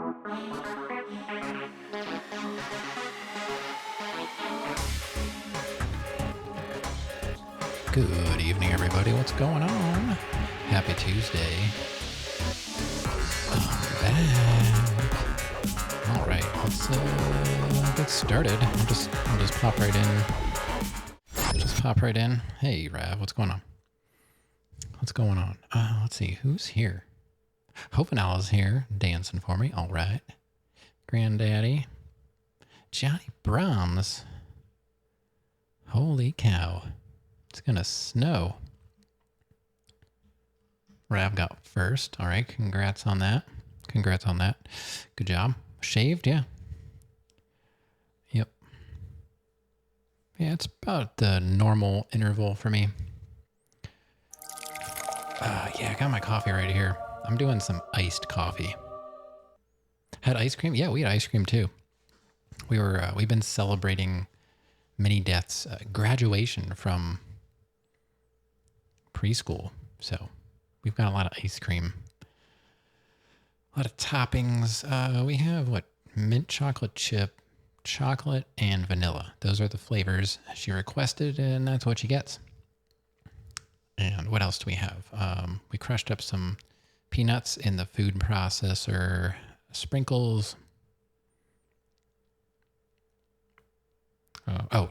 Good evening, everybody. What's going on? Happy Tuesday. I'm back. All right, let's get started. I'll just pop right in. Just pop right in. Hey, Rav, what's going on? What's going on? Let's see, who's here? Hopenal is here, dancing for me. All right. Granddaddy. Johnny Brahms. Holy cow. It's gonna snow. Rav got first. All right, congrats on that. Congrats on that. Good job. Shaved, yeah. Yep. Yeah, it's about the normal interval for me. Yeah, I got my coffee right here. I'm doing some iced coffee. Had ice cream? Yeah, we had ice cream too. We've been celebrating many deaths, graduation from preschool. So we've got a lot of ice cream, a lot of toppings. We have mint chocolate chip, chocolate, and vanilla. Those are the flavors she requested, and that's what she gets. And what else do we have? We crushed up some peanuts in the food processor, sprinkles.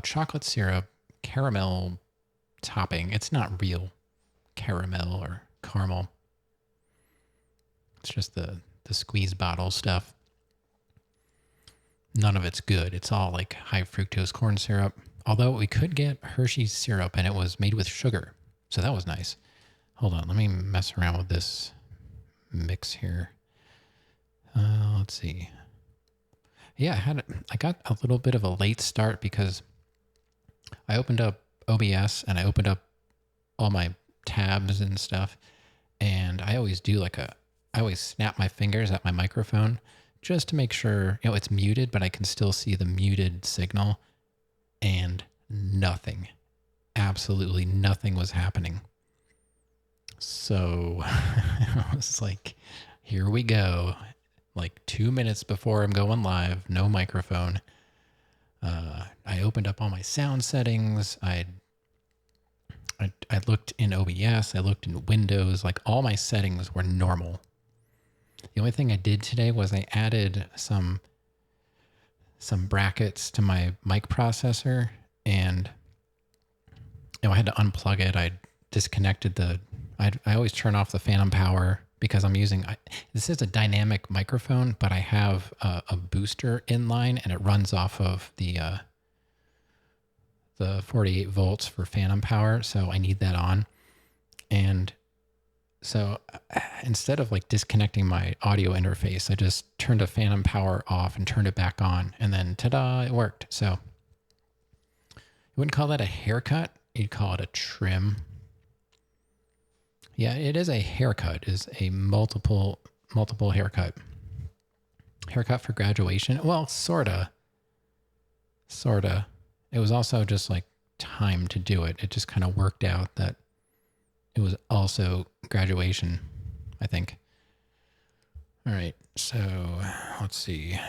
Chocolate syrup, caramel topping. It's not real caramel or caramel. It's just the squeeze bottle stuff. None of it's good. It's all like high fructose corn syrup. Although we could get Hershey's syrup and it was made with sugar. So that was nice. Hold on, let me mess around with this mix here. Let's see. Yeah, I got a little bit of a late start because I opened up OBS and I opened up all my tabs and stuff. And I always do I always snap my fingers at my microphone just to make sure, it's muted, but I can still see the muted signal, and nothing, absolutely nothing was happening. So I was like, here we go. Like 2 minutes before I'm going live, no microphone. I opened up all my sound settings. I looked in OBS. I looked in Windows. Like all my settings were normal. The only thing I did today was I added some brackets to my mic processor, and I had to unplug it. I disconnected I always turn off the phantom power because I'm using, this is a dynamic microphone, but I have a booster inline and it runs off of the 48 volts for phantom power. So I need that on. And so instead of disconnecting my audio interface, I just turned the phantom power off and turned it back on, and then ta-da, it worked. So you wouldn't call that a haircut. You'd call it a trim. Yeah, it is a haircut. It is a multiple haircut. Haircut for graduation. Well, sorta. It was also just time to do it. It just kind of worked out that it was also graduation, I think. All right, so let's see.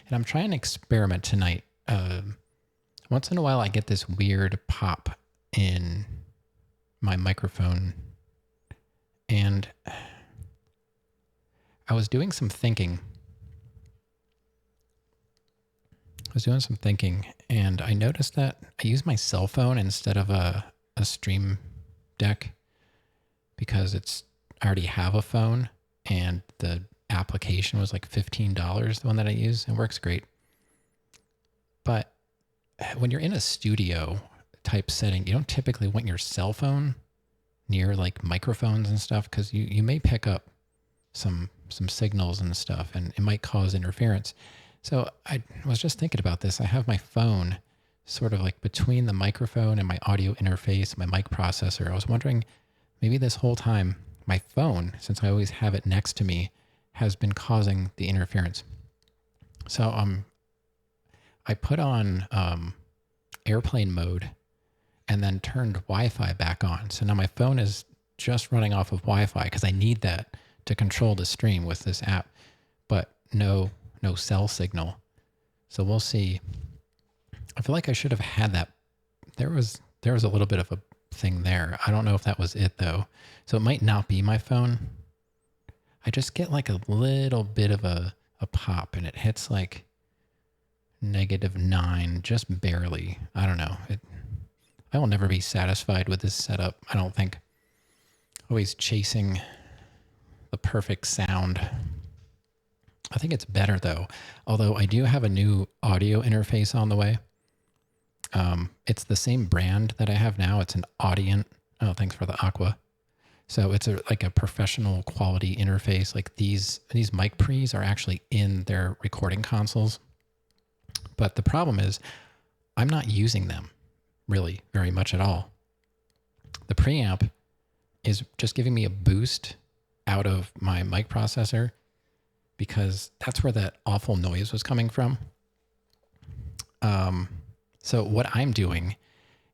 And I'm trying to experiment tonight. Once in a while, I get this weird pop in my microphone. And I was doing some thinking. And I noticed that I use my cell phone instead of a stream deck because I already have a phone, and the application was like $15, the one that I use. It works great. But when you're in a studio type setting, you don't typically want your cell phone near microphones and stuff, because you may pick up some signals and stuff, and it might cause interference. So I was just thinking about this. I have my phone sort of between the microphone and my audio interface, my mic processor. I was wondering, maybe this whole time my phone, since I always have it next to me, has been causing the interference. So I put on airplane mode and then turned Wi-Fi back on. So now my phone is just running off of Wi-Fi because I need that to control the stream with this app. But no cell signal. So we'll see. I feel like I should have had that. There was a little bit of a thing there. I don't know if that was it though. So it might not be my phone. I just get like a little bit of a pop, and it hits like -9, just barely. I don't know. I will never be satisfied with this setup, I don't think. Always chasing the perfect sound. I think it's better though. Although I do have a new audio interface on the way. It's the same brand that I have now. It's an Audient. Oh, thanks for the aqua. So it's like a professional quality interface. Like these mic pre's are actually in their recording consoles. But the problem is I'm not using them really very much at all. The preamp is just giving me a boost out of my mic processor because that's where that awful noise was coming from. So what I'm doing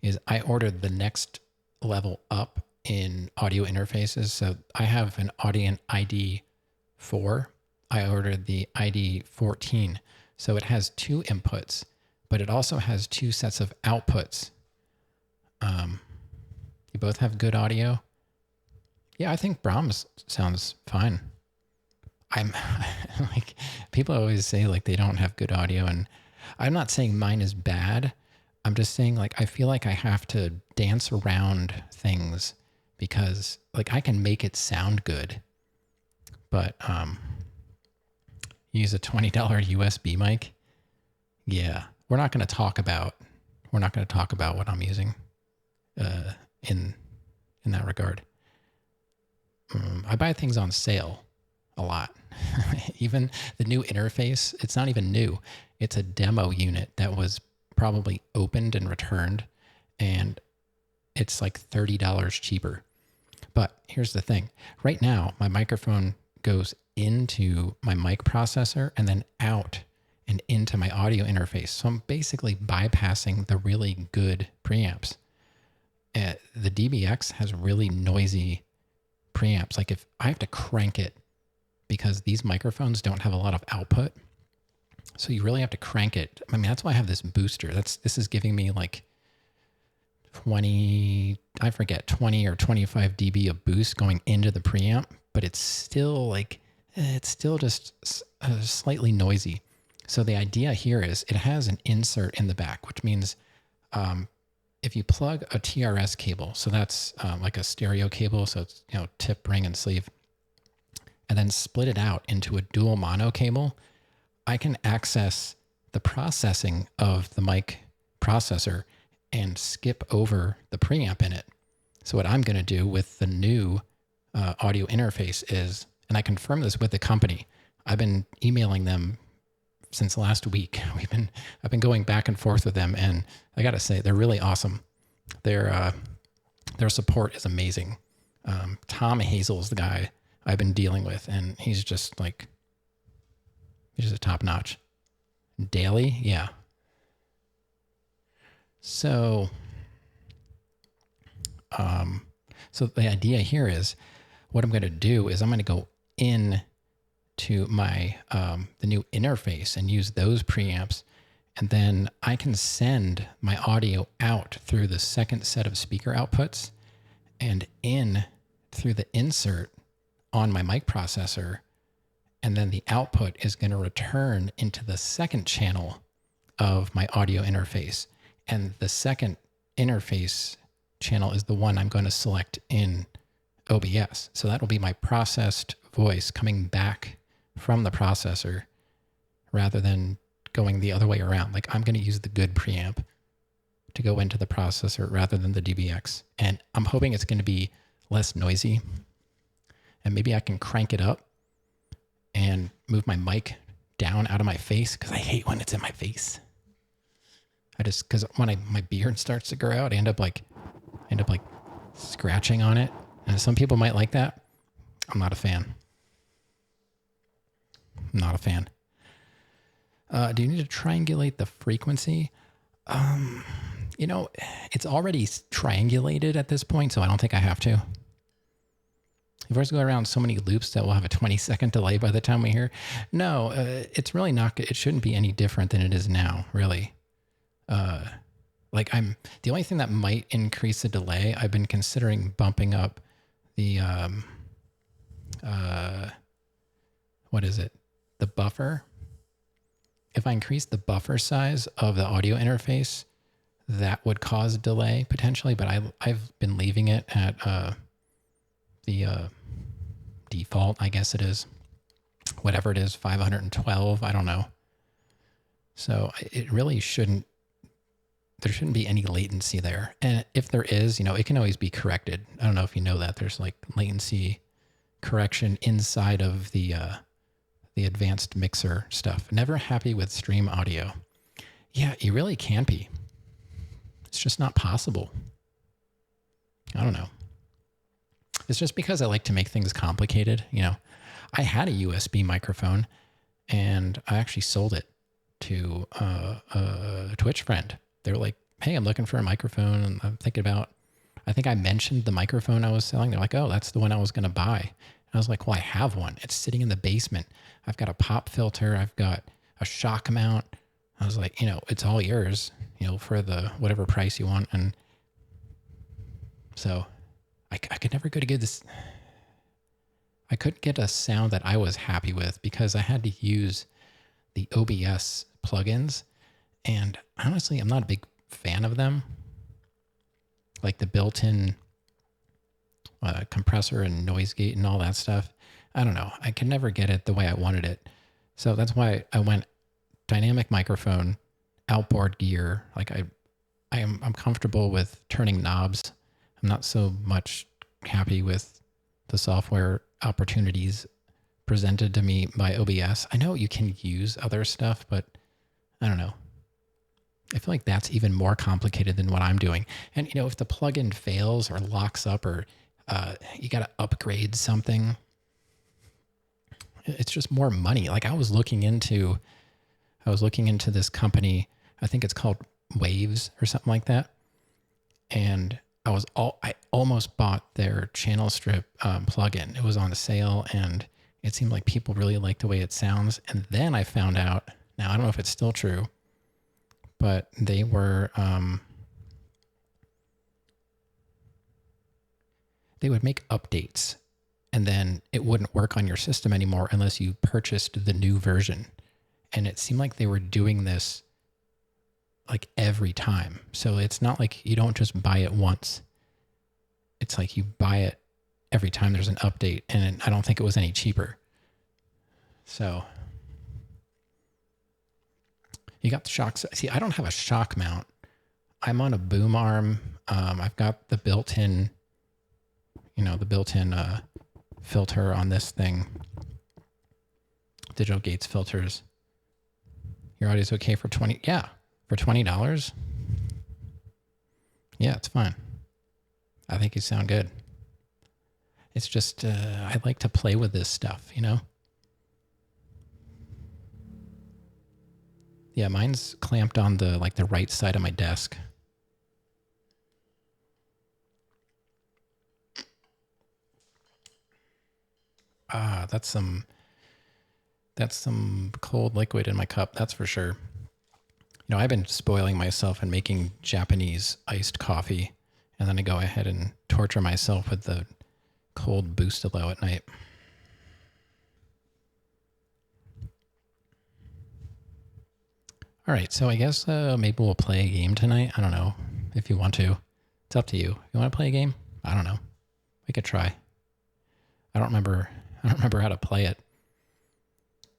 is I ordered the next level up in audio interfaces. So I have an Audient ID4. I ordered the ID14. So it has 2 inputs, but it also has 2 sets of outputs. You both have good audio? Yeah, I think Brahms sounds fine. I'm like, people always say like they don't have good audio, and I'm not saying mine is bad. I'm just saying like I feel like I have to dance around things because like I can make it sound good, but use a $20 USB mic. Yeah, we're not going to talk about what I'm using in that regard. I buy things on sale a lot. Even the new interface, it's not even new. It's a demo unit that was probably opened and returned, and it's like $30 cheaper. But here's the thing. Right now, my microphone goes into my mic processor and then out and into my audio interface. So I'm basically bypassing the really good preamps. The DBX has really noisy preamps. Like if I have to crank it because these microphones don't have a lot of output. So you really have to crank it. I mean, that's why I have this booster. This is giving me like 20 or 25 dB of boost going into the preamp, but it's still just slightly noisy. So the idea here is it has an insert in the back, which means if you plug a TRS cable, so that's like a stereo cable, so it's tip, ring, and sleeve, and then split it out into a dual mono cable, I can access the processing of the mic processor and skip over the preamp in it. So what I'm going to do with the new audio interface is, and I confirmed this with the company, I've been emailing them since last week. I've been going back and forth with them, and I got to say they're really awesome. Their support is amazing. Tom Hazel's the guy I've been dealing with, and he's just a top notch. Daily, yeah. So the idea here is what I'm going to do is I'm going to go in to my the new interface and use those preamps, and then I can send my audio out through the second set of speaker outputs and in through the insert on my mic processor, and then the output is going to return into the second channel of my audio interface. And the second interface channel is the one I'm going to select in OBS. So that will be my processed voice coming back from the processor rather than going the other way around. Like I'm going to use the good preamp to go into the processor rather than the DBX. And I'm hoping it's going to be less noisy. And maybe I can crank it up and move my mic down out of my face because I hate when it's in my face. Because when my beard starts to grow out, I end up like scratching on it. And some people might like that. I'm not a fan. Do you need to triangulate the frequency? It's already triangulated at this point, so I don't think I have to. if we're to go around so many loops that we'll have a 20-second delay by the time we hear. No, it's really not. It shouldn't be any different than it is now, really. Like the only thing that might increase the delay, I've been considering bumping up the, what is it? The buffer. If I increase the buffer size of the audio interface, that would cause a delay potentially, but I've been leaving it at the default, I guess it is. Whatever it is, 512, I don't know. So it really shouldn't, there shouldn't be any latency there. And if there is, it can always be corrected. I don't know if you know that. There's like latency correction inside of the advanced mixer stuff. Never happy with stream audio. Yeah, you really can't be. It's just not possible. I don't know. It's just because I like to make things complicated. I had a USB microphone and I actually sold it to a Twitch friend. They were like, hey, I'm looking for a microphone. And I'm thinking about, I think I mentioned the microphone I was selling. They're like, oh, that's the one I was going to buy. And I was like, well, I have one. It's sitting in the basement. I've got a pop filter. I've got a shock mount. I was like, it's all yours, for the whatever price you want. And so I could never go to get this. I couldn't get a sound that I was happy with because I had to use the OBS plugins. And honestly, I'm not a big fan of them. Like the built-in compressor and noise gate and all that stuff. I don't know. I could never get it the way I wanted it. So that's why I went dynamic microphone, outboard gear. Like I'm comfortable with turning knobs. I'm not so much happy with the software opportunities presented to me by OBS. I know you can use other stuff, but I don't know. I feel like that's even more complicated than what I'm doing. And, if the plugin fails or locks up or you got to upgrade something, it's just more money. Like I was looking into this company. I think it's called Waves or something like that. And I almost bought their channel strip plugin. It was on sale and it seemed like people really liked the way it sounds. And then I found out, now I don't know if it's still true, but they were, they would make updates and then it wouldn't work on your system anymore unless you purchased the new version. And it seemed like they were doing this like every time. So it's not like you don't just buy it once. It's like you buy it every time there's an update, and I don't think it was any cheaper. So you got the shocks. See, I don't have a shock mount. I'm on a boom arm. I've got the built-in, filter on this thing. Digital Gates filters. Your audio's okay for $20. Yeah, for $20. Yeah, it's fine. I think you sound good. It's just, I like to play with this stuff, Yeah, mine's clamped on the right side of my desk. Ah, that's some cold liquid in my cup, that's for sure. I've been spoiling myself and making Japanese iced coffee, and then I go ahead and torture myself with the cold Bustelo at night. All right, so I guess maybe we'll play a game tonight. I don't know if you want to. It's up to you. You want to play a game? I don't know. We could try. I don't remember how to play it.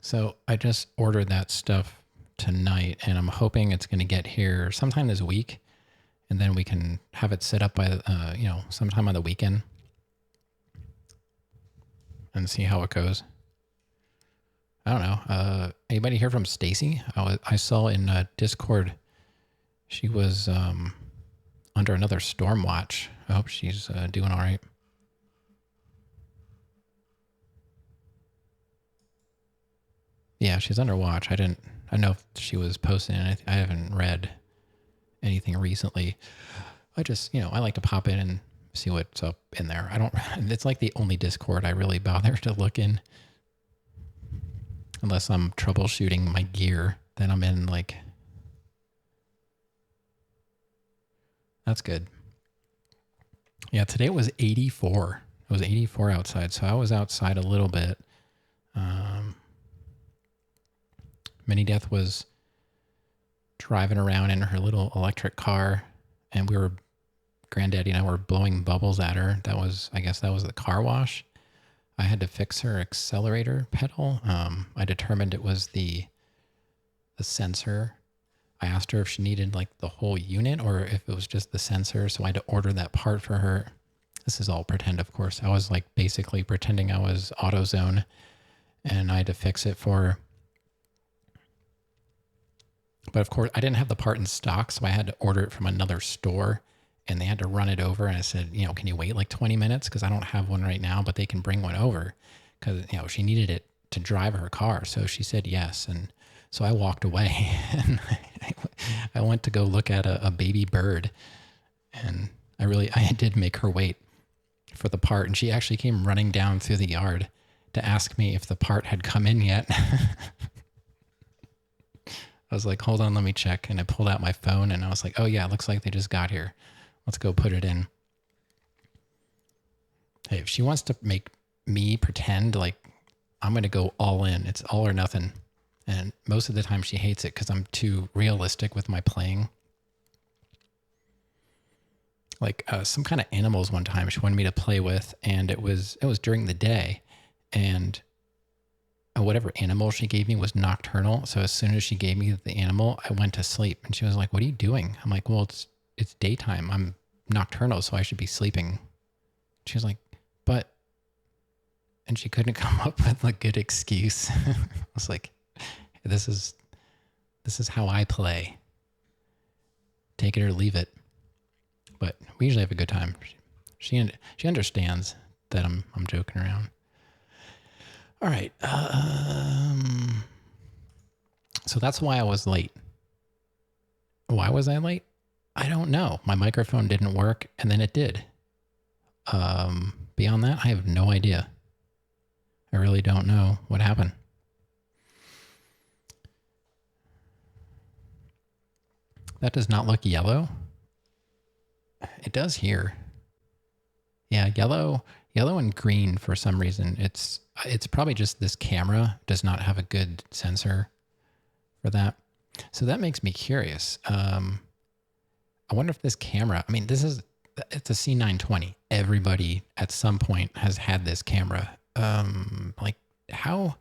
So I just ordered that stuff tonight, and I'm hoping it's going to get here sometime this week, and then we can have it set up by sometime on the weekend and see how it goes. I don't know. Anybody hear from Stacy? I saw in Discord she was under another storm watch. I hope she's doing all right. Yeah, she's under watch. I don't know if she was posting anything. I haven't read anything recently. I just, I like to pop in and see what's up in there. I don't, it's like the only Discord I really bother to look in. Unless I'm troubleshooting my gear, then I'm in like, that's good. Yeah, today it was 84. It was 84 outside, so I was outside a little bit. Mini Death was driving around in her little electric car, and Granddaddy and I were blowing bubbles at her. I guess that was the car wash. I had to fix her accelerator pedal. I determined it was the sensor. I asked her if she needed like the whole unit or if it was just the sensor. So I had to order that part for her. This is all pretend, of course. I was like basically pretending I was AutoZone, and I had to fix it for her. But of course, I didn't have the part in stock, so I had to order it from another store, and they had to run it over. And I said, can you wait like 20 minutes? Because I don't have one right now, but they can bring one over. Because, she needed it to drive her car. So she said yes. And so I walked away, and I went to go look at a baby bird. And I did make her wait for the part. And she actually came running down through the yard to ask me if the part had come in yet. I was like, hold on, let me check. And I pulled out my phone and I was like, oh yeah, it looks like they just got here. Let's go put it in. Hey, if she wants to make me pretend like I'm going to go all in, it's all or nothing. And most of the time she hates it because I'm too realistic with my playing. Like some kind of animals one time she wanted me to play with, and it was during the day, and whatever animal she gave me was nocturnal. So as soon as she gave me the animal, I went to sleep. And she was like, what are you doing? I'm like, well, it's daytime. I'm nocturnal, so I should be sleeping. She was like, but, and she couldn't come up with a good excuse. I was like, this is how I play. Take it or leave it. But we usually have a good time. She understands that I'm joking around. All right. So that's why I was late. Why was I late? I don't know. My microphone didn't work, and then it did. Beyond that, I have no idea. I really don't know what happened. That does not look yellow. It does here. Yeah, yellow and green for some reason. It's probably just this camera does not have a good sensor for that. So that makes me curious. I wonder if this camera, it's a C920. Everybody at some point has had this camera. Like how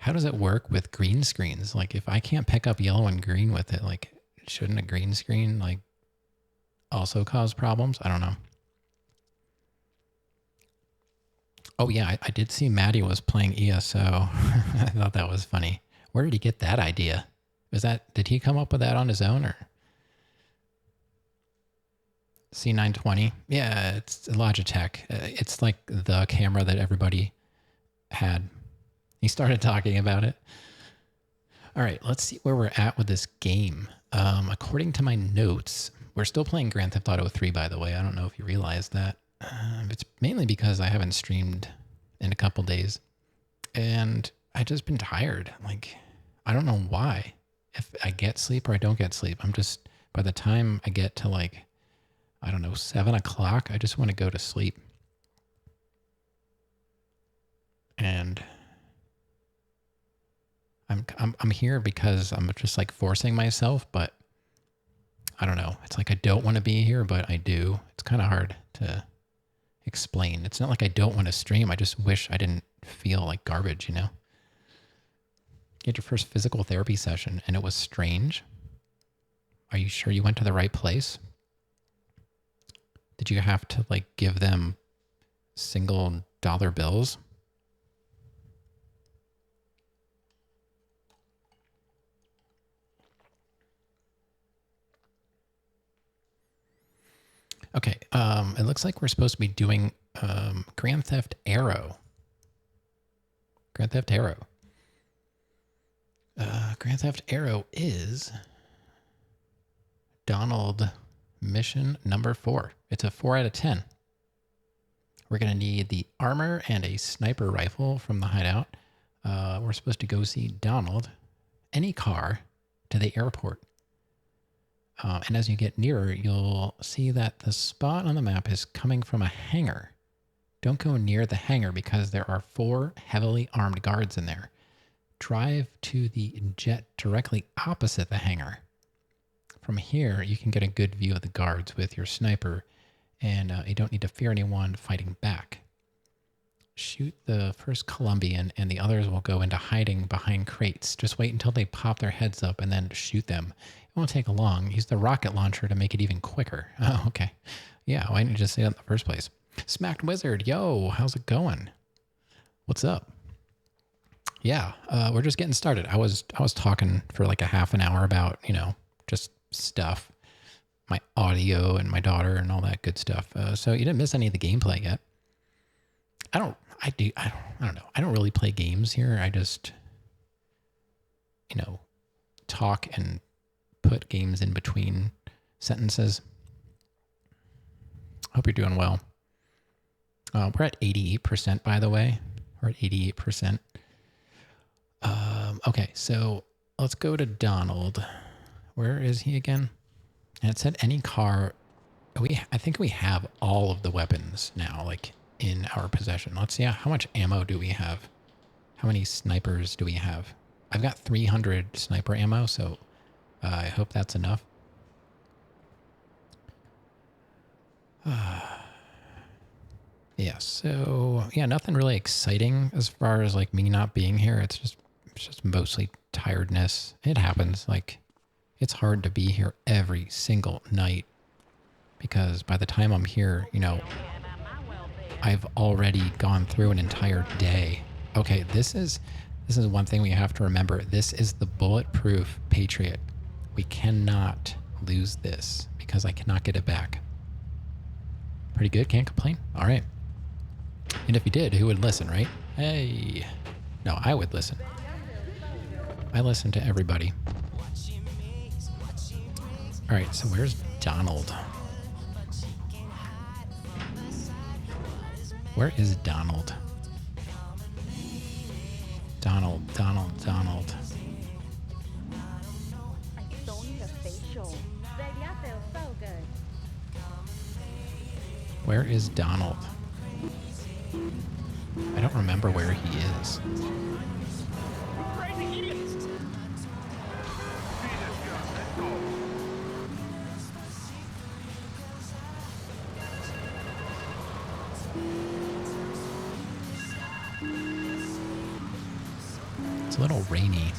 does it work with green screens? Like if I can't pick up yellow and green with it, like shouldn't a green screen like also cause problems? I don't know. Oh yeah, I did see Maddie was playing ESO. I thought that was funny. Where did he get that idea? Did he come up with that on his own, or? C920? Yeah, it's Logitech. It's like the camera that everybody had. He started talking about it. All right, let's see where we're at with this game. According to my notes, we're still playing Grand Theft Auto 3, by the way. I don't know if you realize that. It's mainly because I haven't streamed in a couple days, and I've just been tired. Like, I don't know why. If I get sleep or I don't get sleep, by the time I get to like, I don't know, 7 o'clock, I just want to go to sleep. And I'm here because I'm just like forcing myself, but I don't know. It's like I don't want to be here, but I do. It's kind of hard to explain. It's not like I don't want to stream. I just wish I didn't feel like garbage, You had your first physical therapy session and it was strange. Are you sure you went to the right place? Did you have to like give them single dollar bills? Okay, it looks like we're supposed to be doing Grand Theft Aero. Grand Theft Aero. Grand Theft Aero is Donald mission number 4. It's a 4 out of 10. We're going to need the armor and a sniper rifle from the hideout. We're supposed to go see Donald, any car, to the airport. And as you get nearer, you'll see that the spot on the map is coming from a hangar. Don't go near the hangar because there are 4 heavily armed guards in there. Drive to the jet directly opposite the hangar. From here, you can get a good view of the guards with your sniper, and you don't need to fear anyone fighting back. Shoot the first Colombian, and the others will go into hiding behind crates. Just wait until they pop their heads up and then shoot them. It won't take long. Use the rocket launcher to make it even quicker. Oh, okay. Yeah, why didn't you just say that in the first place? Smacked Wizard, yo, how's it going? What's up? Yeah, we're just getting started. I was talking for like a half an hour about, just stuff, my audio and my daughter and all that good stuff. So you didn't miss any of the gameplay yet. I don't know. I don't really play games here. I just, talk and put games in between sentences. Hope you're doing well. We're at 88%, by the way. We're at 88%. Okay, so let's go to Donald. Where is he again? And it said any car. I think we have all of the weapons now, like, in our possession. Let's see how much ammo do we have? How many snipers do we have? I've got 300 sniper ammo, so I hope that's enough. Yeah, so yeah, nothing really exciting as far as like me not being here. It's just mostly tiredness. It happens. Like, it's hard to be here every single night because by the time I'm here, I've already gone through an entire day. Okay, this is one thing we have to remember. This is the bulletproof Patriot. We cannot lose this because I cannot get it back. Pretty good, can't complain. All right. And if you did, who would listen, right? Hey. No, I would listen. I listen to everybody. All right, so where's Donald? Where is Donald? Donald. Where is Donald? I don't remember where he is. It's a little rainy.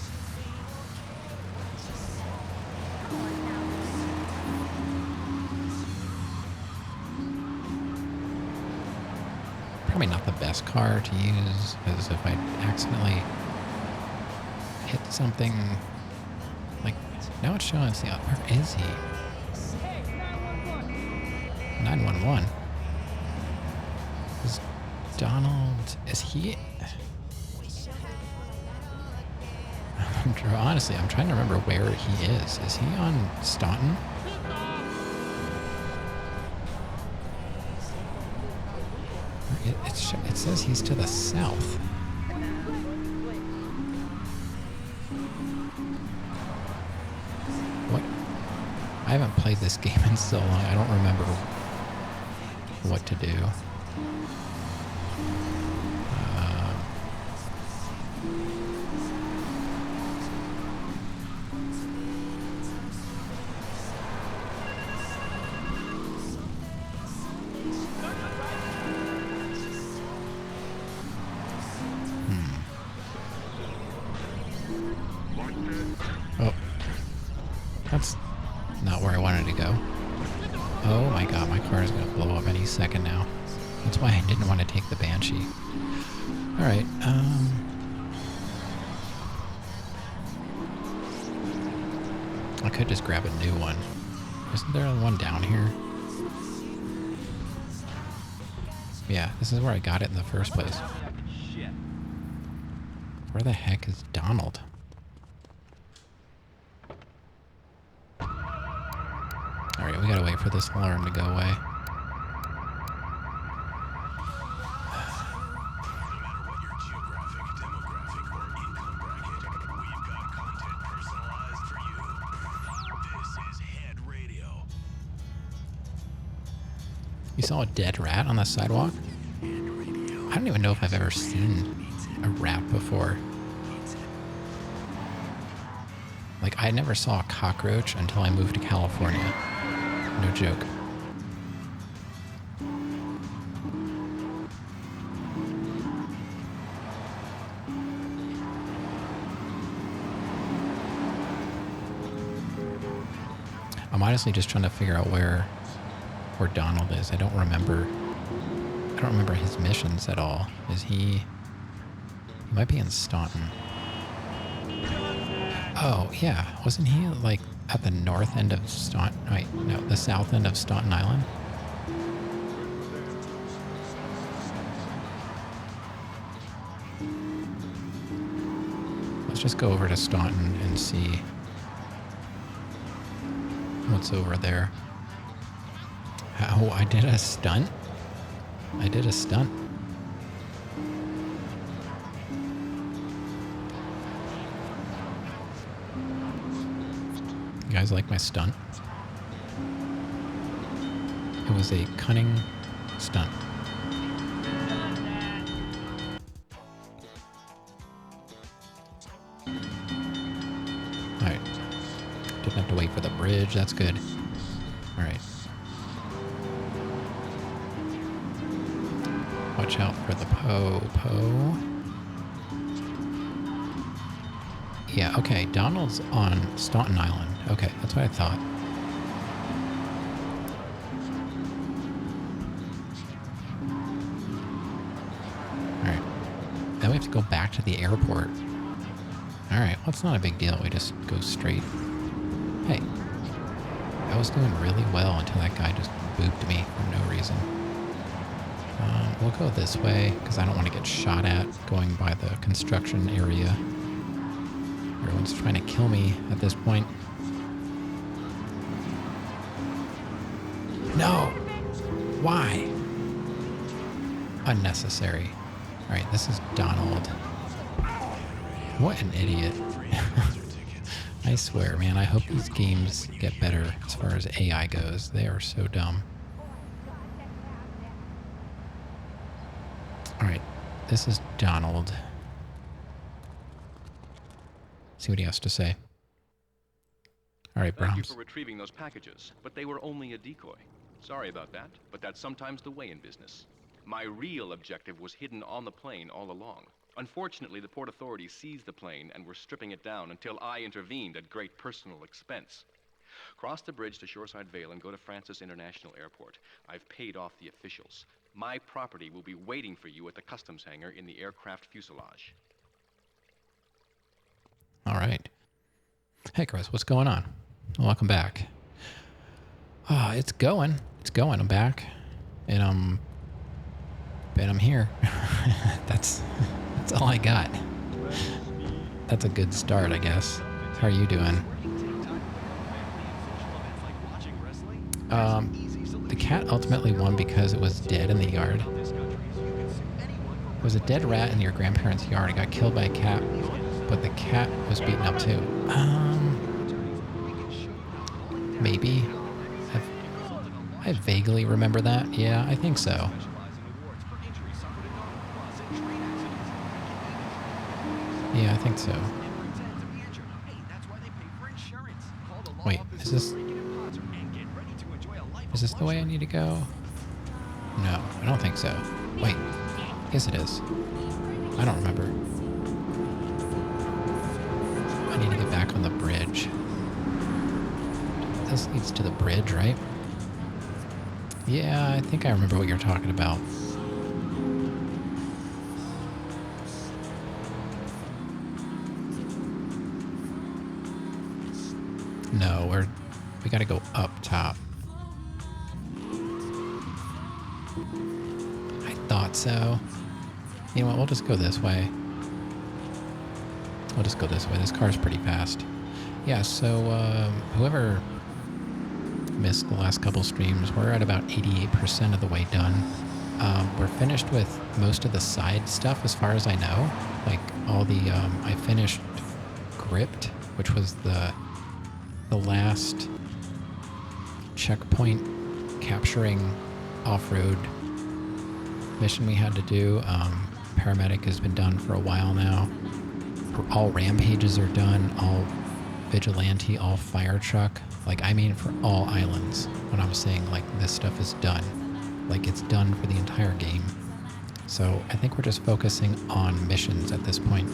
Probably not the best car to use, because if I accidentally hit something, like, now it's showing us where is he? 911. Is Donald, is he? Honestly, I'm trying to remember where he is. Is he on Staunton? It says he's to the south. What? I haven't played this game in so long. I don't remember what to do. Oh, that's not where I wanted to go. Oh my god, my car is going to blow up any second now. That's why I didn't want to take the Banshee. Alright, I could just grab a new one. Isn't there one down here? Yeah, this is where I got it in the first place. Where the heck is Donald? Alright, we gotta wait for this alarm to go away. You saw a dead rat on the sidewalk? I don't even know if I've ever seen a rat before. Like, I never saw a cockroach until I moved to California. No joke. I'm honestly just trying to figure out where Donald is. I don't remember his missions at all. Is he might be in Staunton. Oh, yeah. Wasn't he like at the north end of Staunton? Wait, no, the south end of Staunton Island? Let's just go over to Staunton and see what's over there. Oh, I did a stunt? I did a stunt. You guys like my stunt? It was a cunning stunt. Alright. Didn't have to wait for the bridge. That's good. Alright. Watch out for the Po. Yeah, okay. Donald's on Staunton Island. Okay, that's what I thought. Alright. Then we have to go back to the airport. Alright, well, it's not a big deal. We just go straight. Hey. I was doing really well until that guy just booped me for no reason. We'll go this way, because I don't want to get shot at going by the construction area. Everyone's trying to kill me at this point. No! Why? Unnecessary. Alright, this is Donald. What an idiot. I swear, man, I hope these games get better as far as AI goes. They are so dumb. Alright, this is Donald. See what he has to say. Alright, Brahms. Thank you for retrieving those packages, but they were only a decoy. Sorry about that, but that's sometimes the way in business. My real objective was hidden on the plane all along. Unfortunately, the port authorities seized the plane and were stripping it down until I intervened at great personal expense. Cross the bridge to Shoreside Vale and go to Francis International Airport. I've paid off the officials. My property will be waiting for you at the customs hangar in the aircraft fuselage. All right. Hey, Chris, what's going on? Welcome back. It's going. It's going. I'm back. And I'm here. That's all I got. That's a good start, I guess. How are you doing? The cat ultimately won because it was dead in the yard. It was a dead rat in your grandparents' yard. It got killed by a cat, but the cat was beaten up too. Maybe. I vaguely remember that. Yeah, I think so. Yeah, I think so. Wait, is this the way I need to go? No, I don't think so. Wait, yes it is. I don't remember. I need to get back on the bridge. This leads to the bridge, right? Yeah, I think I remember what you're talking about. No, we gotta go up top. I thought so. You know what, we'll just go this way. We'll just go this way. This car's pretty fast. Yeah, so whoever missed the last couple streams, we're at about 88% of the way done. We're finished with most of the side stuff as far as I know. Like all the, I finished Gripped, which was the last checkpoint capturing off-road mission we had to do. Paramedic has been done for a while now. All rampages are done. All vigilante, all fire truck. Like, I mean for all islands. When I'm saying, like, this stuff is done. Like, it's done for the entire game. So I think we're just focusing on missions at this point.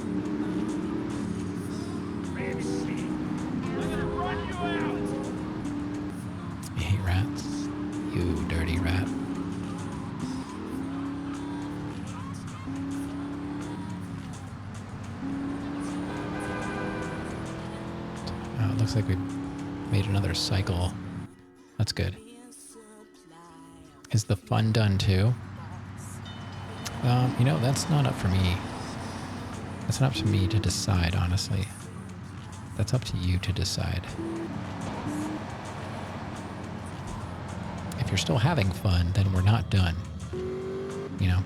You hate rats? You dirty rat. It looks like we made another cycle. That's good. Is the fun done too? You know, that's not up for me. That's not up to me to decide, honestly. That's up to you to decide. If you're still having fun, then we're not done. You know?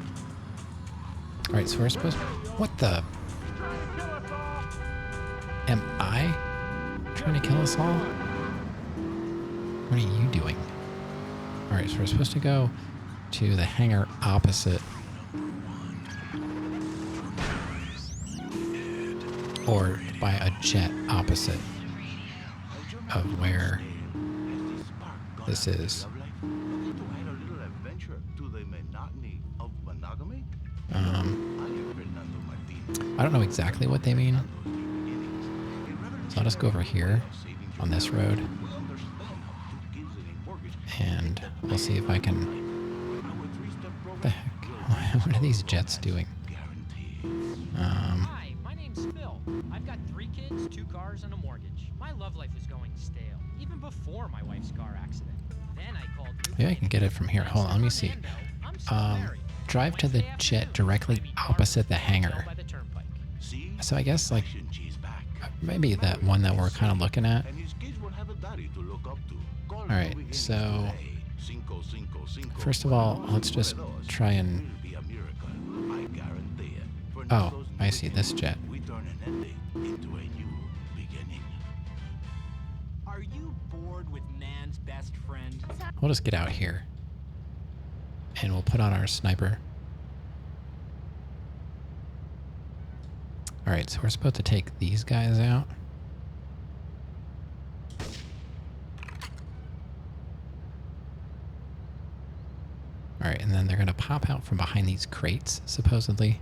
Alright, so we're supposed... What the... Am I trying to kill us all? What are you doing? Alright, so we're supposed to go to the hangar opposite. Or by a jet opposite of where this is. I don't know exactly what they mean. So I'll just go over here on this road. And we'll see if I can... What the heck? What are these jets doing? Hi, my name's Phil. I've got 3 kids, 2 cars, and a mortgage. My love life is going stale, even before my wife's car accident. Then I called... Maybe I can get it from here. Hold on, let me see. Drive to the jet directly opposite the hangar. So I guess, like, maybe that one that we're kind of looking at. Alright, so... First of all, let's just try and... Oh, I see this jet. Are you bored with man's best friend? We'll just get out here. And we'll put on our sniper. Alright, so we're supposed to take these guys out. Alright, and then they're going to pop out from behind these crates, supposedly.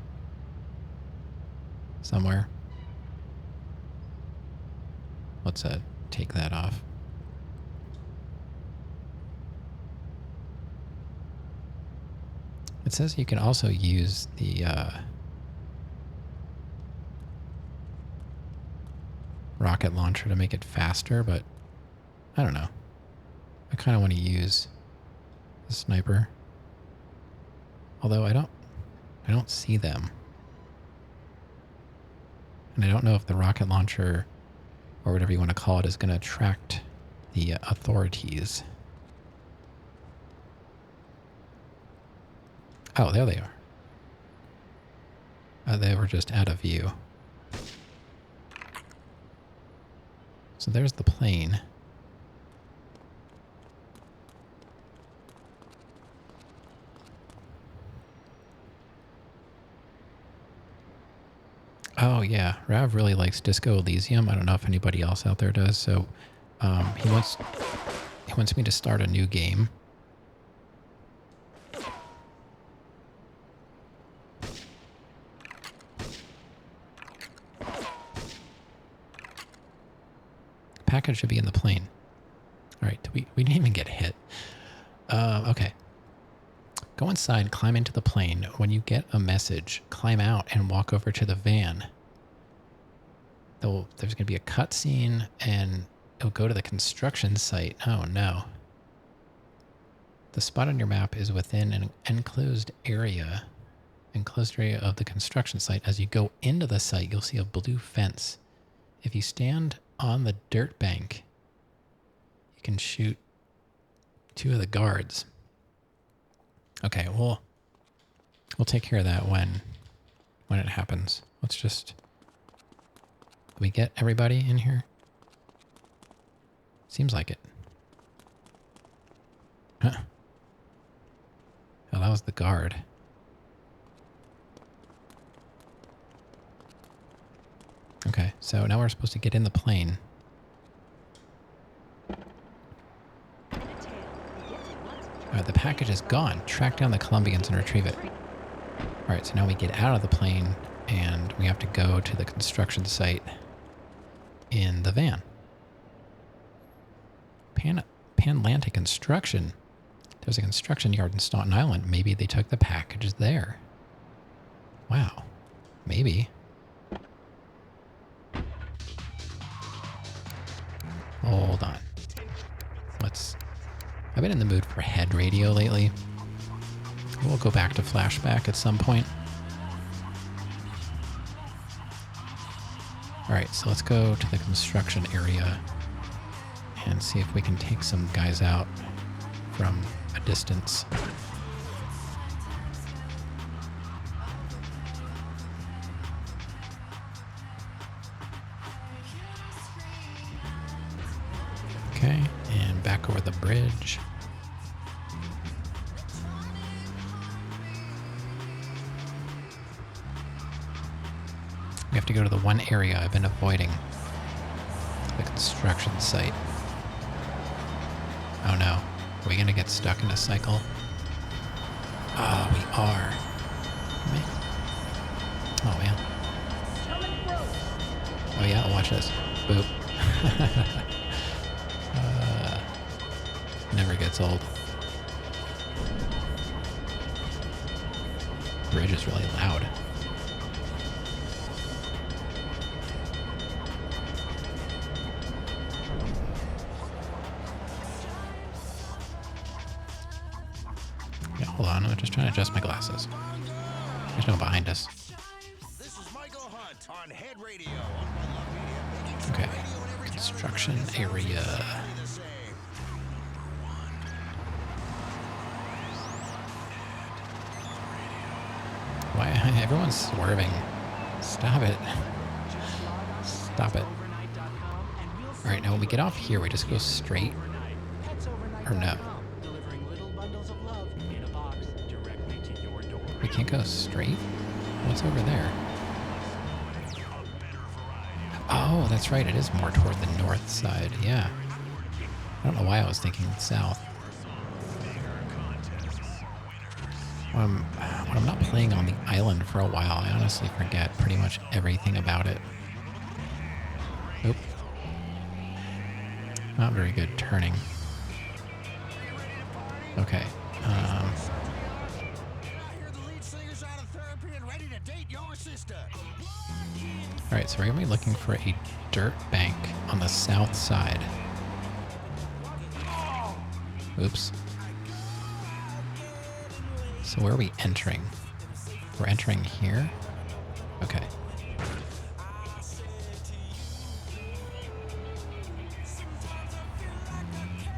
Somewhere. Let's take that off. It says you can also use the rocket launcher to make it faster, but I don't know. I kind of want to use the sniper. Although I don't see them. And I don't know if the rocket launcher, or whatever you want to call it, is going to attract the authorities. Oh, there they are. They were just out of view. So there's the plane. Oh yeah, Rav really likes Disco Elysium. I don't know if anybody else out there does. So he wants me to start a new game. Package should be in the plane. All right, we didn't even get hit. Okay. Go inside, climb into the plane. When you get a message, climb out and walk over to the van. There's going to be a cutscene and it'll go to the construction site. Oh no. The spot on your map is within an enclosed area of the construction site. As you go into the site, you'll see a blue fence. If you stand on the dirt bank, you can shoot 2 of the guards. Okay, we'll take care of that when it happens. Let's just... Did we get everybody in here? Seems like it. Huh. hell's the guard? Okay, so now we're supposed to get in the plane. Alright, the package is gone. Track down the Colombians and retrieve it. Alright, so now we get out of the plane and we have to go to the construction site in the van. Panlantic Construction. There's a construction yard in Staunton Island. Maybe they took the packages there. Wow. Maybe. Hold on. I've been in the mood for head radio lately. We'll go back to flashback at some point. Alright, so let's go to the construction area and see if we can take some guys out from a distance. Okay, and back over the bridge. We have to go to the one area I've been avoiding. The construction site. Oh no. Are we gonna get stuck in a cycle? Ah, we are. Oh man. Oh yeah, watch this. Boop. Never gets old. Bridge is really loud. Yeah, hold on, I'm just trying to adjust my glasses. There's no one behind us. This is Michael Hunt on Head Radio. Okay. Construction area. Why everyone's swerving? Stop it. Stop it. Alright, now when we get off here, we just go straight? Or no? We can't go straight? What's over there? Oh, that's right. It is more toward the north side. Yeah. I don't know why I was thinking south. When I'm not playing on the island for a while, I honestly forget pretty much everything about it. Oop. Not very good turning. Okay. Alright, so we're going to be looking for a dirt bank on the south side. Oops. So where are we entering? We're entering here? Okay.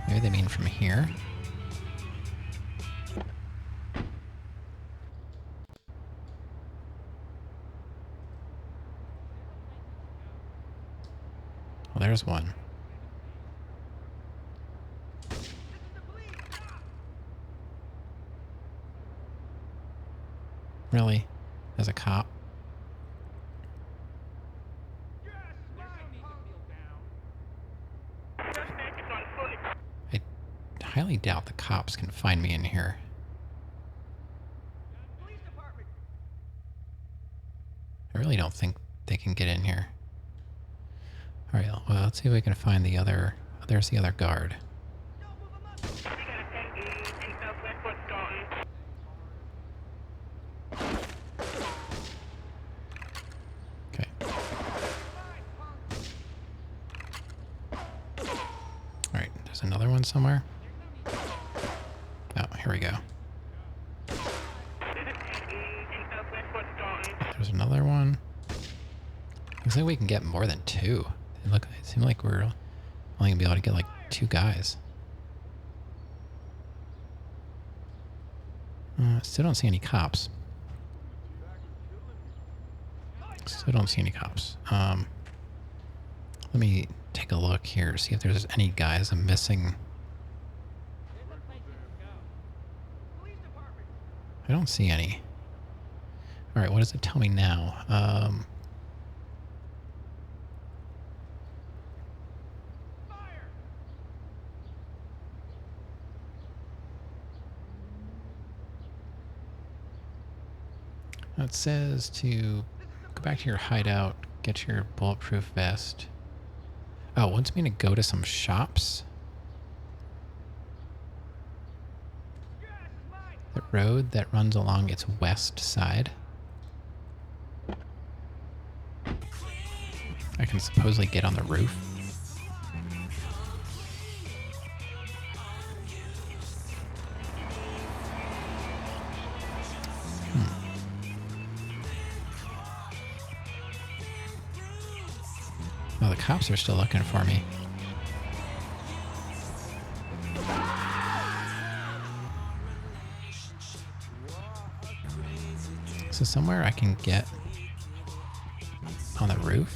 Maybe they mean from here? Well, there's one. Really? As a cop? I highly doubt the cops can find me in here. I really don't think they can get in here. Alright, well, let's see if we can find the other... Oh, there's the other guard. Okay. Alright, there's another one somewhere. Oh, here we go. There's another one. Looks like we can get more than two. It seemed like we're only gonna be able to get like 2 guys. Still don't see any cops. Still don't see any cops. Let me take a look here, see if there's any guys I'm missing. I don't see any. All right, what does it tell me now? It says to go back to your hideout, get your bulletproof vest. Oh, it wants me to go to some shops. The road that runs along its west side. I can supposedly get on the roof. Oh, the cops are still looking for me. So somewhere I can get on the roof?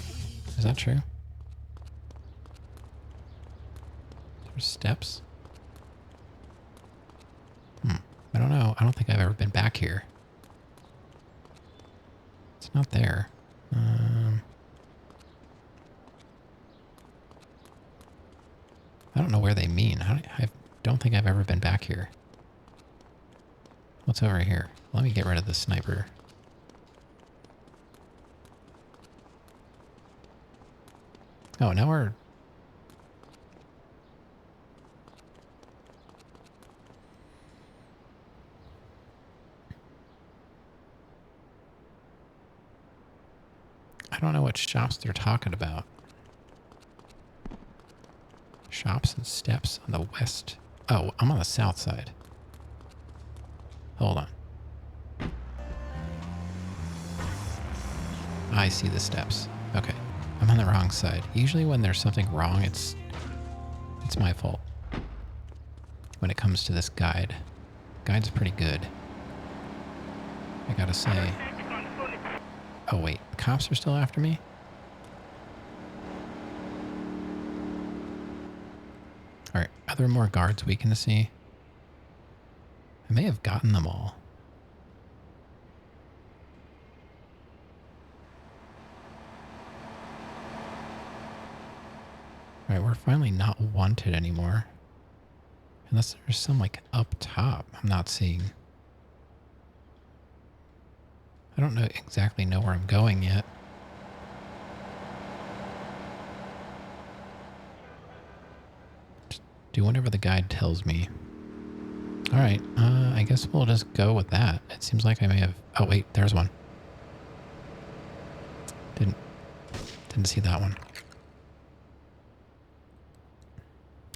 Is that true? There's steps? I don't know. I don't think I've ever been back here. It's not there. I don't know where they mean. I don't think I've ever been back here. What's over here? Let me get rid of the sniper. Oh, now we're... I don't know what shops they're talking about. Shops and steps on the west. Oh, I'm on the south side. Hold on. I see the steps. Okay. I'm on the wrong side. Usually when there's something wrong, it's my fault. When it comes to this guide. Guide's pretty good. I gotta say. Oh wait, the cops are still after me? Alright, are there more guards we can see? I may have gotten them all. Alright, we're finally not wanted anymore. Unless there's some, like, up top I'm not seeing. I don't know exactly know where I'm going yet. Just do whatever the guide tells me. Alright, I guess we'll just go with that. It seems like I may have... Oh, wait, there's one. Didn't see that one.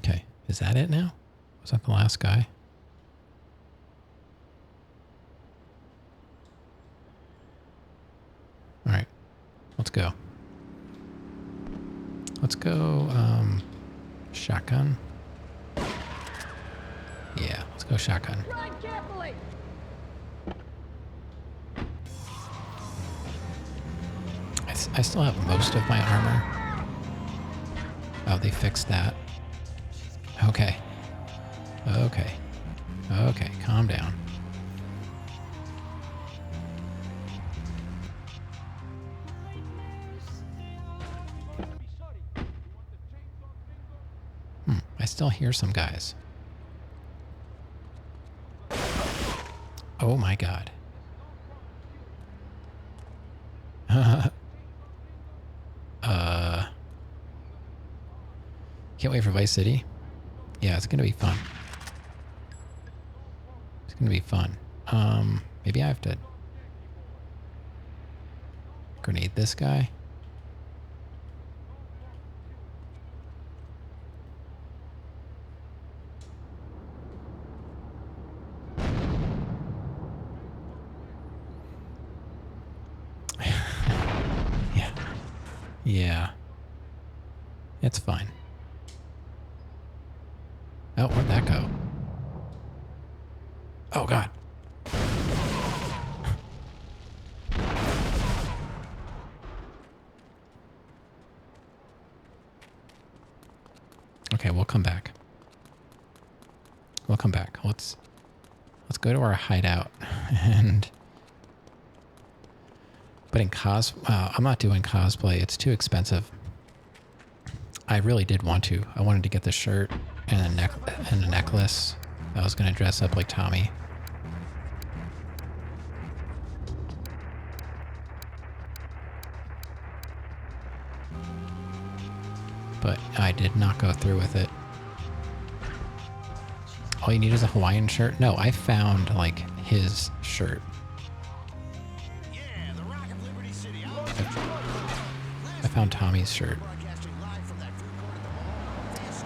Okay, is that it now? Was that the last guy? Alright, let's go. Let's go, shotgun. Yeah, let's go shotgun. Run carefully! I still have most of my armor. Oh, they fixed that. Okay. Okay. Okay, calm down. I still hear some guys. Oh my god. Can't wait for Vice City. Yeah, it's gonna be fun. It's gonna be fun. Maybe I have to grenade this guy. Yeah. Yeah. It's fine. Oh, where'd that go? Oh, God. Okay, we'll come back. We'll come back. Let's go to our hideout. And but in I'm not doing cosplay. It's too expensive. I really did want to. I wanted to get the shirt and a necklace. I was going to dress up like Tommy. But I did not go through with it. All you need is a Hawaiian shirt? No, I found, like, his shirt. Yeah, the Rock of Liberty City. I found Tommy's shirt. Broadcasting live from that food court at the mall. Yes,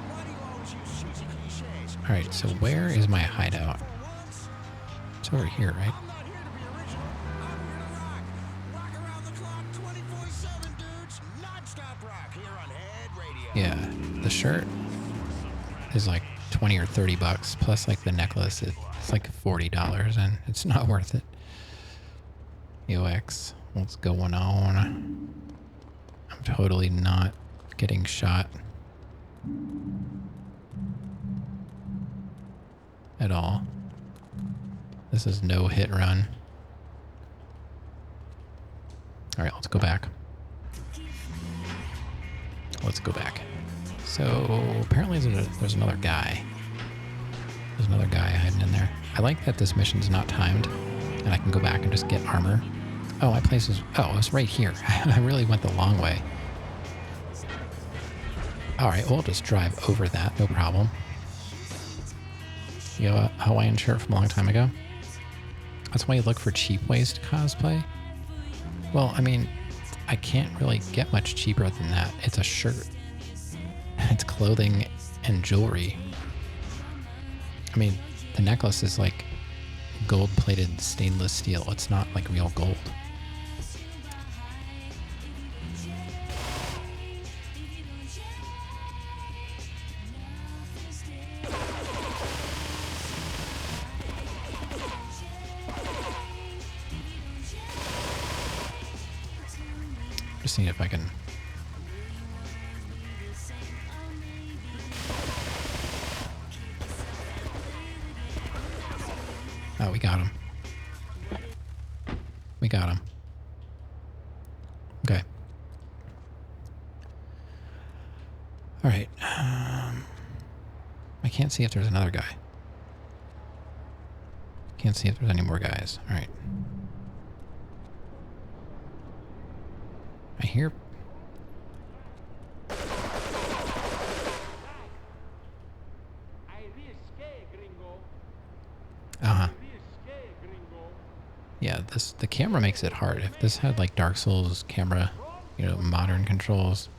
why do you always use cheesy cliches? Alright, so where is my hideout? It's over here, right? I'm not here to be original. I'm here to rock. Rock around the clock 24/7, dudes. Non-stop rock here on Head Radio. Yeah, the shirt is like 20 or 30 bucks, plus like the necklace, it's like $40, and it's not worth it. EOX, what's going on? I'm totally not getting shot at all. This is no hit run. All right, let's go back. Let's go back. So apparently there's another guy. There's another guy hiding in there. I like that this mission's not timed, and I can go back and just get armor. Oh, my place is... Oh, it's right here. I really went the long way. All right, we'll just drive over that. No problem. You have a Hawaiian shirt from a long time ago? That's why you look for cheap ways to cosplay? Well, I mean, I can't really get much cheaper than that. It's a shirt. It's clothing and jewelry. I mean, the necklace is like gold-plated stainless steel. It's not like real gold. Just seeing if I can... Oh, we got him. We got him. Okay. All right. I can't see if there's another guy. Can't see if there's any more guys. All right. I hear... Uh-huh. Yeah, the camera makes it hard. If this had like Dark Souls camera, you know, modern controls,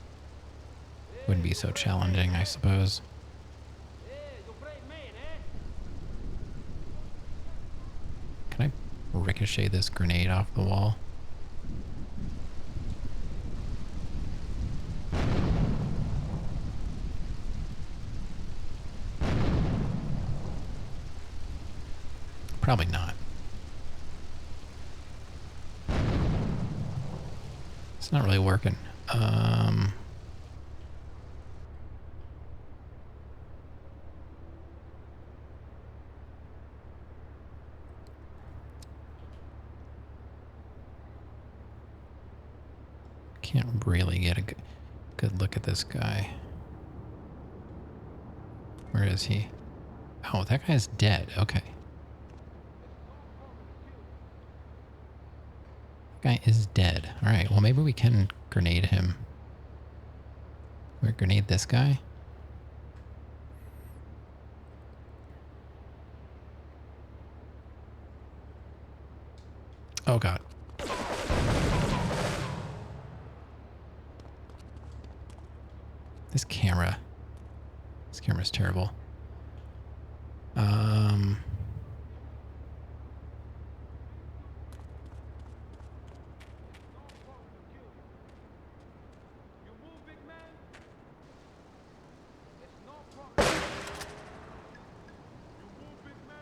wouldn't be so challenging, I suppose. Can I ricochet this grenade off the wall? Probably not. It's not really working. Can't really get a good look at this guy. Where is he? Oh, that guy's dead. Okay. Guy is dead. All right, well, maybe we can grenade him. We're grenade this guy. Oh god. This camera's terrible.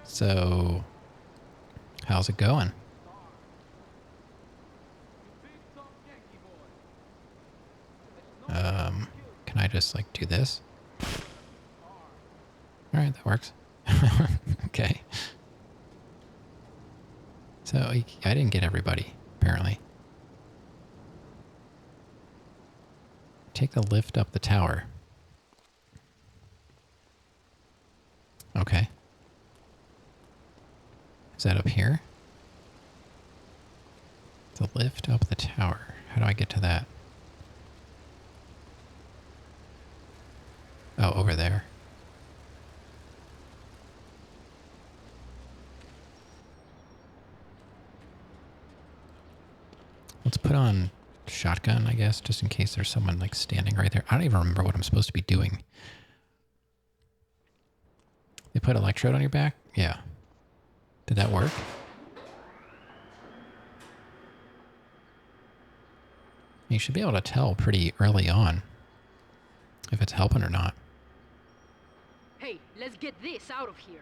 So, how's it going? Can I just like do this? All right, that works. Okay. So I didn't get everybody, apparently. Take the lift up the tower. Okay. Is that up here? The lift up the tower. How do I get to that? Oh, over there. Let's put on shotgun, I guess, just in case there's someone like standing right there. I don't even remember what I'm supposed to be doing. They put electrode on your back? Yeah. Did that work? You should be able to tell pretty early on if it's helping or not. Hey, let's get this out of here.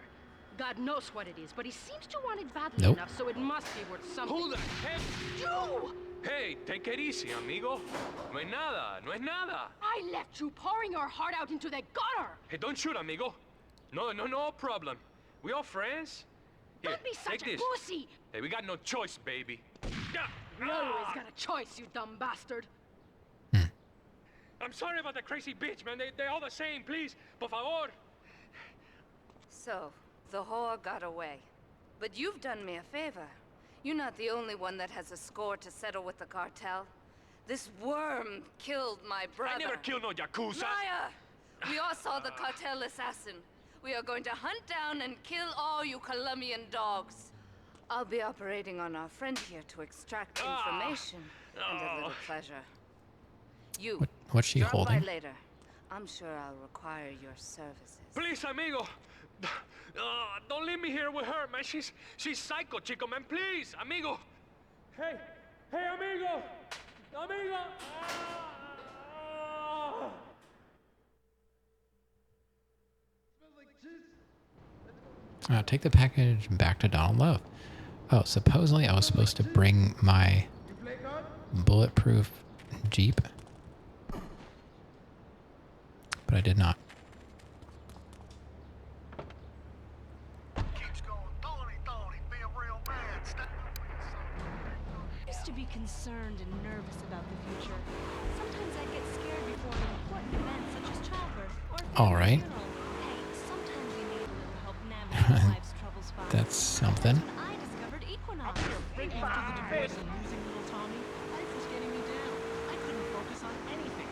God knows what it is, but he seems to want it badly Nope. enough, so it must be worth something. Who the heck? You! Hey, take it easy, amigo. No es nada, no es nada. I left you pouring your heart out into the gutter! Hey, don't shoot, amigo. No problem. We all friends. Here, Don't be take such a this. pussy! Hey, we got no choice, baby. Yeah. You always got a choice, you dumb bastard. I'm sorry about that crazy bitch, man. They're all the same. Please, por favor. So, the whore got away. But you've done me a favor. You're not the only one that has a score to settle with the cartel. This worm killed my brother. I never killed no Yakuza. Liar! We all saw the cartel assassin. We are going to hunt down and kill all you Colombian dogs. I'll be operating on our friend here to extract information and a little pleasure. You, What's she drop holding? by later. I'm sure I'll require your services. Please, amigo. Don't leave me here with her, man. She's psycho, chico, man. Please, amigo. Hey, amigo. Amigo. Take the package back to Donald Love. Oh, supposedly I was supposed to bring my bulletproof Jeep, but I did not. Keeps going, Thorny, be a real man. Used to be concerned and nervous about the future. Sometimes I get scared before an important event such as childbirth or All right. funeral. Hey, sometimes we need a little help navigating life's troubles fine. That's something. When I discovered Equinox. After the divorce and losing little Tommy, life was getting me down. I couldn't focus on anything.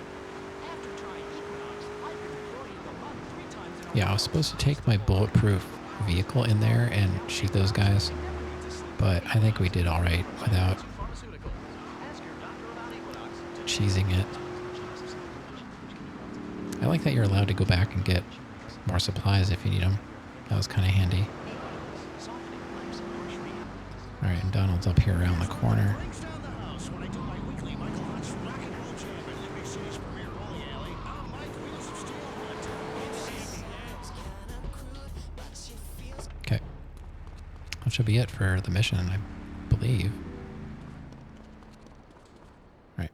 After trying Equinox, I've been reporting the run 3 times in a Yeah, I was supposed to take my bulletproof vehicle in there and shoot those guys, but I think we did all right without cheesing it. I like that you're allowed to go back and get more supplies if you need them. That was kind of handy. All right, and Donald's up here around the corner. Breaks down the house when I do my weekly Michael Hunt's rock and roll jam at NBC's premier bowling alley. I'm Mike Wheels of Steel. Okay. That should be it for the mission, I believe. Right.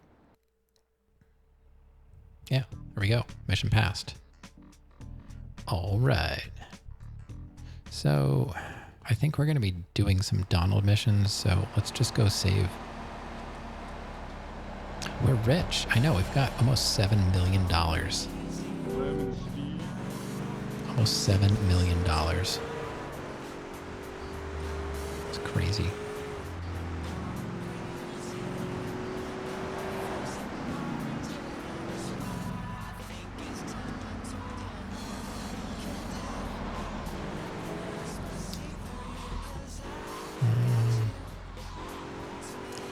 Yeah, there we go. Mission passed. All right. So, I think we're going to be doing some Donald missions, so let's just go save. We're rich. I know, we've got almost $7 million. Almost $7 million. It's crazy.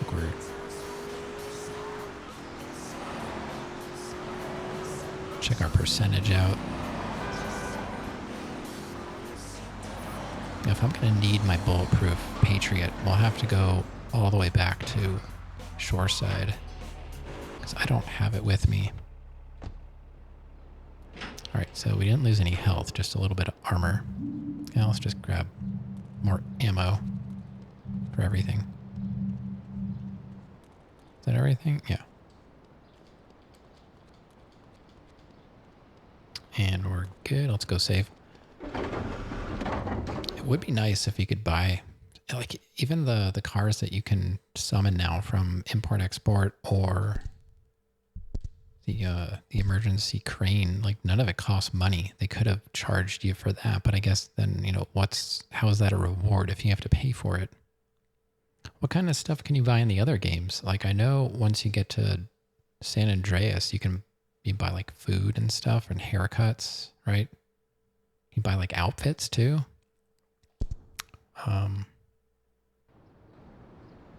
Awkward. Check our percentage out. If I'm going to need my bulletproof Patriot, we'll have to go all the way back to Shoreside, because I don't have it with me. Alright, so we didn't lose any health, just a little bit of armor. Now let's just grab more ammo for everything. Is that everything? Yeah. And we're good. Let's go save. It would be nice if you could buy like even the cars that you can summon now from import export or the emergency crane, like none of it costs money. They could have charged you for that, but I guess then, you know, how is that a reward if you have to pay for it? What kind of stuff can you buy in the other games? Like I know once you get to San Andreas, you buy like food and stuff and haircuts, right? You buy like outfits too. I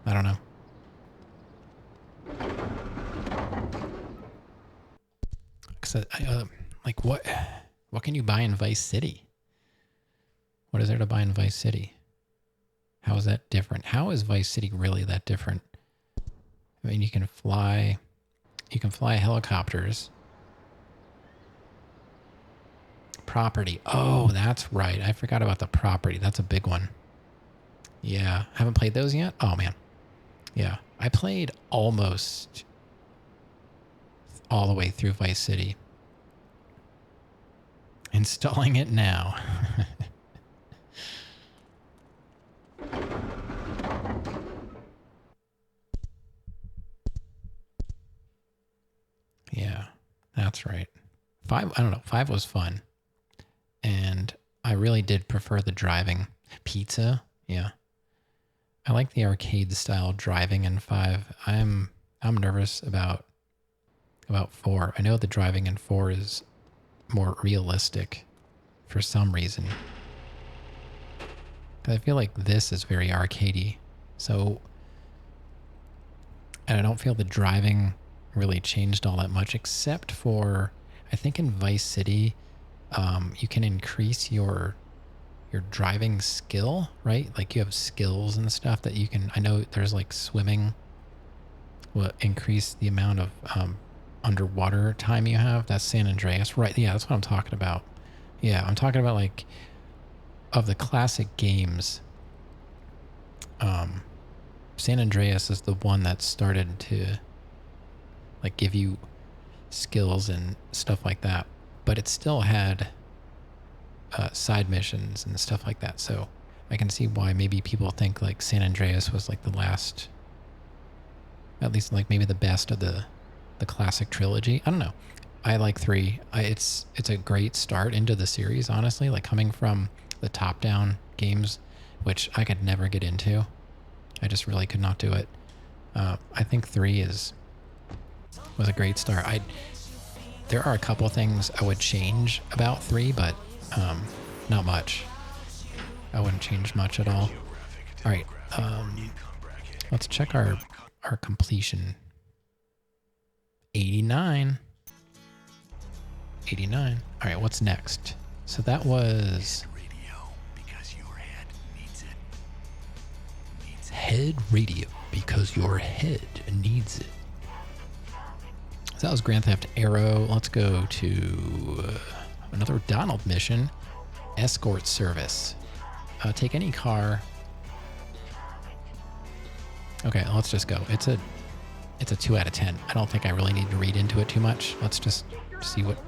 don't know. Like what can you buy in Vice City? What is there to buy in Vice City? How is that different? How is Vice City really that different? I mean, you can fly helicopters. Property. Oh, that's right. I forgot about the property. That's a big one. Yeah. Haven't played those yet? Oh, man. Yeah. I played almost all the way through Vice City. Installing it now. Yeah, that's right. 5, I don't know. 5 was fun. And I really did prefer the driving. Pizza, yeah. I like the arcade style driving in 5. I'm nervous about 4. I know the driving in 4 is more realistic for some reason. I feel like this is very arcadey. So, and I don't feel the driving really changed all that much, except for, I think in Vice City, you can increase your driving skill, right? Like you have skills and stuff that you can, I know there's like swimming will increase the amount of underwater time you have. That's San Andreas, right? Yeah, that's what I'm talking about. Yeah, I'm talking about like of the classic games. San Andreas is the one that started to like give you skills and stuff like that, but it still had side missions and stuff like that. So I can see why maybe people think like San Andreas was like the last, at least like maybe the best of the classic trilogy. I don't know. I like 3. It's a great start into the series, honestly. Like coming from the top-down games, which I could never get into. I just really could not do it. I think 3 was a great start. There are a couple things I would change about 3, but not much. I wouldn't change much at all. All right, let's check our completion. 89. 89. All right, what's next? So that was head radio because your head needs it. So that was Grand Theft Aero. Let's go to another Donald mission. Escort service. Take any car. Okay, let's just go. It's a 2 out of 10. I don't think I really need to read into it too much. Let's just see what...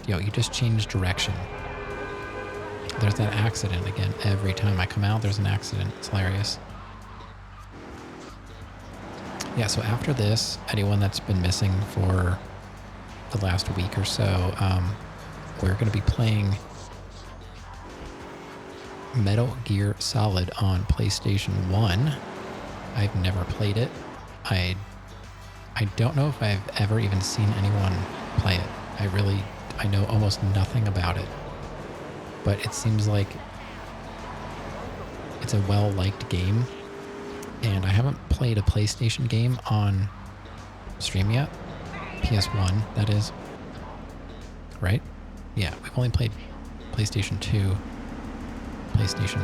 Yo, you just changed direction. There's that accident again. Every time I come out, there's an accident. It's hilarious. Yeah, so after this, anyone that's been missing for the last week or so, we're going to be playing Metal Gear Solid on PlayStation 1. I've never played it. I don't know if I've ever even seen anyone play it. I know almost nothing about it. But it seems like it's a well-liked game. And I haven't played a PlayStation game on stream yet. PS1, that is. Right? Yeah, we've only played PlayStation 2, PlayStation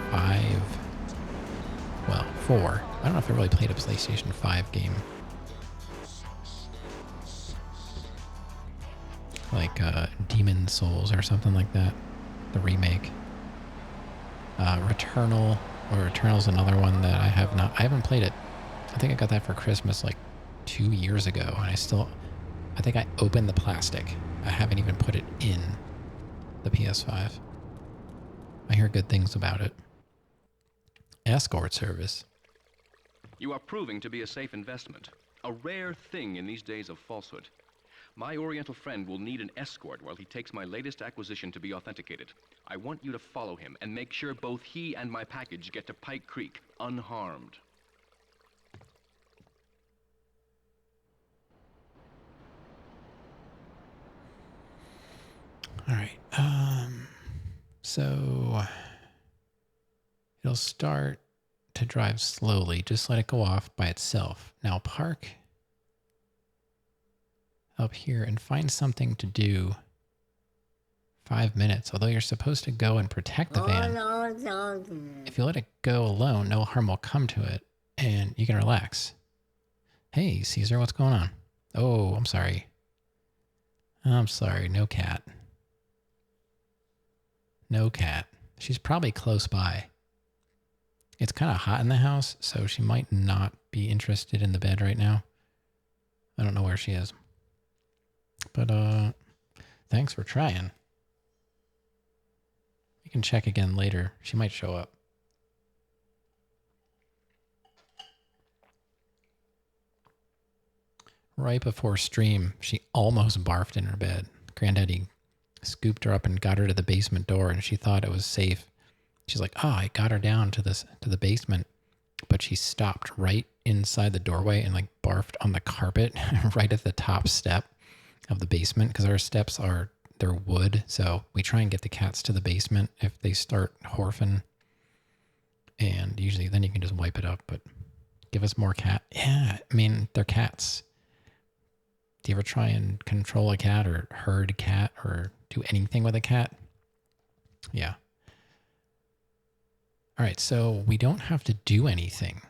5, well, 4. I don't know if I really played a PlayStation 5 game. Like Demon Souls or something like that. The remake. Returnal's another one that I haven't played it. I think I got that for Christmas like 2 years ago, and I think I opened the plastic. I haven't even put it in the PS5. I hear good things about it. Escort service. You are proving to be a safe investment. A rare thing in these days of falsehood. My Oriental friend will need an escort while he takes my latest acquisition to be authenticated. I want you to follow him and make sure both he and my package get to Pike Creek unharmed. All right. So it'll start to drive slowly. Just let it go off by itself. Now park up here and find something to do. 5 minutes, although you're supposed to go and protect the van. If you let it go alone, no harm will come to it, and you can relax. Hey, Caesar, what's going on? Oh, I'm sorry. I'm sorry, no cat. No cat. She's probably close by. It's kind of hot in the house, so she might not be interested in the bed right now. I don't know where she is. But, thanks for trying. You can check again later. She might show up. Right before stream, she almost barfed in her bed. Granddaddy scooped her up and got her to the basement door, and she thought it was safe. She's like, oh, I got her down to the basement, but she stopped right inside the doorway and like barfed on the carpet right at the top step of the basement, because our steps they're wood, so we try and get the cats to the basement if they start horfing, and usually then you can just wipe it up. But give us more cat. Yeah, I mean, they're cats. Do you ever try and control a cat or herd a cat or do anything with a cat? Yeah. All right, so we don't have to do anything.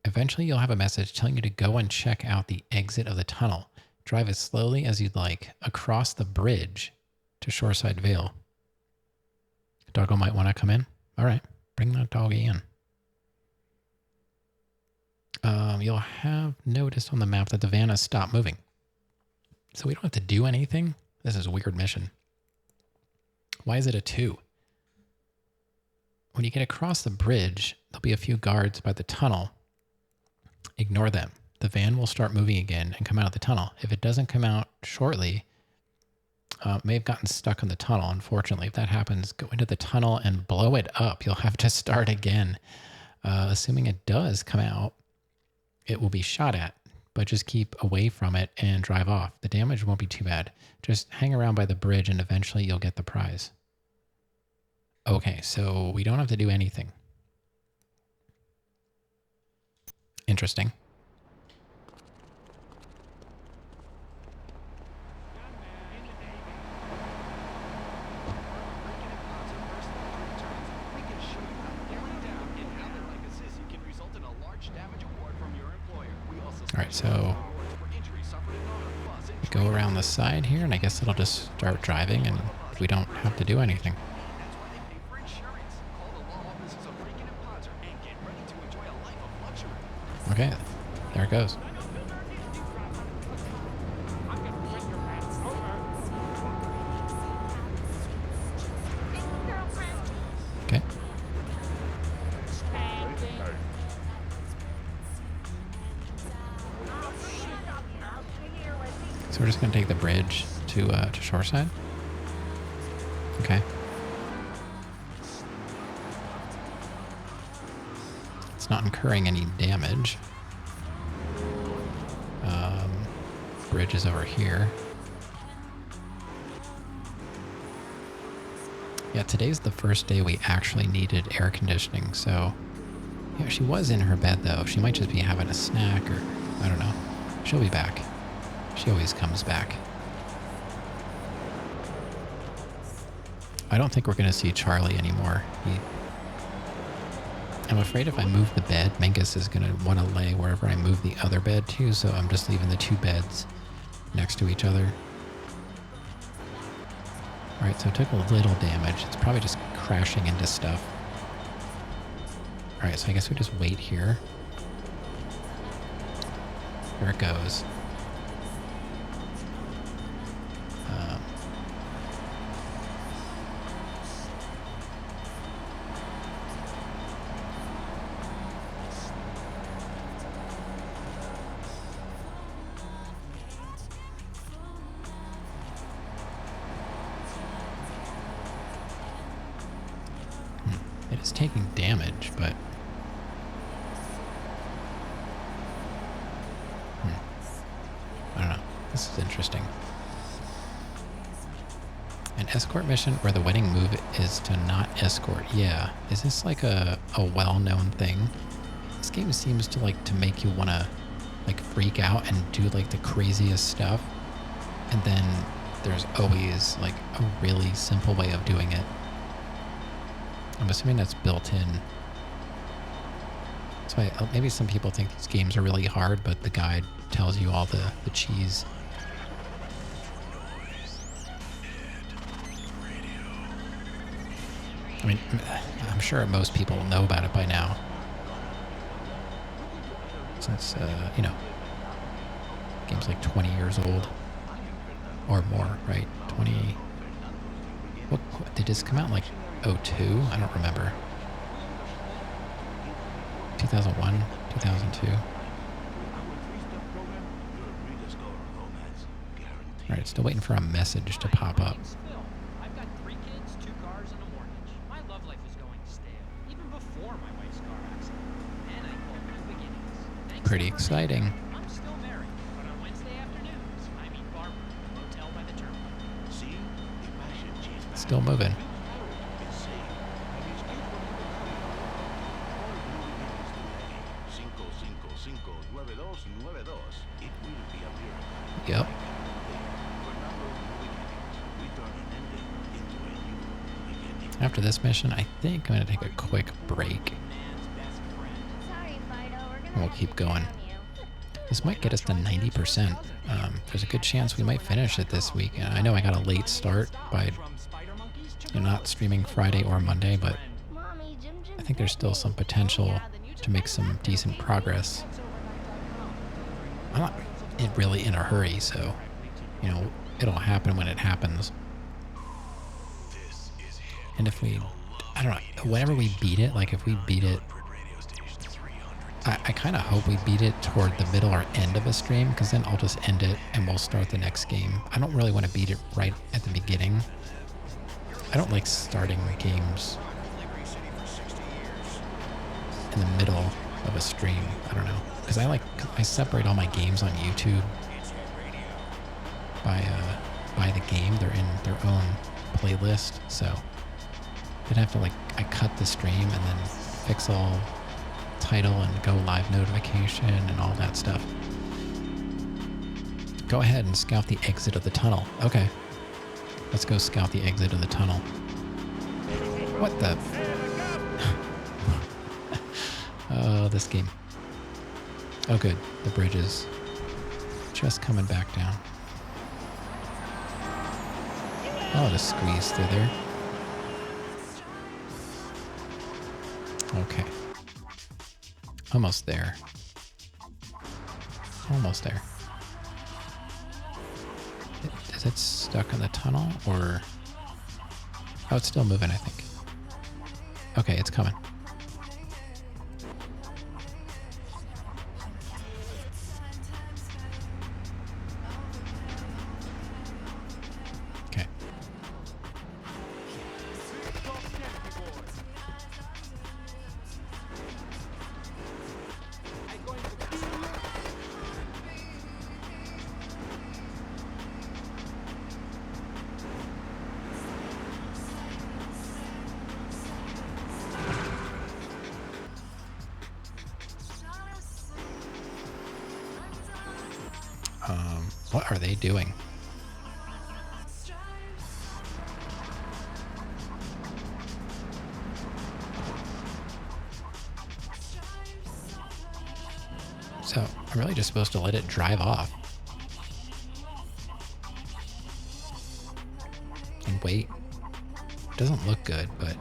Eventually you'll have a message telling you to go and check out the exit of the tunnel. Drive as slowly as you'd like across the bridge to Shoreside Vale. Doggo might want to come in. All right, bring that doggy in. You'll have noticed on the map that the van has stopped moving. So we don't have to do anything. This is a weird mission. Why is it a 2? When you get across the bridge, there'll be a few guards by the tunnel. Ignore them. The van will start moving again and come out of the tunnel. If it doesn't come out shortly, it may have gotten stuck in the tunnel, unfortunately. If that happens, go into the tunnel and blow it up. You'll have to start again. Assuming it does come out, it will be shot at, but just keep away from it and drive off. The damage won't be too bad. Just hang around by the bridge and eventually you'll get the prize. Okay, so we don't have to do anything. Interesting. All right, so go around the side here, and I guess it'll just start driving, and we don't have to do anything. Okay, there it goes. Okay. So we're just going to take the bridge to Shoreside? Okay. It's not incurring any damage. Bridge is over here. Yeah, today's the first day we actually needed air conditioning, so... Yeah, she was in her bed, though. She might just be having a snack, or... I don't know. She'll be back. She always comes back. I don't think we're going to see Charlie anymore. I'm afraid if I move the bed, Mingus is going to want to lay wherever I move the other bed to, so I'm just leaving the 2 beds next to each other. Alright, so it took a little damage. It's probably just crashing into stuff. Alright, so I guess we just wait here. There it goes. He's taking damage, but... I don't know. This is interesting. An escort mission where the winning move is to not escort. Yeah. Is this like a well-known thing? This game seems to like to make you want to like freak out and do like the craziest stuff. And then there's always like a really simple way of doing it. I'm assuming that's built in. So maybe some people think these games are really hard, but the guide tells you all the cheese. I mean, I'm sure most people know about it by now. Since, you know, game's like 20 years old. Or more, right? 20... What, did this come out in like 02? I don't remember. 2001? 2002? Alright, still waiting for a message to pop up. I've got 3 kids, 2 cars, and a mortgage. My love life was going stale, even before my wife's car accident. And I called new beginnings. Thanks Pretty to her exciting. name, I'm still married, but on Wednesday afternoons, I meet Barbara, motel by the terminal. Still moving. Yep. After this mission, I think I'm going to take a quick break. And we'll keep going. This might get us to 90%. There's a good chance we might finish it this week. I know I got a late start by not streaming Friday or Monday, but I think there's still some potential to make some decent progress. I'm not really in a hurry, so, you know, it'll happen when it happens. And if we, I don't know, whenever we beat it, like if we beat it, I kind of hope we beat it toward the middle or end of a stream, because then I'll just end it and we'll start the next game. I don't really want to beat it right at the beginning. I don't like starting games in the middle of a stream. I don't know, because I separate all my games on YouTube by the game. They're in their own playlist, so I'd have to I cut the stream and then fix all title and go live notification and all that stuff. Go ahead and scout the exit of the tunnel. Okay. Let's go scout the exit of the tunnel. What the? Oh, this game. Oh, good. The bridge is just coming back down. I'll just squeeze through there. Okay. Almost there. Almost there. Is it stuck in the tunnel, or... Oh, it's still moving, I think. Okay, it's coming. Okay. What are they doing? So, I'm really just supposed to let it drive off. And wait. Doesn't look good, but...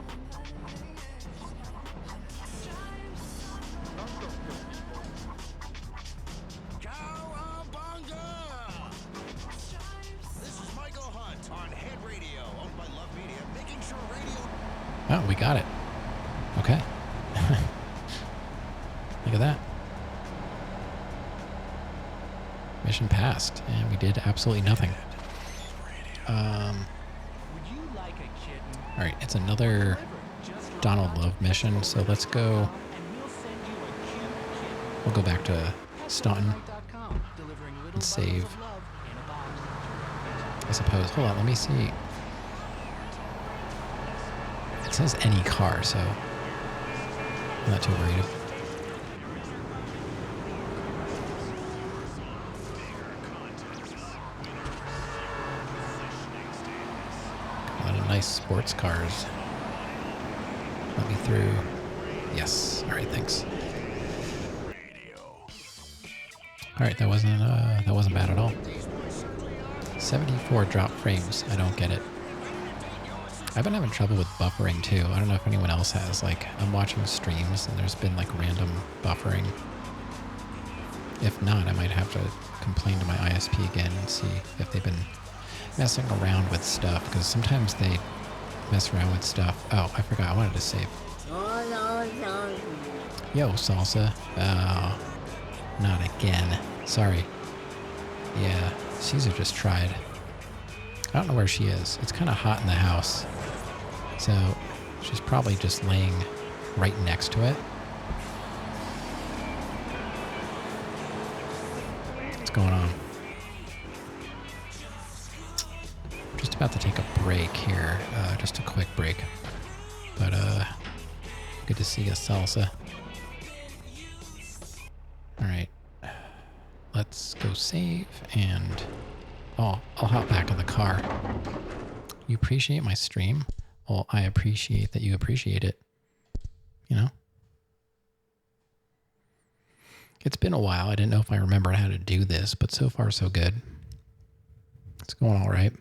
Oh, we got it. Okay. Look at that. Mission passed, and we did absolutely nothing. Alright, it's another Donald Love mission, so let's go. We'll go back to Staunton and save. I suppose. Hold on, let me see. It says any car, so I'm not too worried. A lot of nice sports cars. Let me through. Yes. All right, thanks. All right, that wasn't bad at all. 74 drop frames. I don't get it. I've been having trouble with buffering too. I don't know if anyone else has. Like, I'm watching streams and there's been like random buffering. If not, I might have to complain to my ISP again and see if they've been messing around with stuff, because sometimes they mess around with stuff. Oh, I forgot. I wanted to save. Yo, Salsa. Oh, not again. Sorry. Yeah, Caesar just tried. I don't know where she is. It's kind of hot in the house. So she's probably just laying right next to it. What's going on? Just about to take a break here. Just a quick break. But good to see you, Salsa. Alright. Let's go save and... Oh, I'll hop back in the car. You appreciate my stream? Well, I appreciate that you appreciate it. You know? It's been a while. I didn't know if I remembered how to do this, but so far so good. It's going all right.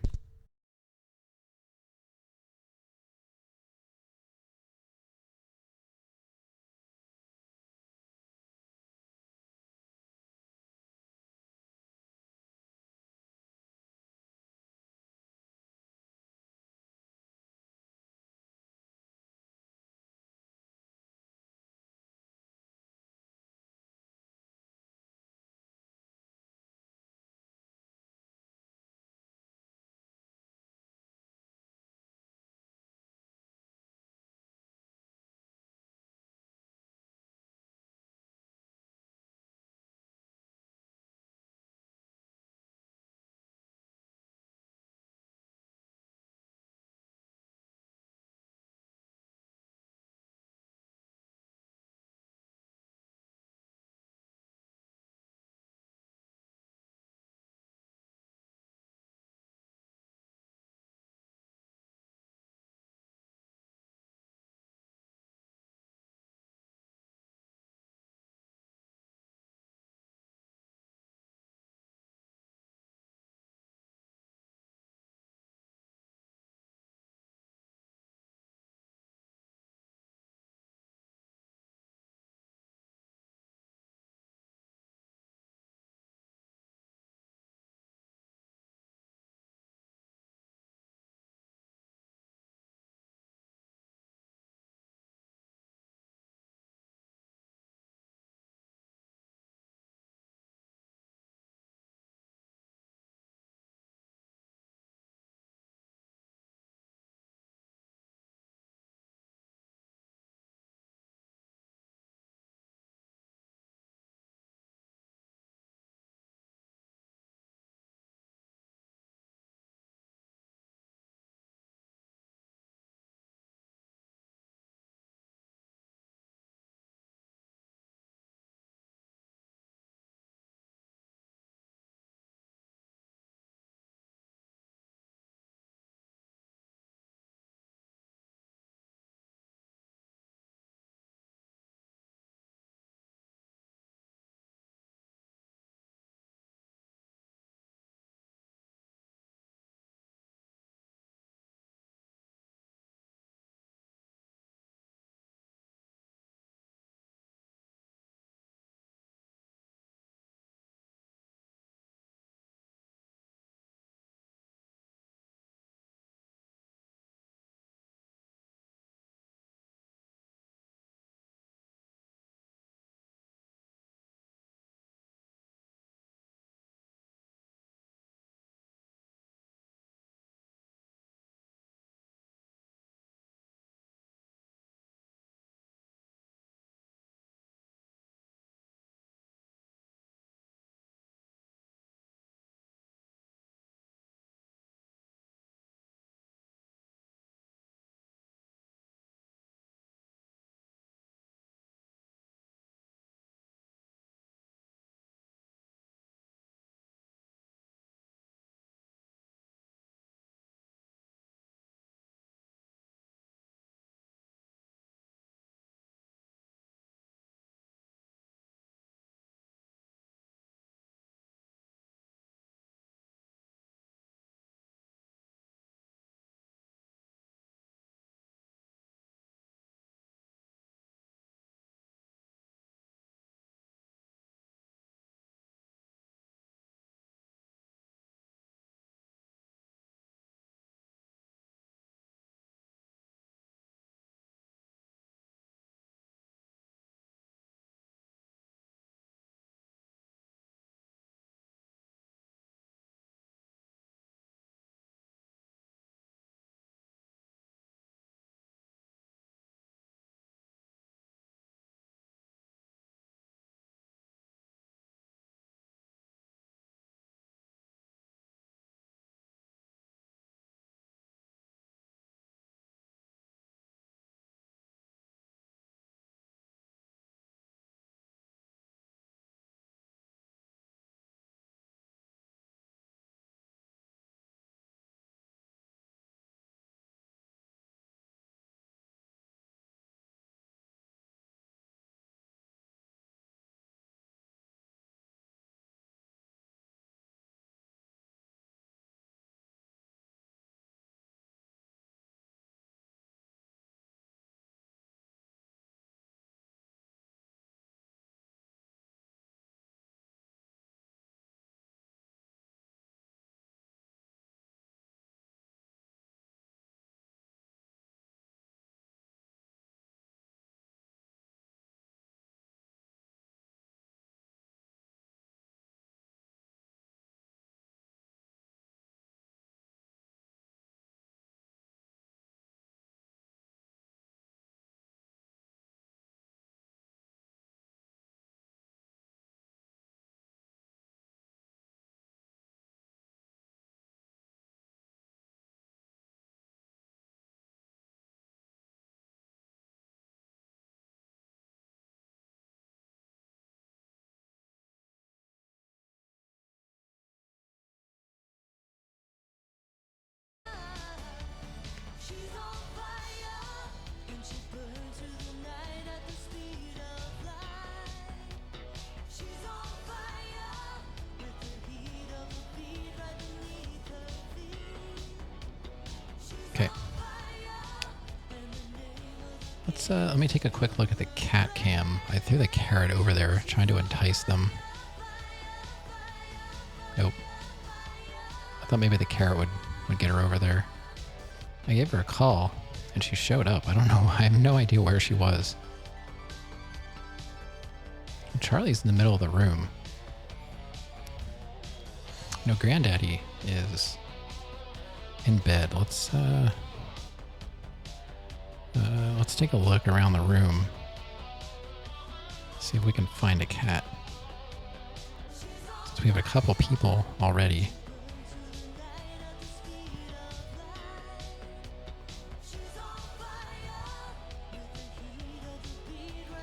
Let me take a quick look at the cat cam. I threw the carrot over there, trying to entice them. Nope. I thought maybe the carrot would get her over there. I gave her a call, and she showed up. I don't know. I have no idea where she was. Charlie's in the middle of the room. No, Granddaddy is in bed. Let's take a look around the room. See if we can find a cat. Since we have a couple people already.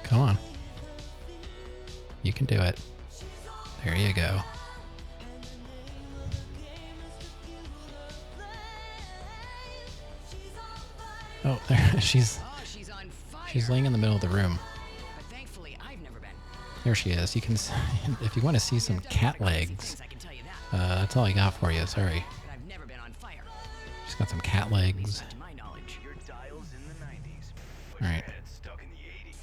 Come on. You can do it. There you go. Oh, there she's laying in the middle of the room. But thankfully, I've never been. There she is. You can, if you want to see some cat legs, I can tell you that. that's all I got for you. Sorry. But I've never been on fire. She's got some cat legs. To my knowledge. Your dial's in the 90s. All right. Stuck in the 80s.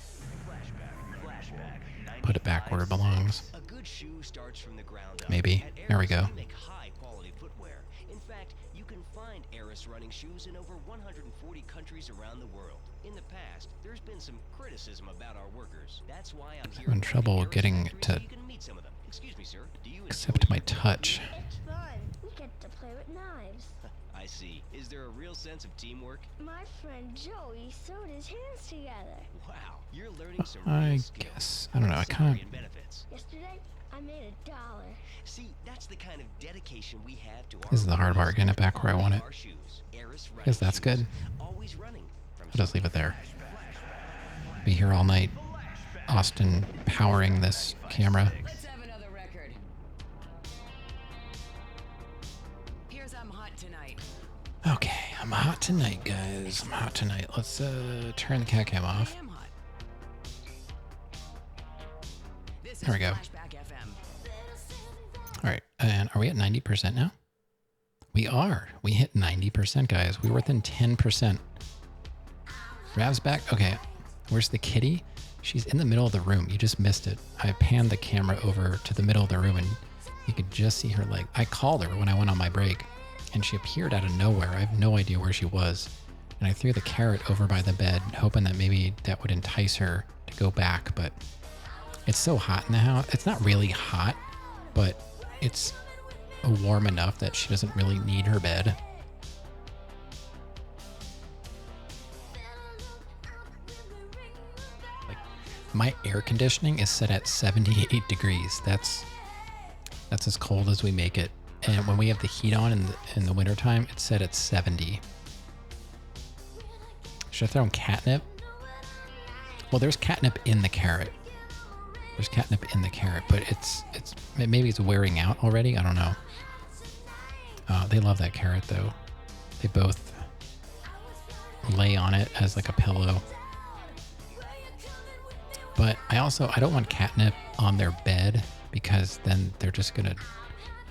Flashback. Put it back where it belongs. A good shoe starts from the ground up. Maybe. At There we Eris, go. we make high-quality footwear. In fact, you can find Eris running shoes in over 140 countries around the world. In the past, there's been some criticism about our workers. That's why I'm here. in trouble at the Eris getting factory to so you can meet some of them. Excuse me, sir. Do you accept enjoy my your work? touch. It's fun. We get to play with knives. I see. Is there a real sense of teamwork? My friend Joey sewed his hands together. Wow, you're learning some I real skills. guess. I don't know. I Salary kind and benefits. Yesterday, I made $1. See, that's the kind of dedication we have to our This is the hard part, workers getting it and back where I want it. our shoes. Eris running Guess that's shoes. good. Always running. From I'll just leave it there. Be here all night. Austin powering this camera. Let's have another record. Here's I'm hot tonight. Okay, I'm hot tonight, guys. I'm hot tonight. Let's turn the cat cam off. I am hot. This There we go. Flashback FM. All right, and are we at 90% now? We are. We hit 90%, guys. We were within 10%. Rav's back. Okay, where's the kitty? She's in the middle of the room. You just missed it. I panned the camera over to the middle of the room, and you could just see her leg. I called her when I went on my break, and she appeared out of nowhere. I have no idea where she was. And I threw the carrot over by the bed, hoping that maybe that would entice her to go back, but it's so hot in the house. It's not really hot, but it's warm enough that she doesn't really need her bed. Like, my air conditioning is set at 78 degrees. That's as cold as we make it. And when we have the heat on in the wintertime, it's set at 70. Should I throw in catnip? Well, there's catnip in the carrot. There's catnip in the carrot, but maybe it's wearing out already. I don't know. They love that carrot though. They both lay on it as like a pillow. But I don't want catnip on their bed because then they're just gonna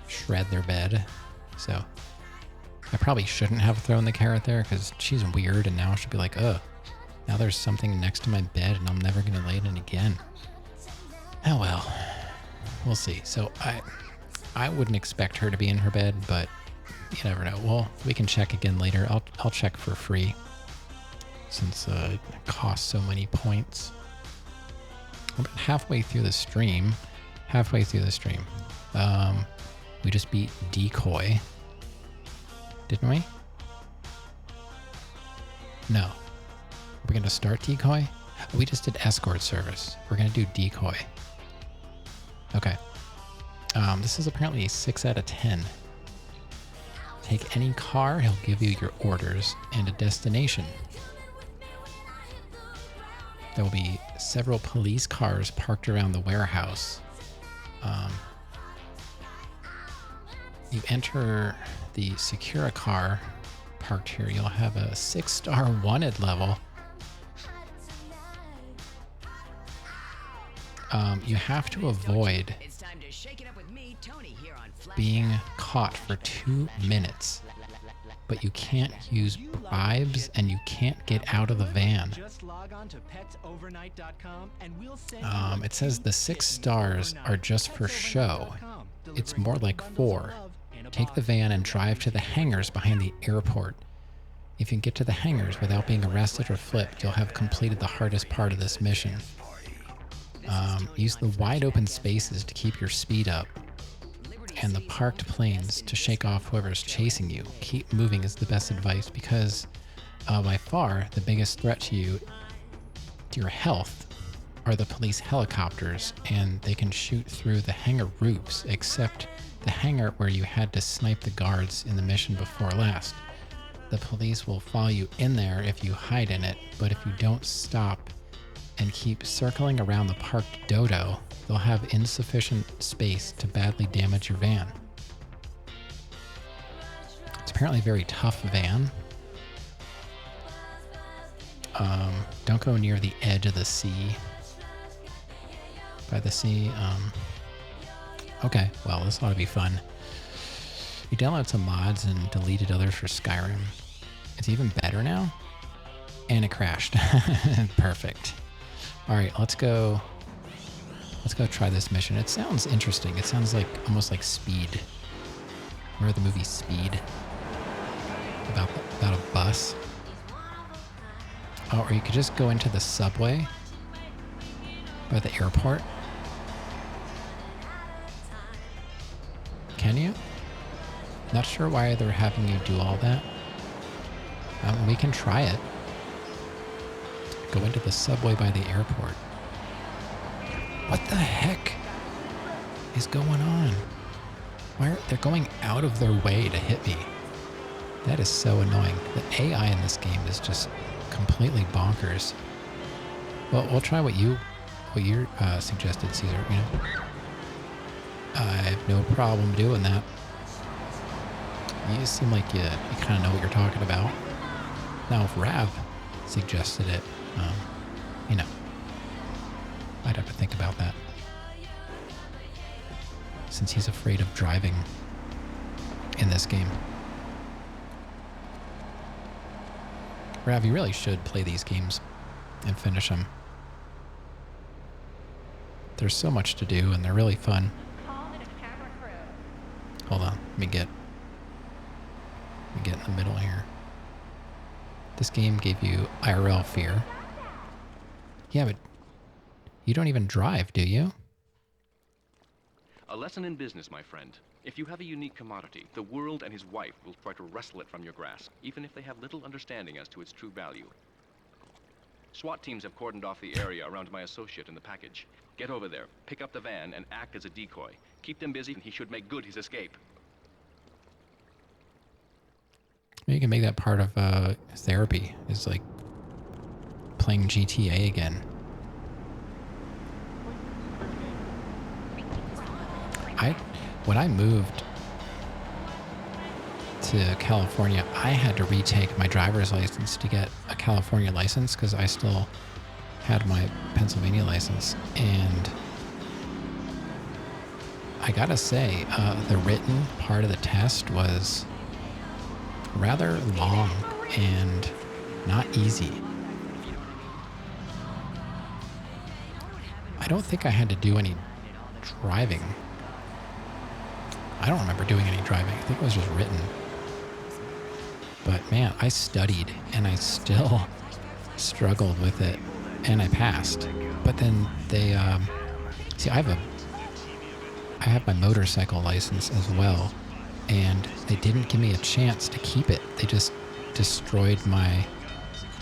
shred their bed. So I probably shouldn't have thrown the carrot there because she's weird and now she'll be like, ugh, now there's something next to my bed and I'm never gonna lay in it again. Oh well, we'll see. So I wouldn't expect her to be in her bed, but you never know. Well, we can check again later. I'll check for free since it costs so many points. We're about halfway through the stream. We just beat Decoy, didn't we? No. Are we gonna start Decoy? We just did escort service. We're gonna do Decoy. Okay. This is apparently a 6 out of 10. Take any car, he'll give you your orders and a destination. There will be several police cars parked around the warehouse. You enter the Secura car parked here. You'll have a 6-star wanted level. You have to avoid It's time to shake it up with me, Tony, here on Flashback. being caught for 2 minutes, but you can't use bribes and you can't get out of the van. Just log log on to petsovernight.com and we'll send you a It says the 6 stars are just for show. It's more like 4. Take the van and drive to the hangars behind the airport. If you can get to the hangars without being arrested or flipped, you'll have completed the hardest part of this mission. Use the wide open spaces to keep your speed up, and the parked planes to shake off whoever's chasing you. Keep moving is the best advice, because by far the biggest threat to your health are the police helicopters, and they can shoot through the hangar roofs, except the hangar where you had to snipe the guards in the mission before last. The police will follow you in there if you hide in it, but if you don't stop and keep circling around the parked dodo, they'll have insufficient space to badly damage your van. It's apparently a very tough van. Don't go near the edge of the sea. By the sea. Okay, well, this ought to be fun. You downloaded some mods and deleted others for Skyrim. It's even better now? And it crashed. Perfect. Alright, let's go try this mission. It sounds interesting. It sounds like almost like Speed. Remember the movie Speed? About a bus. Oh, or you could just go into the subway by the airport. Can you? Not sure why they're having you do all that. We can try it. Go into the subway by the airport. What the heck is going on? Why are they're going out of their way to hit me? That is so annoying. The AI in this game is just completely bonkers. Well, we'll try what you suggested, Caesar. You know, I have no problem doing that. You seem like you kind of know what you're talking about. Now, if Rav suggested it, you know, I'd have to think about that. Since he's afraid of driving in this game. Rav, you really should play these games and finish them. There's so much to do and they're really fun. Hold on, let me get in the middle here. This game gave you IRL fear. Yeah, but you don't even drive, do you? A lesson in business, my friend. If you have a unique commodity, the world and his wife will try to wrestle it from your grasp, even if they have little understanding as to its true value. SWAT teams have cordoned off the area around my associate and the package. Get over there, pick up the van, and act as a decoy. Keep them busy, and he should make good his escape. You can make that part of therapy, is like playing GTA again. When I moved to California, I had to retake my driver's license to get a California license because I still had my Pennsylvania license. And I gotta say, the written part of the test was rather long and not easy. I don't think I had to do any driving. I don't remember doing any driving. I think it was just written. But man, I studied and I still struggled with it and I passed. But then they, see, I have my motorcycle license as well, and they didn't give me a chance to keep it. They just destroyed my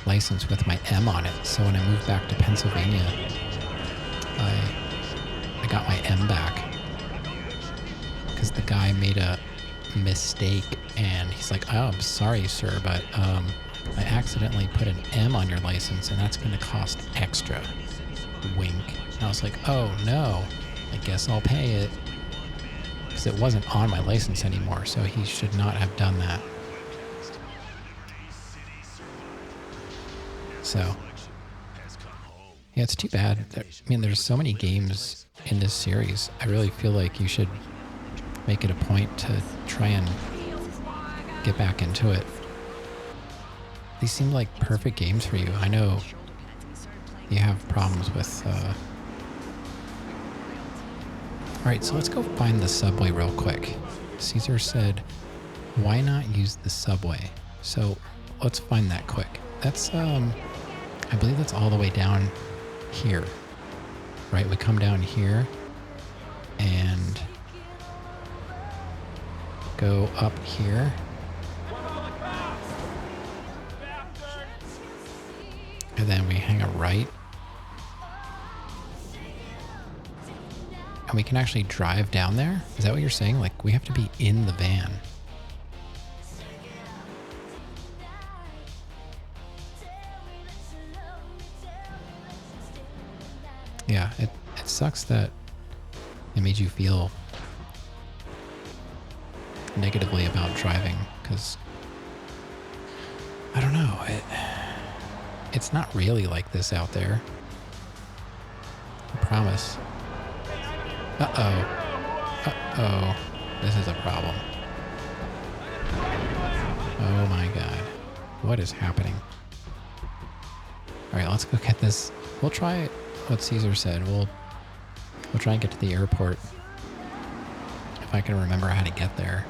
license with my M on it. So when I moved back to Pennsylvania, I got my M back because the guy made a mistake and he's like, "Oh, I'm sorry, sir, but I accidentally put an M on your license and that's going to cost extra." Wink. And I was like, "Oh no, I guess I'll pay it." Because it wasn't on my license anymore, so he should not have done that. So, yeah, it's too bad. I mean, there's so many games in this series. I really feel like you should make it a point to try and get back into it. These seem like perfect games for you. I know you have problems with... Alright, so let's go find the subway real quick. Caesar said, why not use the subway? So let's find that quick. That's, I believe that's all the way down here. Right, we come down here and go up here. And then we hang a right. And we can actually drive down there? Is that what you're saying? Like, we have to be in the van. Yeah, it sucks that it made you feel negatively about driving, because I don't know, it's not really like this out there. I promise. Uh-oh. This is a problem. Oh my god. What is happening? Alright, let's go get this. We'll try what Caesar said. We'll try and get to the airport. If I can remember how to get there.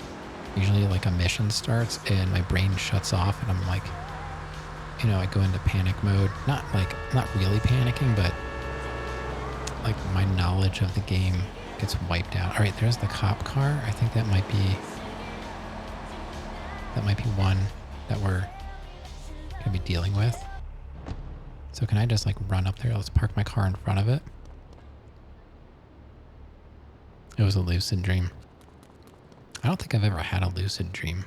Usually like a mission starts and my brain shuts off and I'm like, you know, I go into panic mode. Not really panicking, but like my knowledge of the game gets wiped out. Alright, there's the cop car. I think that might be one that we're gonna be dealing with. So can I just like run up there? Let's park my car in front of it. It was a lucid dream. I don't think I've ever had a lucid dream.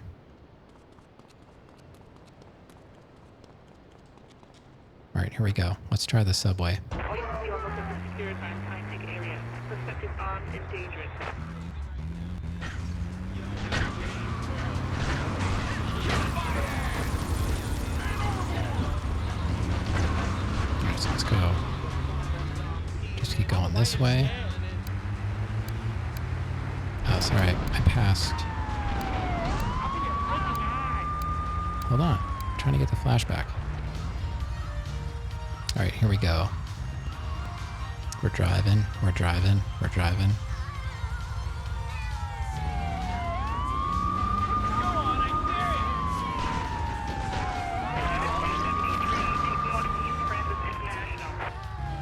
Alright, here we go. Let's try the subway. Alright, so let's go. Just keep going this way. Oh, sorry, I passed. Hold on, I'm trying to get the flashback. Alright, here we go. We're driving.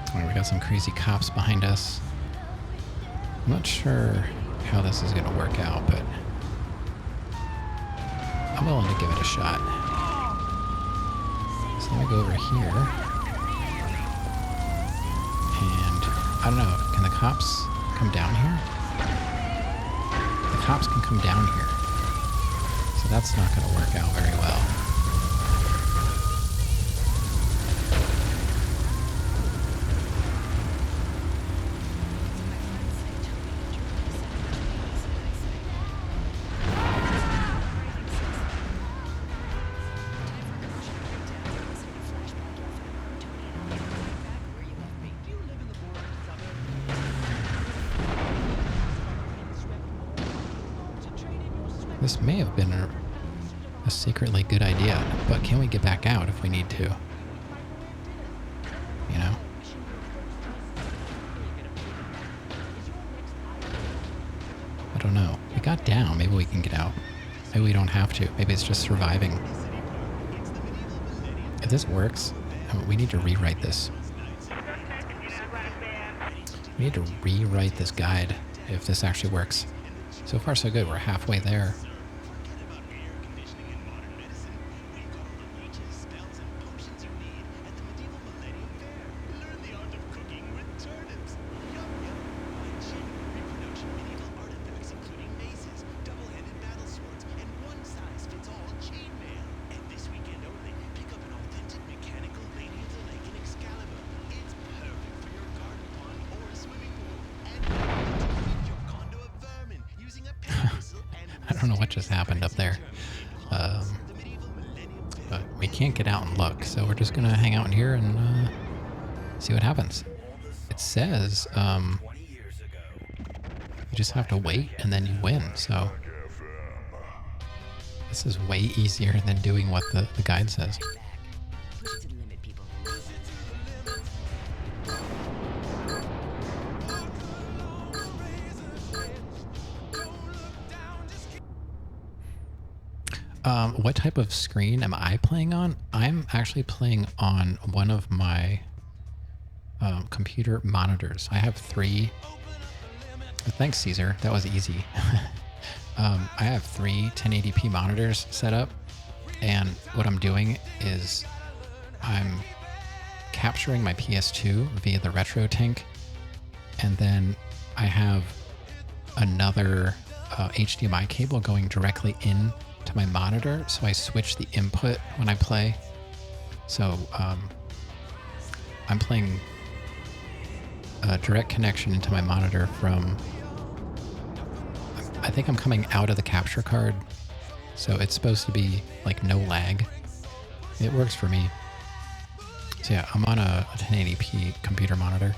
Alright, we got some crazy cops behind us. I'm not sure how this is going to work out, but I'm willing to give it a shot. So let me go over here. And I don't know, can the cops come down here? The cops can come down here. So that's not going to work out very well. This may have been a secretly good idea, but can we get back out if we need to? You know? I don't know. We got down. Maybe we can get out. Maybe we don't have to. Maybe it's just surviving. If this works, we need to rewrite this. We need to rewrite this guide if this actually works. So far, so good. We're halfway there. I don't know what just happened up there. But we can't get out and look, so we're just gonna hang out in here and see what happens. It says you just have to wait and then you win, so this is way easier than doing what the guide says. What type of screen am I playing on? I'm actually playing on one of my computer monitors. I have 3. Thanks, Caesar. That was easy. I have 3 1080p monitors set up, and what I'm doing is I'm capturing my PS2 via the retro tank, and then I have another HDMI cable going directly in to my monitor, so I switch the input when I play. So I'm playing a direct connection into my monitor from, I think I'm coming out of the capture card, so it's supposed to be like no lag. It works for me. So yeah, I'm on a 1080p computer monitor.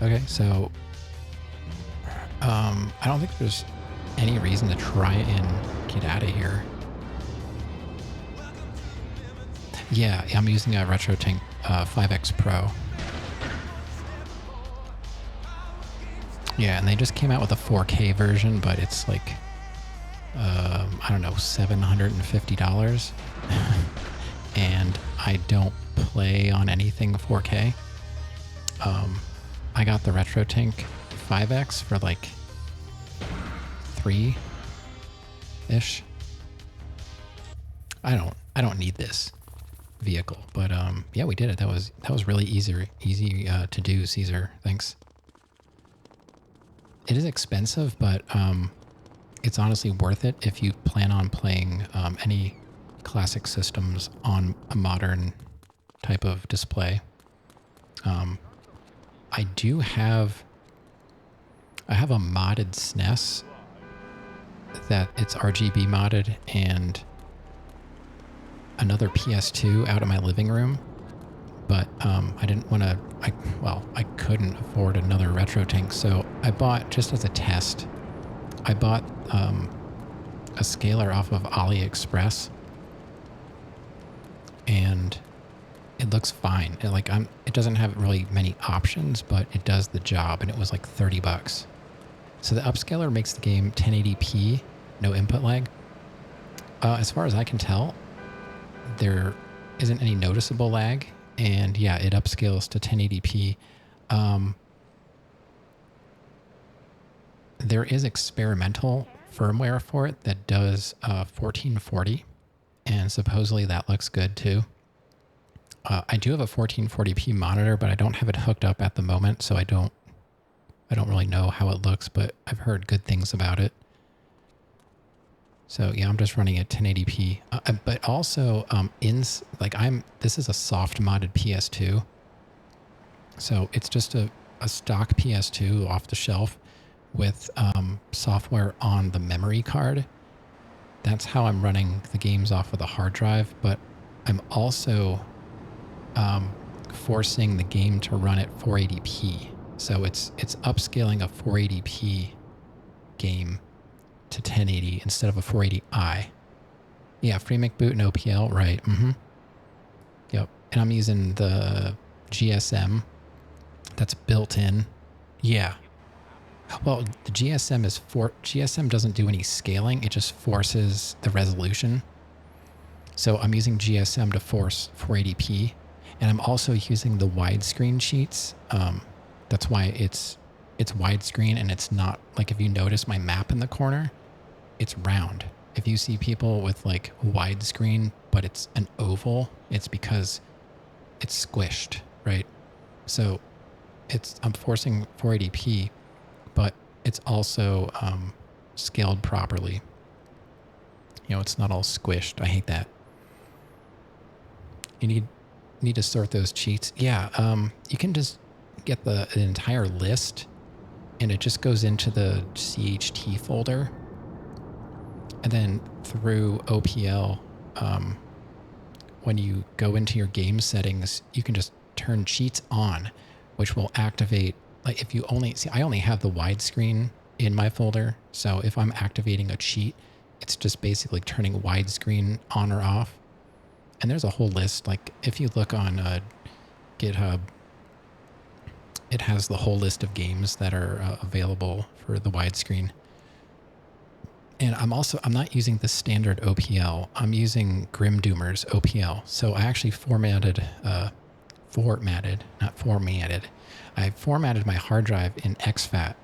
Okay, so I don't think there's any reason to try and get out of here. Yeah, I'm using a RetroTank 5X Pro. Yeah, and they just came out with a 4K version, but it's like, I don't know, $750. And I don't play on anything 4K. I got the RetroTank 5X for like 3-ish. I don't need this vehicle, but yeah, we did it. That was really easy to do, Caesar. Thanks. It is expensive, but it's honestly worth it if you plan on playing any classic systems on a modern type of display. I have a modded SNES that it's RGB modded, and another PS2 out of my living room, but I didn't want to, I couldn't afford another RetroTank, so I bought, just as a test, I bought a scaler off of AliExpress, and it looks fine. It doesn't have really many options, but it does the job, and it was like $30. So the upscaler makes the game 1080p, no input lag. As far as I can tell, there isn't any noticeable lag, and yeah, it upscales to 1080p. There is experimental firmware for it that does 1440, and supposedly that looks good too. I do have a 1440p monitor, but I don't have it hooked up at the moment, so I don't really know how it looks, but I've heard good things about it. So yeah, I'm just running at 1080p, but also this is a soft modded PS2, so it's just a stock PS2 off the shelf with software on the memory card. That's how I'm running the games off of the hard drive, but I'm also forcing the game to run at 480p. So it's upscaling a 480p game to 1080 instead of a 480i. Yeah, FreeMake boot and OPL, right. Yep. And I'm using the GSM that's built in. Yeah. Well, the GSM doesn't do any scaling. It just forces the resolution. So I'm using GSM to force 480p. And I'm also using the widescreen sheets. That's why it's widescreen, and it's not, like, if you notice my map in the corner, it's round. If you see people with like widescreen, but it's an oval, it's because it's squished, right? So I'm forcing 480p, but it's also scaled properly. You know, it's not all squished. I hate that. You need to sort those cheats. Yeah, you can just get an entire list, and it just goes into the CHT folder, and then through OPL, when you go into your game settings, you can just turn cheats on, which will activate, like, if you only see, I only have the widescreen in my folder, so if I'm activating a cheat, it's just basically turning widescreen on or off. And there's a whole list. Like, if you look on GitHub, it has the whole list of games that are available for the widescreen. And I'm not using the standard OPL. I'm using Grimdoomer's OPL. So I actually I formatted my hard drive in exFAT,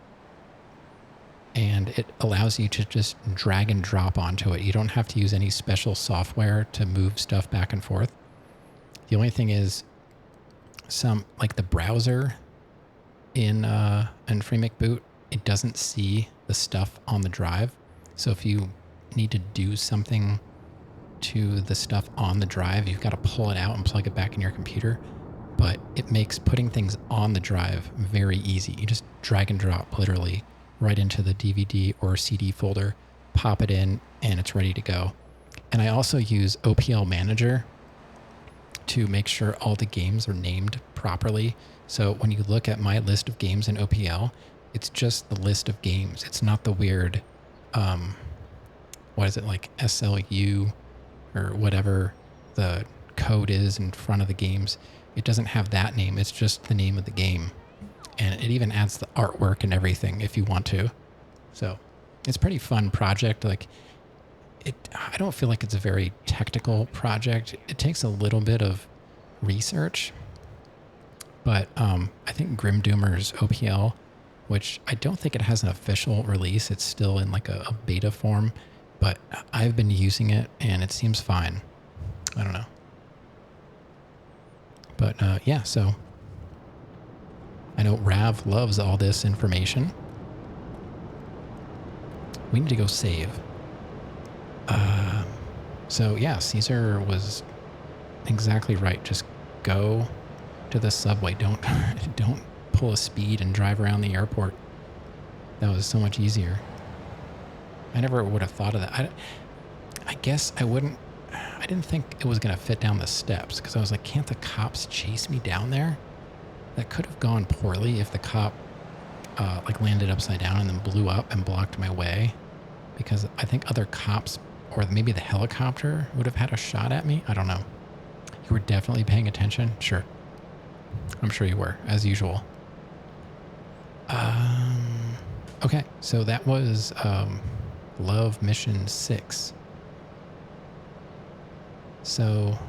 and it allows you to just drag and drop onto it. You don't have to use any special software to move stuff back and forth. The only thing is like the browser in FreeMake Boot, it doesn't see the stuff on the drive. So if you need to do something to the stuff on the drive, you've got to pull it out and plug it back in your computer. But it makes putting things on the drive very easy. You just drag and drop literally right into the DVD or CD folder, pop it in, and it's ready to go. And I also use OPL Manager to make sure all the games are named properly. So when you look at my list of games in OPL, it's just the list of games. It's not the weird, what is it, like SLU or whatever the code is in front of the games. It doesn't have that name. It's just the name of the game. And it even adds the artwork and everything if you want to. So it's a pretty fun project. Like I don't feel like it's a very technical project. It takes a little bit of research, but I think Grimdoomer's OPL, which I don't think it has an official release. It's still in like a beta form, but I've been using it and it seems fine. I don't know. But yeah, so I know Rav loves all this information. We need to go save. So yeah, Caesar was exactly right. Just go to the subway. Don't pull a speed and drive around the airport. That was so much easier. I never would have thought of that. I guess I didn't think it was going to fit down the steps because I was like, can't the cops chase me down there? That could have gone poorly if the cop like landed upside down and then blew up and blocked my way, because I think other cops or maybe the helicopter would have had a shot at me. I don't know. You were definitely paying attention? Sure. I'm sure you were, as usual. Okay, so that was Love Mission 6. So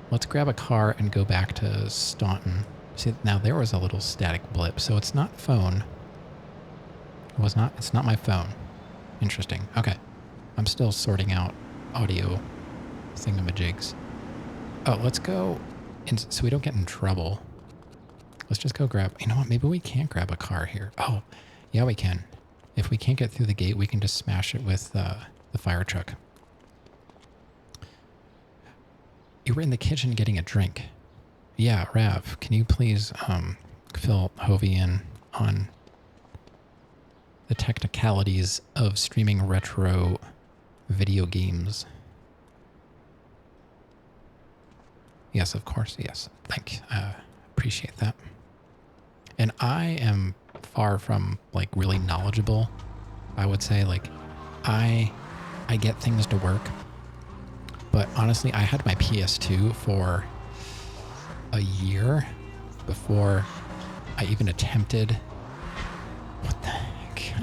let's grab a car and go back to Staunton. See, now there was a little static blip, so it's not phone. It's not my phone. Interesting. Okay. I'm still sorting out audio thingamajigs. Oh, let's go, so we don't get in trouble. Let's just go grab, you know what, maybe we can't grab a car here. Oh, yeah, we can. If we can't get through the gate, we can just smash it with the fire truck. You were in the kitchen getting a drink. Yeah, Rav, can you please fill Hovey in on the technicalities of streaming retro video games? Yes, of course. Yes. Thank you. Appreciate that. And I am far from like really knowledgeable. I would say like I get things to work. But honestly, I had my PS2 for a year before I even attempted. What the heck?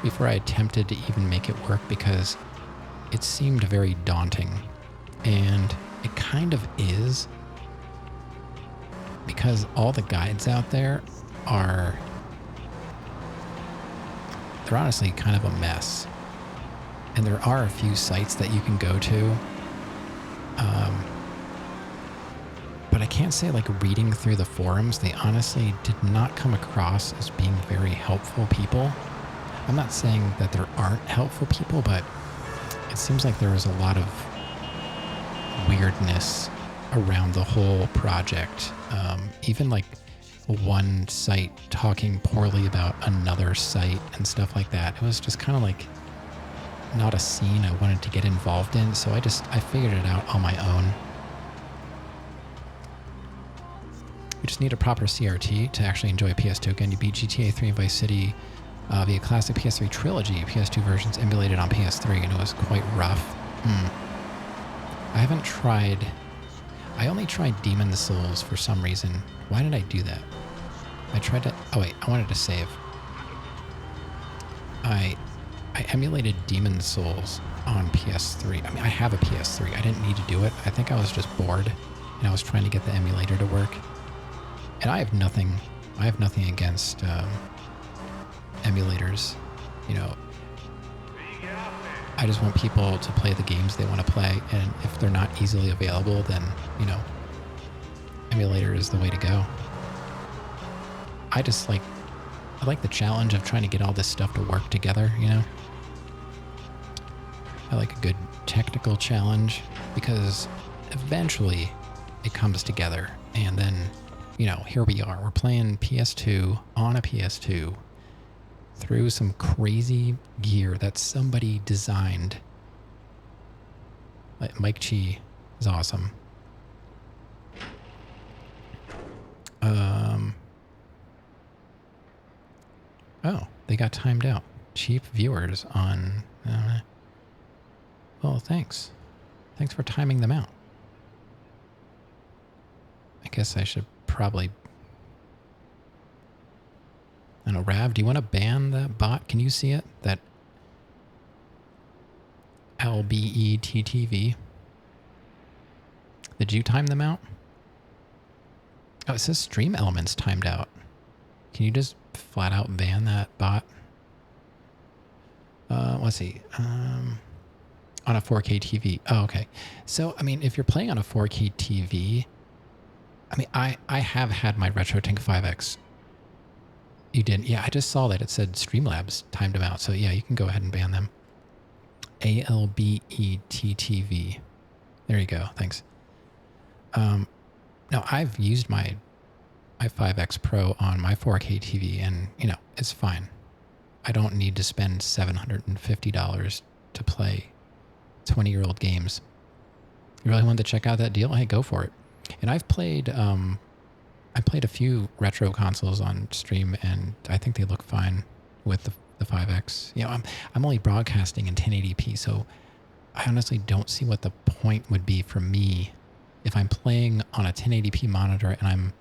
Before I attempted to even make it work, because it seemed very daunting. And it kind of is, because all the guides out there they're honestly kind of a mess. And there are a few sites that you can go to. But I can't say like reading through the forums, they honestly did not come across as being very helpful people. I'm not saying that there aren't helpful people, but it seems like there was a lot of weirdness around the whole project. Even like one site talking poorly about another site and stuff like that. It was just kind of like not a scene I wanted to get involved in, so I figured it out on my own. You just need a proper CRT to actually enjoy PS2 again. You beat GTA 3 and Vice City via classic PS3 trilogy. PS2 versions emulated on PS3, and it was quite rough. I only tried Demon's Souls for some reason. Why did I do that? I wanted to save. I I emulated Demon's Souls on PS3. I mean, I have a PS3. I didn't need to do it. I think I was just bored, and I was trying to get the emulator to work. And I have nothing against emulators. You know, I just want people to play the games they want to play, and if they're not easily available, then, you know, emulator is the way to go. I like the challenge of trying to get all this stuff to work together, you know? I like a good technical challenge because eventually it comes together, and then, you know, here we are. We're playing PS2 on a PS2 through some crazy gear that somebody designed. Like Mike Chi is awesome. Oh, they got timed out. Cheap viewers on... well, thanks. Thanks for timing them out. I guess I should probably... I don't know, Rav, do you want to ban that bot? Can you see it? That LBETTV? Did you time them out? Oh, it says stream elements timed out. Can you just flat out ban that bot? Let's see. On a 4K TV. Oh, okay. So, I mean, if you're playing on a 4K TV, I mean, I have had my RetroTink 5X. You didn't? Yeah, I just saw that. It said Streamlabs timed them out. So, yeah, you can go ahead and ban them. ALBETTV. There you go. Thanks. No, I've used my 5X Pro on my 4K TV, and, you know, it's fine. I don't need to spend $750 to play 20-year-old games. You really wanted to check out that deal? Hey, go for it. And I played a few retro consoles on stream, and I think they look fine with the 5X. You know, I'm only broadcasting in 1080p, so I honestly don't see what the point would be for me if I'm playing on a 1080p monitor and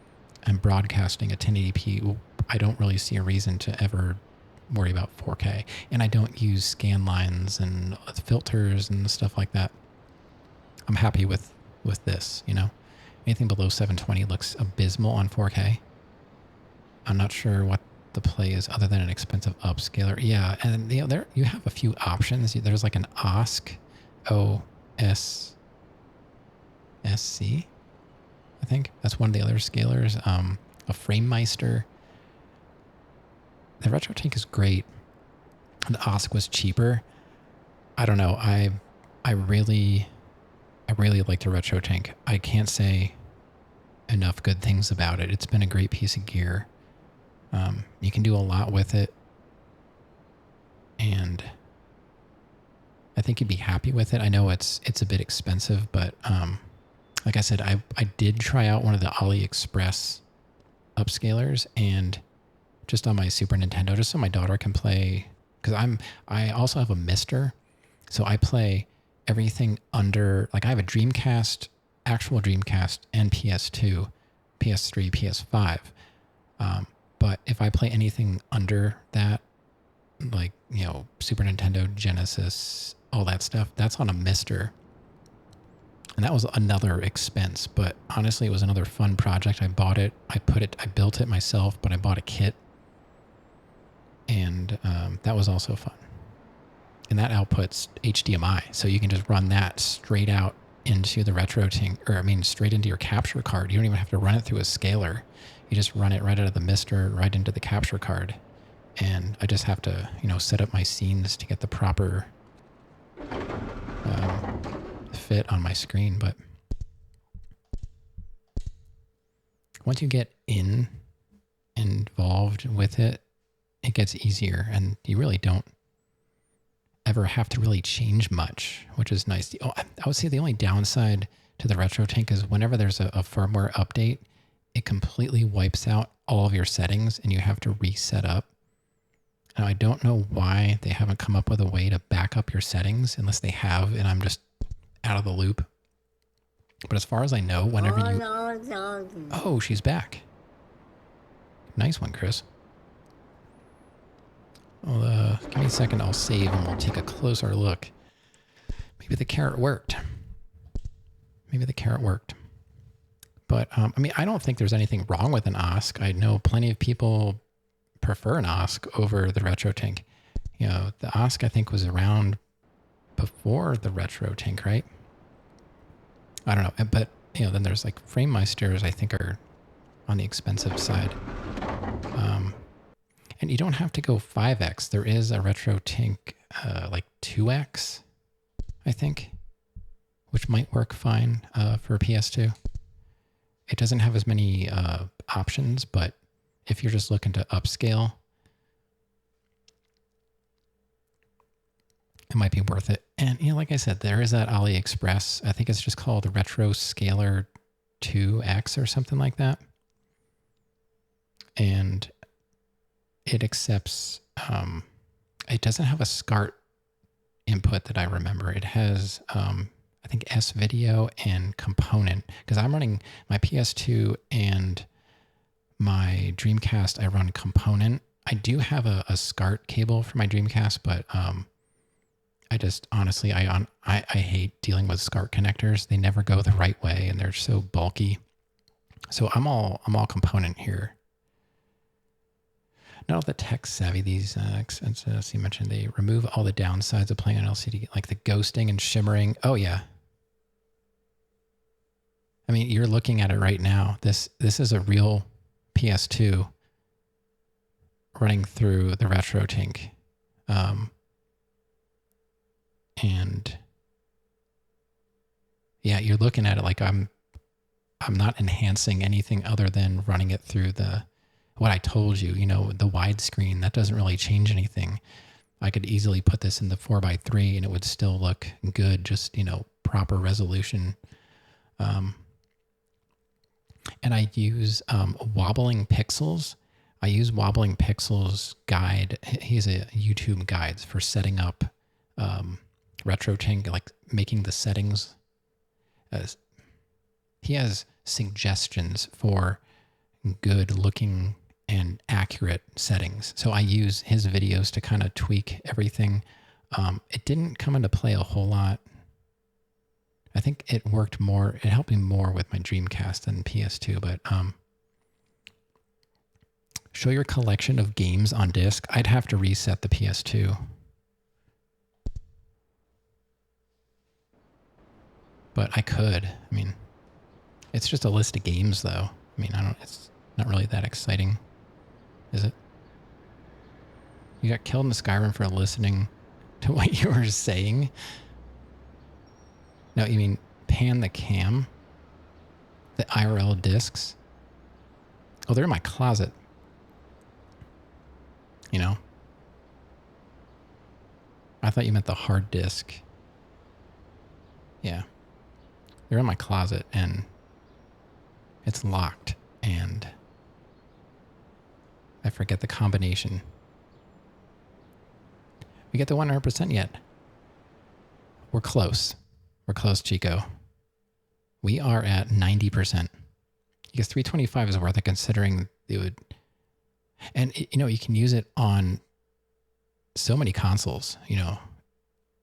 I'm broadcasting at 1080p. I don't really see a reason to ever worry about 4K, and I don't use scan lines and filters and stuff like that. I'm happy with this, you know. Anything below 720 looks abysmal on 4K. I'm not sure what the play is other than an expensive upscaler. Yeah, and you know, there you have a few options. There's like an OSC, OSSC, I think. That's one of the other scalers. A FrameMeister. The RetroTink is great. The OSC was cheaper. I don't know. I really like the RetroTink. I can't say enough good things about it. It's been a great piece of gear. You can do a lot with it, and I think you'd be happy with it. I know it's a bit expensive, but like I said, I did try out one of the AliExpress upscalers, and just on my Super Nintendo, just so my daughter can play, because I also have a Mister, so I play everything under, like I have a Dreamcast, actual Dreamcast, and PS2, PS3, PS5. But if I play anything under that, like, you know, Super Nintendo, Genesis, all that stuff, that's on a Mister. And that was another expense, but honestly, it was another fun project. I bought it, I built it myself, but I bought a kit. And that was also fun. And that outputs HDMI, so you can just run that straight out into the RetroTink, or I mean, straight into your capture card. You don't even have to run it through a scaler. You just run it right out of the Mister, right into the capture card. And I just have to, you know, set up my scenes to get the proper fit on my screen. But once you get involved with it, it gets easier, and you really don't ever have to really change much, which is nice. Oh, I would say the only downside to the RetroTink is whenever there's a firmware update, it completely wipes out all of your settings and you have to reset up. Now, I don't know why they haven't come up with a way to back up your settings, unless they have, and I'm just out of the loop. But as far as I know, whenever you... Oh, she's back. Nice one, Chris. Well, give me a second. I'll save and we'll take a closer look. Maybe the carrot worked. Maybe the carrot worked. But, I mean, I don't think there's anything wrong with an OSC. I know plenty of people prefer an OSC over the RetroTink. You know, the OSC, I think, was around before the RetroTink, right? I don't know. But, you know, then there's like FrameMeisters, I think, are on the expensive side. And you don't have to go 5x. There is a RetroTink like 2x, I think, which might work fine for a PS2. It doesn't have as many options, but if you're just looking to upscale, it might be worth it. And, you know, like I said, there is that AliExpress. I think it's just called the Retro Scaler 2X or something like that. And it accepts, it doesn't have a SCART input that I remember. It has, I think, S-Video and Component. Because I'm running my PS2 and my Dreamcast, I run Component. I do have a SCART cable for my Dreamcast, but I just, honestly, I hate dealing with SCART connectors. They never go the right way, and they're so bulky. So I'm all Component here. Not all the tech savvy, these, as you mentioned, they remove all the downsides of playing on LCD, like the ghosting and shimmering. Oh, yeah. I mean, you're looking at it right now. This is a real PS2 running through the RetroTink. And yeah, you're looking at it like I'm not enhancing anything other than running it through what I told you, you know, the widescreen. That doesn't really change anything. I could easily put this in the 4:3 and it would still look good, just, you know, proper resolution. And I use Wobbling Pixels. I use Wobbling Pixels guide. He's a YouTube guides for setting up RetroTink, like making the settings. He has suggestions for good looking and accurate settings. So I use his videos to kind of tweak everything. It didn't come into play a whole lot. I think it worked more, it helped me more with my Dreamcast than PS2, but show your collection of games on disc. I'd have to reset the PS2. But I could. I mean, it's just a list of games though. I mean, it's not really that exciting, is it? You got killed in Skyrim for listening to what you were saying? No, you mean pan the cam? The IRL discs? Oh, they're in my closet. You know? I thought you meant the hard disk. Yeah. They're in my closet and it's locked and I forget the combination. We get to 100% yet. We're close. We're close, Chico. We are at 90%. Because 325 is worth it considering it would... And, you know, you can use it on so many consoles, you know.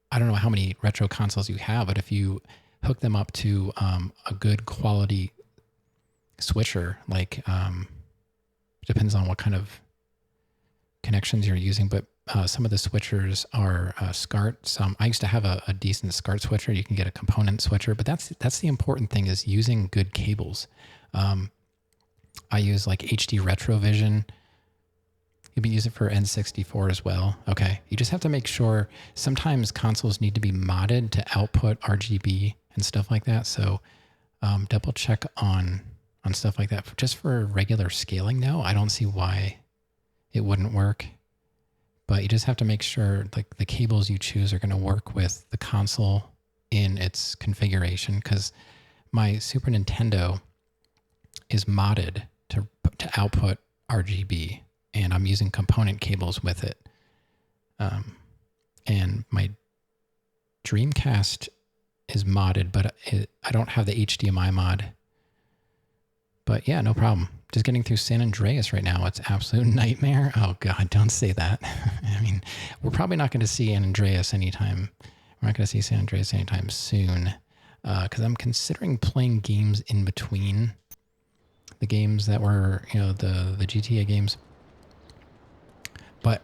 I don't know how many retro consoles you have, but if you hook them up to a good quality switcher, like, depends on what kind of connections you're using, but some of the switchers are SCART. I used to have a decent SCART switcher. You can get a component switcher, but that's the important thing is using good cables. I use like HD Retrovision. You can use it for N64 as well. Okay, you just have to make sure. Sometimes consoles need to be modded to output RGB and stuff like that. So double check on stuff like that. Just for regular scaling now, I don't see why it wouldn't work. But you just have to make sure like the cables you choose are going to work with the console in its configuration, because my Super Nintendo is modded to output RGB, and I'm using component cables with it. And my Dreamcast is modded, but I don't have the HDMI mod. But yeah, no problem. just getting through San Andreas right now. It's absolute nightmare. Oh God, don't say that. I mean, we're probably not going to see San Andreas anytime. We're not going to see San Andreas anytime soon, because I'm considering playing games in between the games that were, the GTA games. But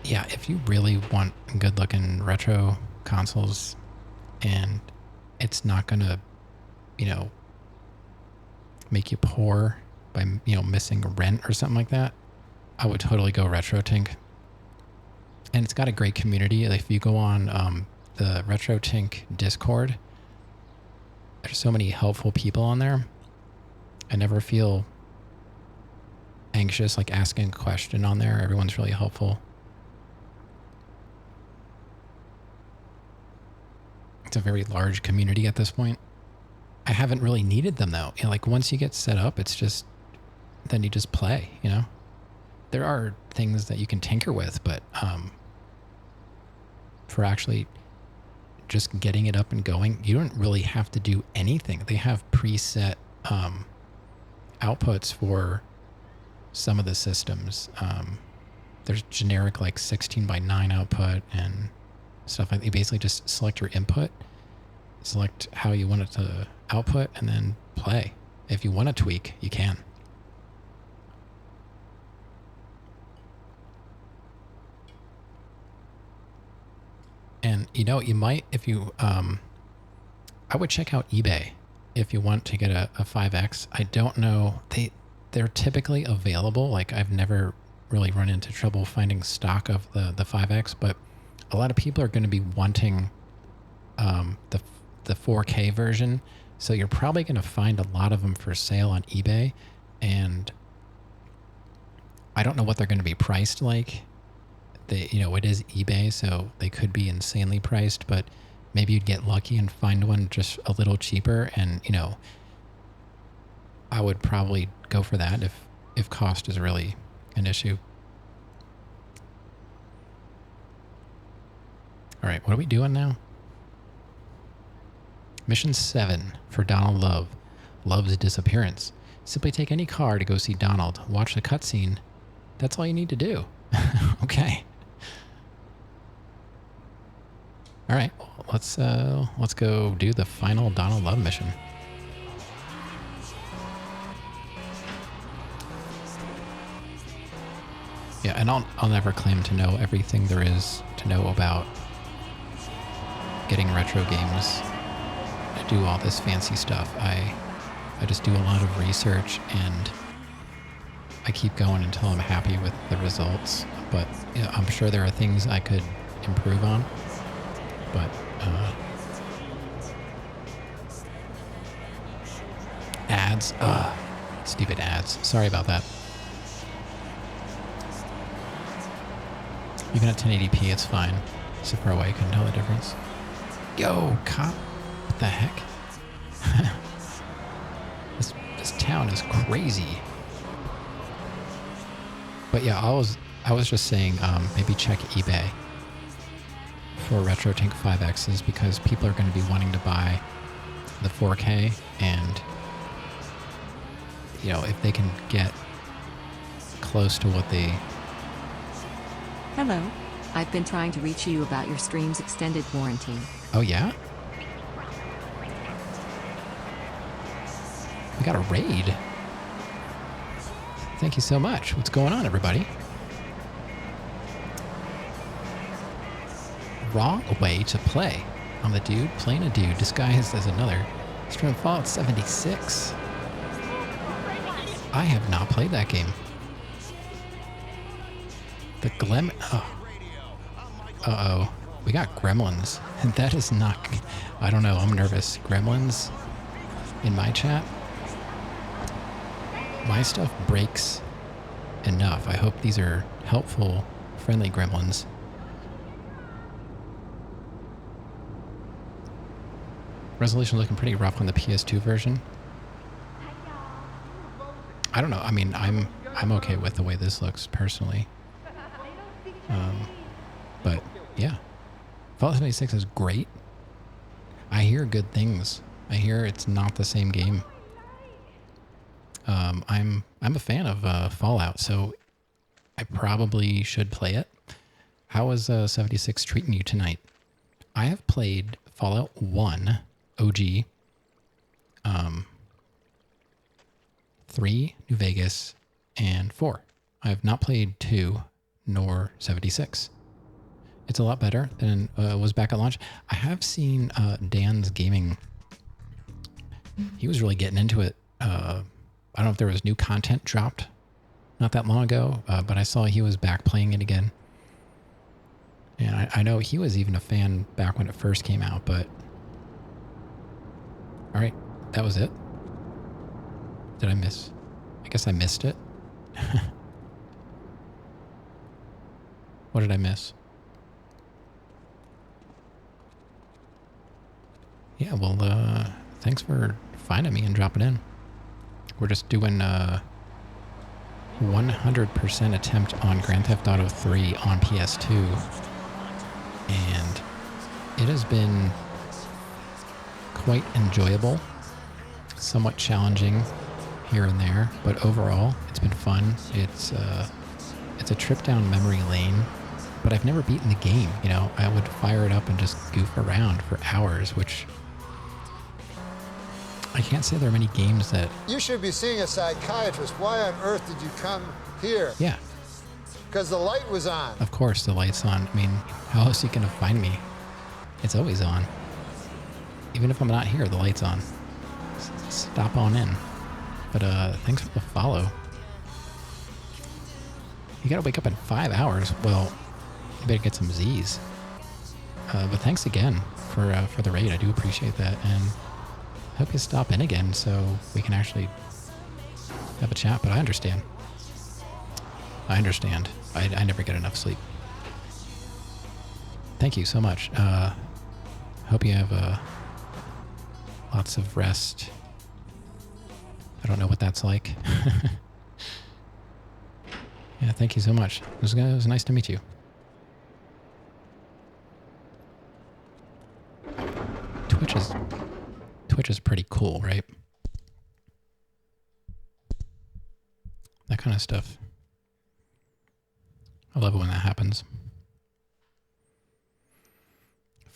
yeah, if you really want good looking retro consoles and it's not going to, make you poor by, missing rent or something like that, I would totally go RetroTink. And it's got a great community. If you go on the RetroTink Discord, there's so many helpful people on there. I never feel anxious, like asking a question on there. Everyone's really helpful. It's a very large community at this point. I haven't really needed them though. Like once you get set up, it's just, then you just play, There are things that you can tinker with, but for actually just getting it up and going, you don't really have to do anything. They have preset outputs for some of the systems. There's generic like 16:9 output and stuff like that. You basically just select your input, select how you want it to output, and then play. If you want to tweak, you can. And you might, if you, I would check out eBay if you want to get a 5X. I don't know, they're typically available. Like I've never really run into trouble finding stock of the 5X, but a lot of people are going to be wanting the 4K version. So you're probably going to find a lot of them for sale on eBay. And I don't know what they're going to be priced like. It is eBay, so they could be insanely priced, but maybe you'd get lucky and find one just a little cheaper. And, I would probably go for that if cost is really an issue. All right, what are we doing now? Mission 7 for Donald Love. Love's disappearance. Simply take any car to go see Donald. Watch the cutscene. That's all you need to do. Okay. All right, let's go do the final Donald Love mission. Yeah, and I'll never claim to know everything there is to know about getting retro games. I do all this fancy stuff. I just do a lot of research and I keep going until I'm happy with the results. But I'm sure there are things I could improve on. But ads, stupid ads. Sorry about that. Even at 1080p, it's fine. So far away, I couldn't tell the difference. Yo, cop! What the heck? This town is crazy. But yeah, I was just saying, maybe check eBay for RetroTink 5Xs because people are going to be wanting to buy the 4K, and if they can get close to what they. Hello. I've been trying to reach you about your stream's extended warranty. Oh, yeah? We got a raid. Thank you so much. What's going on, everybody? Wrong way to play. I'm the dude playing a dude disguised as another. Stream Fallout 76. I have not played that game. The Uh-oh. We got gremlins. That is not... I don't know. I'm nervous. Gremlins in my chat? My stuff breaks enough. I hope these are helpful, friendly gremlins. Resolution looking pretty rough on the PS2 version. I don't know. I mean, I'm okay with the way this looks personally. But yeah, Fallout 76 is great. I hear good things. I hear it's not the same game. I'm a fan of Fallout, so I probably should play it. How is 76 treating you tonight? I have played Fallout 1 OG, 3 New Vegas, and 4. I have not played 2 nor 76. It's a lot better than it was back at launch. I have seen Dan's gaming. He was really getting into it. I don't know if there was new content dropped not that long ago, but I saw he was back playing it again. And I know he was even a fan back when it first came out, but... All right, that was it. Did I miss? I guess I missed it. What did I miss? Yeah, well, thanks for finding me and dropping in. We're just doing 100% attempt on Grand Theft Auto 3 on PS2. And it has been quite enjoyable, somewhat challenging here and there, but overall it's been fun. It's a trip down memory lane, but I've never beaten the game. You know, I would fire it up and just goof around for hours, which I can't say there are many games that... You should be seeing a psychiatrist. Why on earth did you come here? Yeah. Because the light was on. Of course the light's on. I mean, how else are you going to find me? It's always on. Even if I'm not here, the light's on. Stop on in. But thanks for the follow. You gotta wake up in 5 hours. Well, you better get some Z's. But thanks again for the raid. I do appreciate that, and I hope you stop in again so we can actually have a chat. But I understand. I understand. I never get enough sleep. Thank you so much. Hope you have lots of rest. I don't know what that's like. Yeah, thank you so much. It was nice to meet you. Twitch is pretty cool, right? That kind of stuff. I love it when that happens.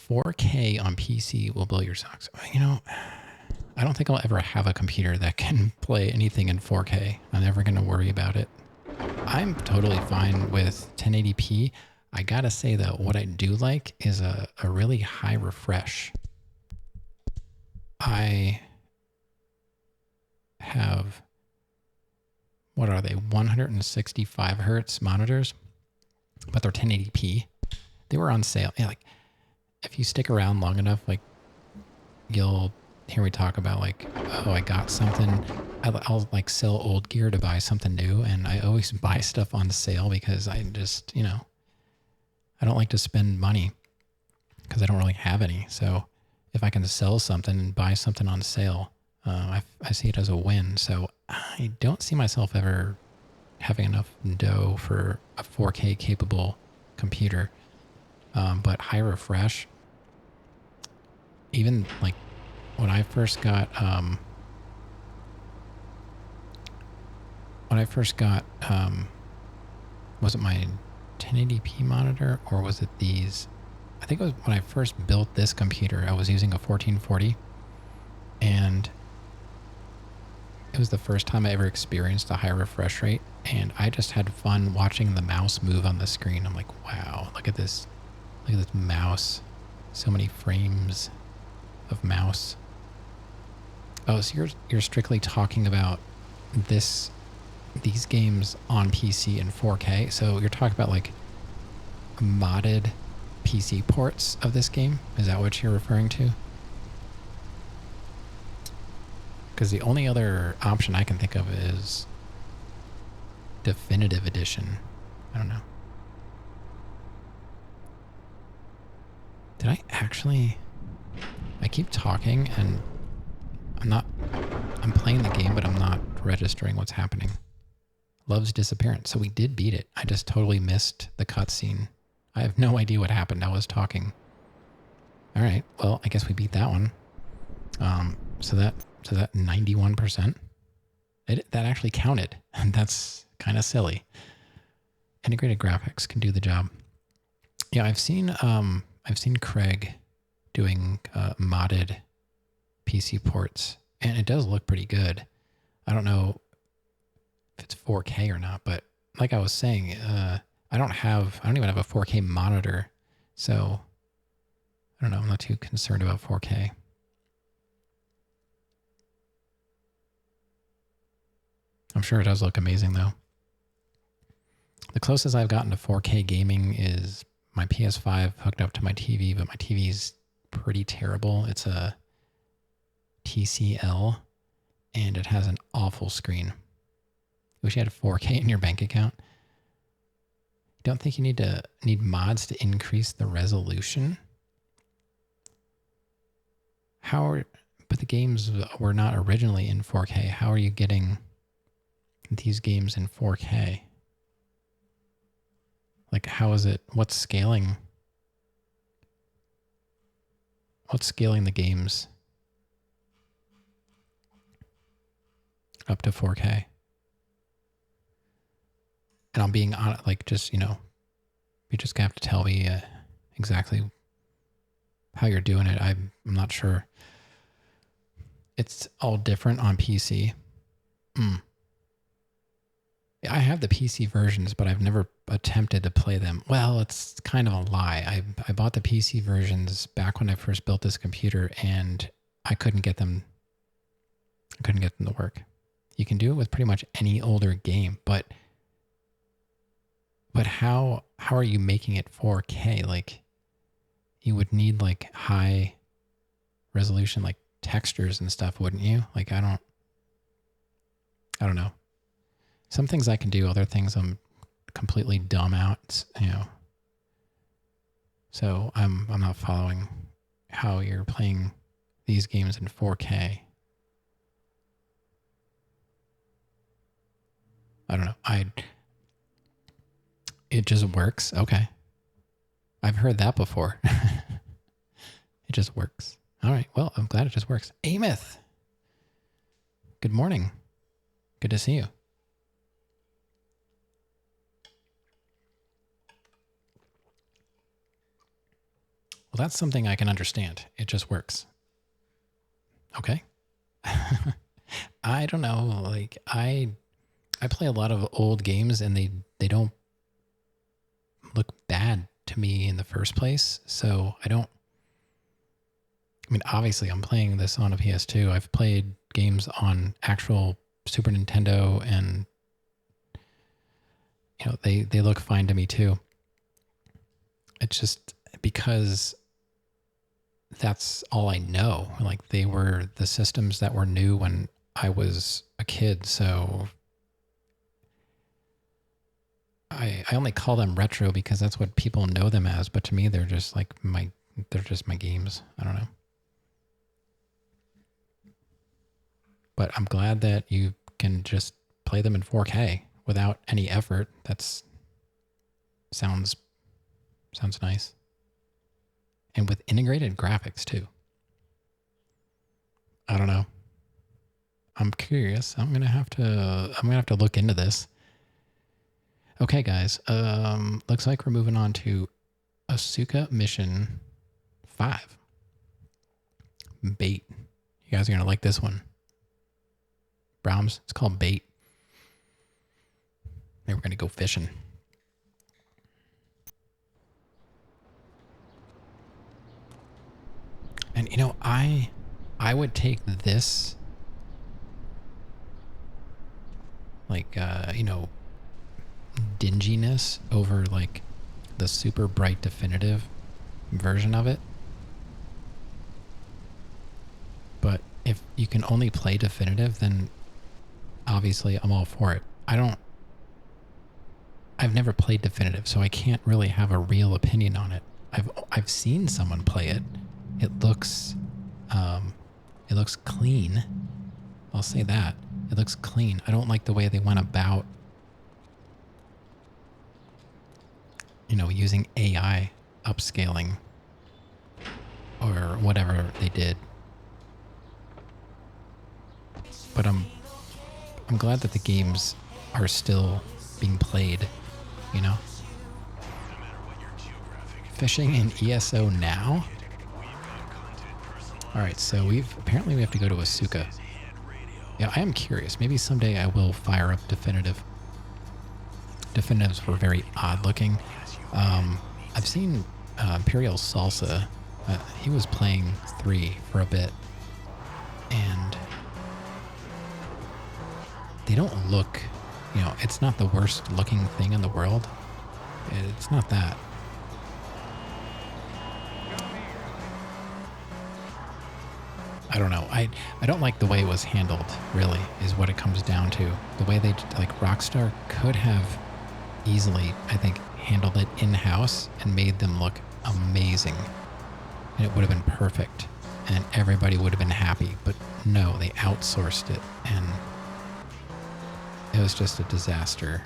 4K on PC will blow your socks. You know, I don't think I'll ever have a computer that can play anything in 4K. I'm never going to worry about it. I'm totally fine with 1080p. I gotta say though, what I do like is a really high refresh. I have, what are they, 165 hertz monitors, but they're 1080p. They were on sale. Yeah, like if you stick around long enough, like you'll hear me talk about like, oh, I got something. I'll like sell old gear to buy something new, and I always buy stuff on sale because I just, you know, I don't like to spend money because I don't really have any. So if I can sell something and buy something on sale, I see it as a win. So I don't see myself ever having enough dough for a 4K capable computer. But high refresh, even like when I first got, was it my 1080p monitor or was it these? I think it was when I first built this computer, I was using a 1440, and it was the first time I ever experienced a high refresh rate, and I just had fun watching the mouse move on the screen. I'm like, wow, look at this mouse. So many frames of mouse. Oh, so you're strictly talking about these games on PC in 4K. So you're talking about like modded PC ports of this game? Is that what you're referring to? Because the only other option I can think of is Definitive Edition. I don't know. Did I actually... I keep talking and I'm playing the game, but I'm not registering what's happening. Love's disappearance. So we did beat it. I just totally missed the cutscene. I have no idea what happened. I was talking. All right. Well, I guess we beat that one. So that 91%. That actually counted. And that's kind of silly. Integrated graphics can do the job. Yeah, I've seen Craig doing modded PC ports, and it does look pretty good. I don't know if it's 4K or not, but like I was saying, I don't even have a 4K monitor, so I don't know. I'm not too concerned about 4K. I'm sure it does look amazing though. The closest I've gotten to 4K gaming is my PS5 hooked up to my TV, but my TV's pretty terrible. It's a TCL, and it has an awful screen. Wish you had 4K in your bank account. Don't think you need mods to increase the resolution? But the games were not originally in 4K. How are you getting these games in 4K? Like, how is it? What's scaling the games up to 4K? And I'm being honest, like, just, you just gonna have to tell me exactly how you're doing it. I'm not sure. It's all different on PC. I have the PC versions, but I've never attempted to play them. Well, it's kind of a lie. I bought the PC versions back when I first built this computer, and I couldn't get them to work. You can do it with pretty much any older game, but how are you making it 4K? Like, you would need like high resolution, like textures and stuff, wouldn't you? Like, I don't know. Some things I can do, other things I'm completely dumb out, So I'm not following how you're playing these games in 4K. I don't know. It just works. Okay. I've heard that before. It just works. All right. Well, I'm glad it just works. Amith. Good morning. Good to see you. Well, that's something I can understand. It just works. Okay. I don't know. Like, I play a lot of old games, and they don't look bad to me in the first place. So I mean, obviously I'm playing this on a PS2. I've played games on actual Super Nintendo, and they look fine to me too. It's just because that's all I know. Like, they were the systems that were new when I was a kid, so I only call them retro because that's what people know them as, but to me they're just my games. I don't know. But I'm glad that you can just play them in 4K without any effort. Sounds nice. And with integrated graphics too. I don't know. I'm curious. I'm gonna have to look into this. Okay, guys. Looks like we're moving on to Asuka Mission 5. Bait. You guys are gonna like this one. Brahms. It's called Bait. Maybe we're gonna go fishing. And I would take this dinginess over like the super bright definitive version of it. But if you can only play definitive, then obviously I'm all for it. I've never played definitive, so I can't really have a real opinion on it. I've seen someone play it. It looks clean. I'll say that. It looks clean. I don't like the way they went about, using AI upscaling or whatever they did. But I'm glad that the games are still being played, you know? Fishing in ESO now? Alright, so apparently we have to go to Asuka. Yeah, I am curious. Maybe someday I will fire up Definitive. Definitives were very odd looking. I've seen Imperial Salsa. He was playing 3 for a bit. And they don't look, you know, it's not the worst looking thing in the world. It's not that. I don't know. I don't like the way it was handled, really, is what it comes down to. The way they, like, Rockstar could have easily, I think, handled it in-house and made them look amazing. And it would have been perfect. And everybody would have been happy. But no, they outsourced it. And it was just a disaster.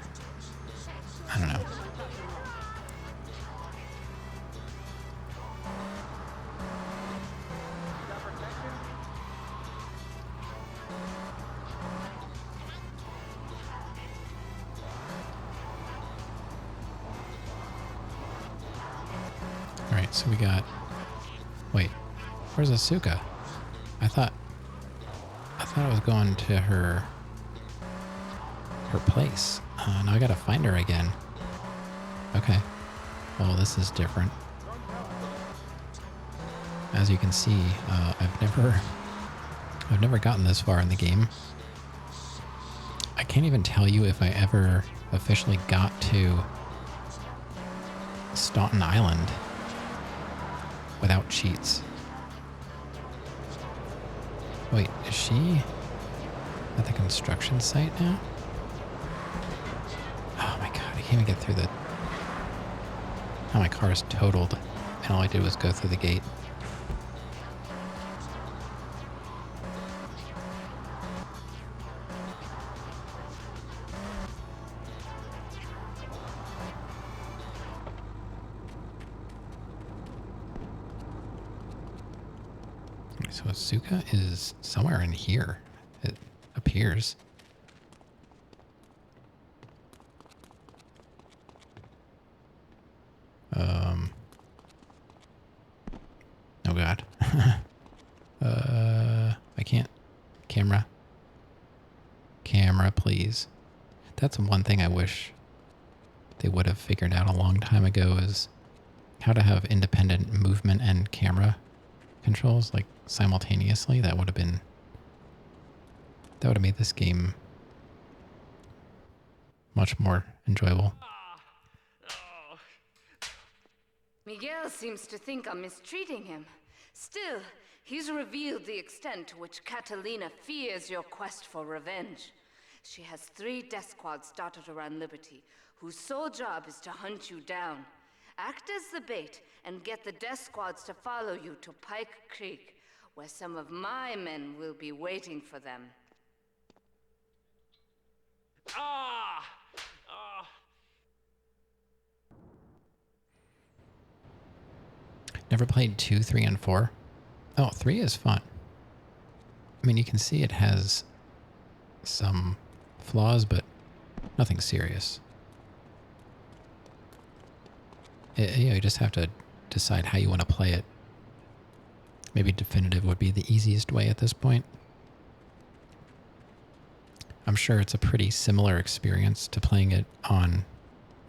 I don't know. Alright, so we got... Wait, where's Asuka? I thought I was going to her place. Now I gotta find her again. Okay. Well, this is different. As you can see, I've never gotten this far in the game. I can't even tell you if I ever officially got to Staunton Island without cheats. Wait, is she at the construction site now? Oh my god, I can't even get through the... Oh, my car is totaled, and all I did was go through the gate. So Asuka is somewhere in here, it appears. Oh god. I can't. Camera, please. That's one thing I wish they would have figured out a long time ago, is how to have independent movement and camera controls, like, simultaneously. That would have made this game much more enjoyable. Miguel seems to think I'm mistreating him. Still, he's revealed the extent to which Catalina fears your quest for revenge. She has 3 death squads dotted around Liberty, whose sole job is to hunt you down. Act as the bait and get the death squads to follow you to Pike Creek, where some of my men will be waiting for them. Never played 2, 3, and 4. Oh, 3 is fun. I mean, you can see it has some flaws, but nothing serious. You just have to decide how you want to play it. Maybe Definitive would be the easiest way at this point. I'm sure it's a pretty similar experience to playing it on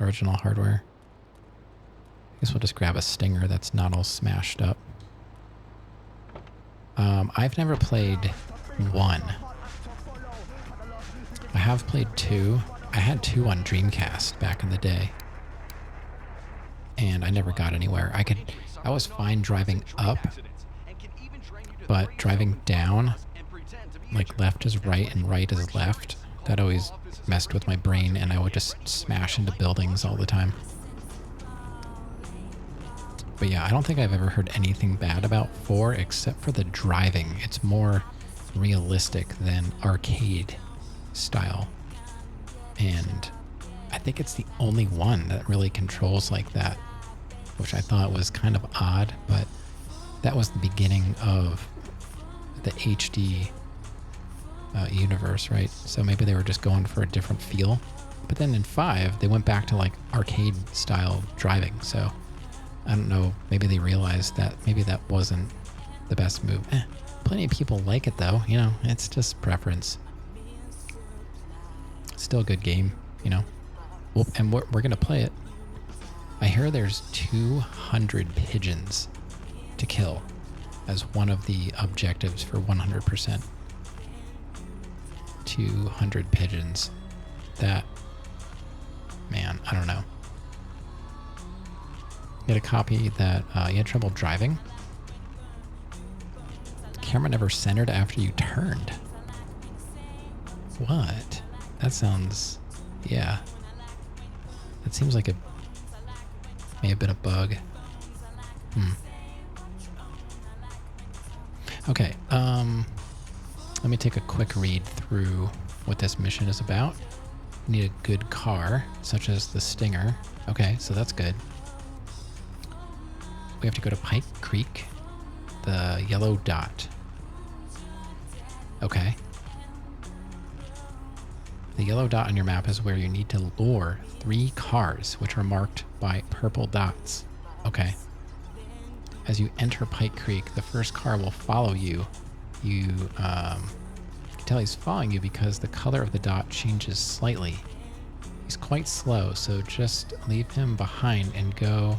original hardware. I guess we'll just grab a Stinger that's not all smashed up. I've never played 1. I have played 2. I had 2 on Dreamcast back in the day. And I never got anywhere. I was fine driving up, but driving down, like left is right and right is left, that always messed with my brain, and I would just smash into buildings all the time. But yeah, I don't think I've ever heard anything bad about 4 except for the driving. It's more realistic than arcade style. And I think it's the only one that really controls like that, which I thought was kind of odd, but that was the beginning of the HD universe, right? So maybe they were just going for a different feel. But then in 5, they went back to like arcade style driving. So I don't know. Maybe they realized that maybe that wasn't the best move. Plenty of people like it though. You know, it's just preference. Still a good game, you know. Well, and we're gonna play it. I hear there's 200 pigeons to kill as one of the objectives for 100%. 200 pigeons. That, man, I don't know. You had a copy that you had trouble driving. The camera never centered after you turned. What? That sounds, yeah. That seems like it may have been a bug. Okay, let me take a quick read through what this mission is about. Need a good car, such as the Stinger. Okay, so that's good. We have to go to Pike Creek, the yellow dot. Okay. The yellow dot on your map is where you need to lure 3 cars, which are marked by purple dots. Okay. As you enter Pike Creek, the first car will follow you. You can tell he's following you because the color of the dot changes slightly. He's quite slow, so just leave him behind and go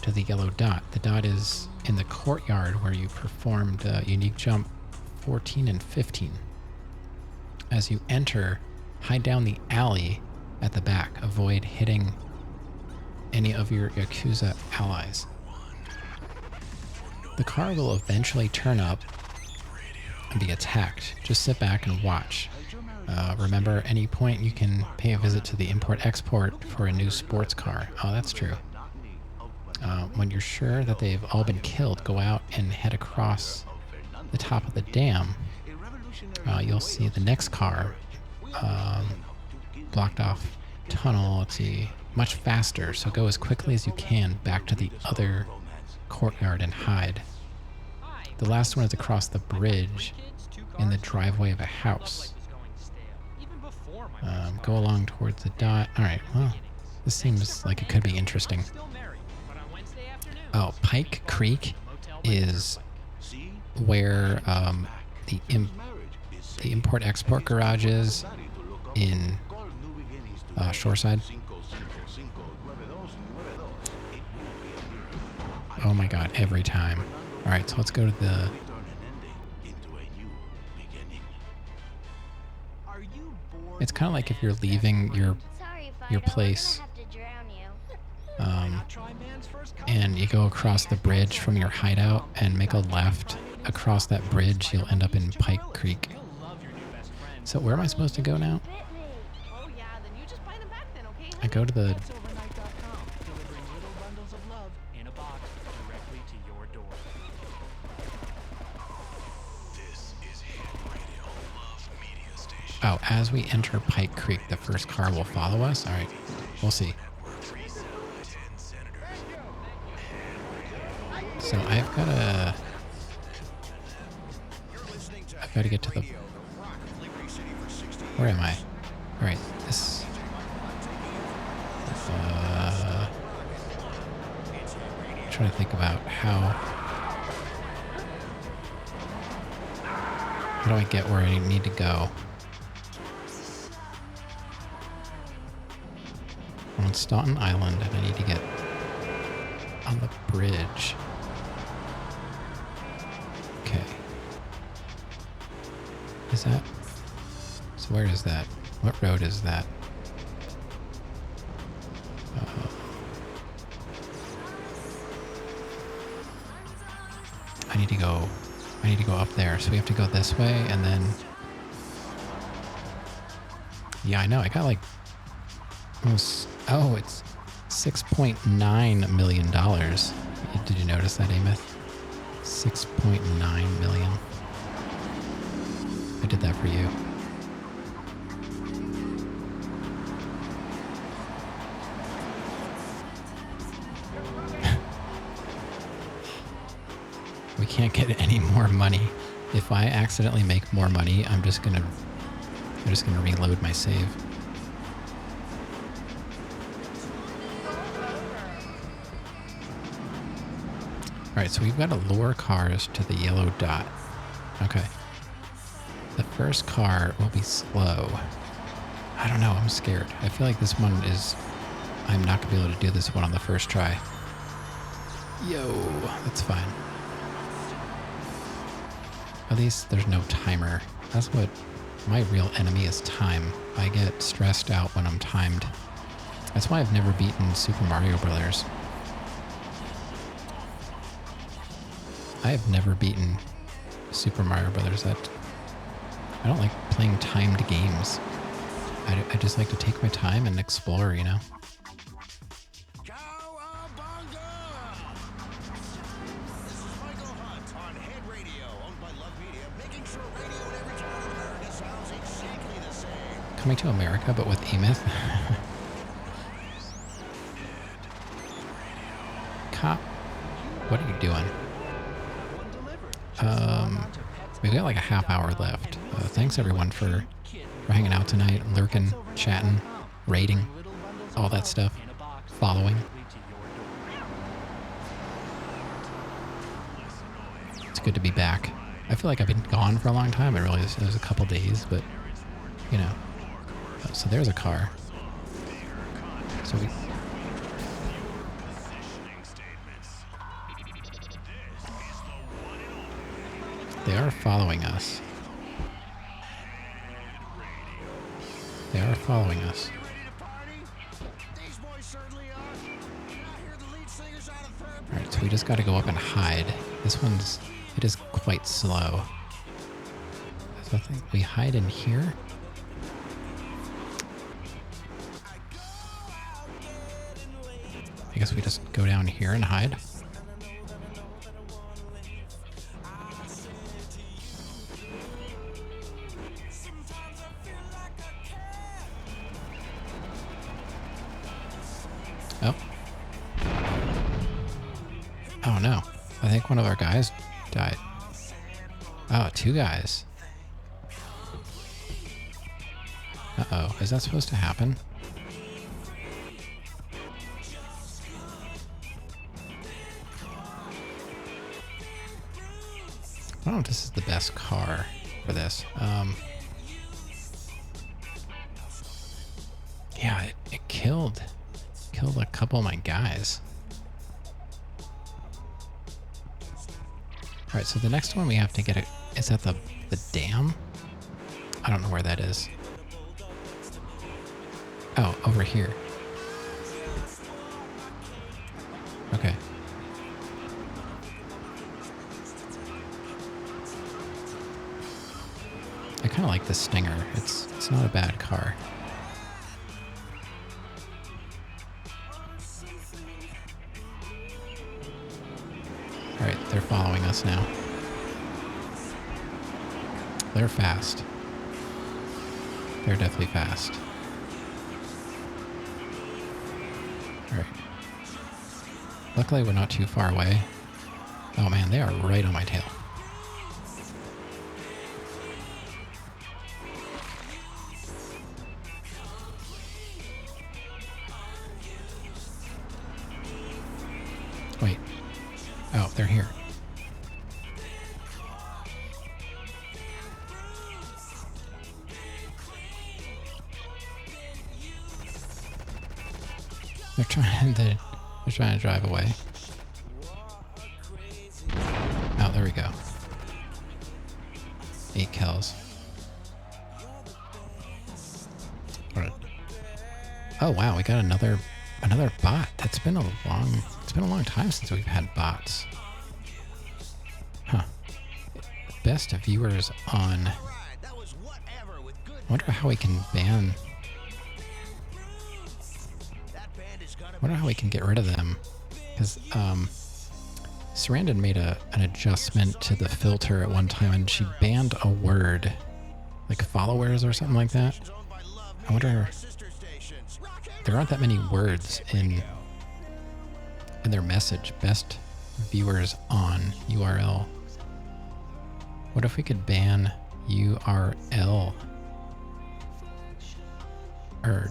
to the yellow dot. The dot is in the courtyard where you performed unique jump 14 and 15. As you enter, hide down the alley at the back. Avoid hitting any of your Yakuza allies. The car will eventually turn up and be attacked. Just sit back and watch. Remember, at any point you can pay a visit to the import-export for a new sports car. Oh, that's true. When you're sure that they've all been killed, go out and head across the top of the dam. You'll see the next car, blocked off tunnel. Let's see, much faster. So go as quickly as you can back to the other courtyard and hide. The last one is across the bridge in the driveway of a house. Go along towards the dot. All right, well, this seems like it could be interesting. Oh, Pike Creek is where the import-export garage is in Shoreside. Oh my god, every time. Alright, so let's go to the... It's kind of like if you're leaving your place and you go across the bridge from your hideout and make a left across that bridge, you'll end up in Pike Creek. So where am I supposed to go now? I go to the... Oh, as we enter Pike Creek, the first car will follow us? Alright, we'll see. So I've got to get to the... Where am I? Alright, this... I'm trying to think about how do I get where I need to go? I'm on Staunton Island and I need to get on the bridge. Okay. Is that... So where is that? What road is that? I need to go up there. So we have to go this way and then... Yeah, I know. I got like... almost... Oh, it's $6.9 million. Did you notice that, Amith? 6.9 million. I did that for you. We can't get any more money If I accidentally make more money, I'm just gonna reload my save. Alright, so we've got to lure cars to the yellow dot. Okay. The first car will be slow. I don't know, I'm scared. I feel like this one is... I'm not going to be able to do this one on the first try. Yo, that's fine. At least there's no timer. That's what... My real enemy is time. I get stressed out when I'm timed. That's why I've never beaten Super Mario Brothers. I have never beaten Super Mario Brothers. I don't like playing timed games. I just like to take my time and explore, you know? Coming to America, but with E-Myth. Cop, what are you doing? We've got like a half hour left. Thanks everyone for hanging out tonight, lurking, chatting, rating, all that stuff, following. It's good to be back. I feel like I've been gone for a long time. It really is, it was a couple days, but you know. So there's a car. So we... They are following us. They are following us. Alright, so we just gotta go up and hide. This one's... It is quite slow. So I think we hide in here. I guess we just go down here and hide. Oh. Oh no. I think one of our guys died. Oh, two guys. Uh-oh. Is that supposed to happen? I don't know if this is the best car for this. Yeah, it killed a couple of my guys. Alright, so the next one we have to get is at the dam? I don't know where that is. Oh, over here. Okay. I kind of like the Stinger. It's not a bad car. Alright, they're following us now. They're fast. They're definitely fast. Alright. Luckily we're not too far away. Oh man, they are right on my tail. Wait. Oh, they're here. They're trying to drive away. Oh, there we go. 8 kills. Alright. Oh wow, we got another bot. It's been a long time since we've had bots. Huh. Best viewers on. I wonder how we can ban. I wonder how we can get rid of them. Because Sarandon made an adjustment to the filter at one time and she banned a word. Like followers or something like that. I wonder. There aren't that many words in their message. Best viewers on URL. What if we could ban URL? Or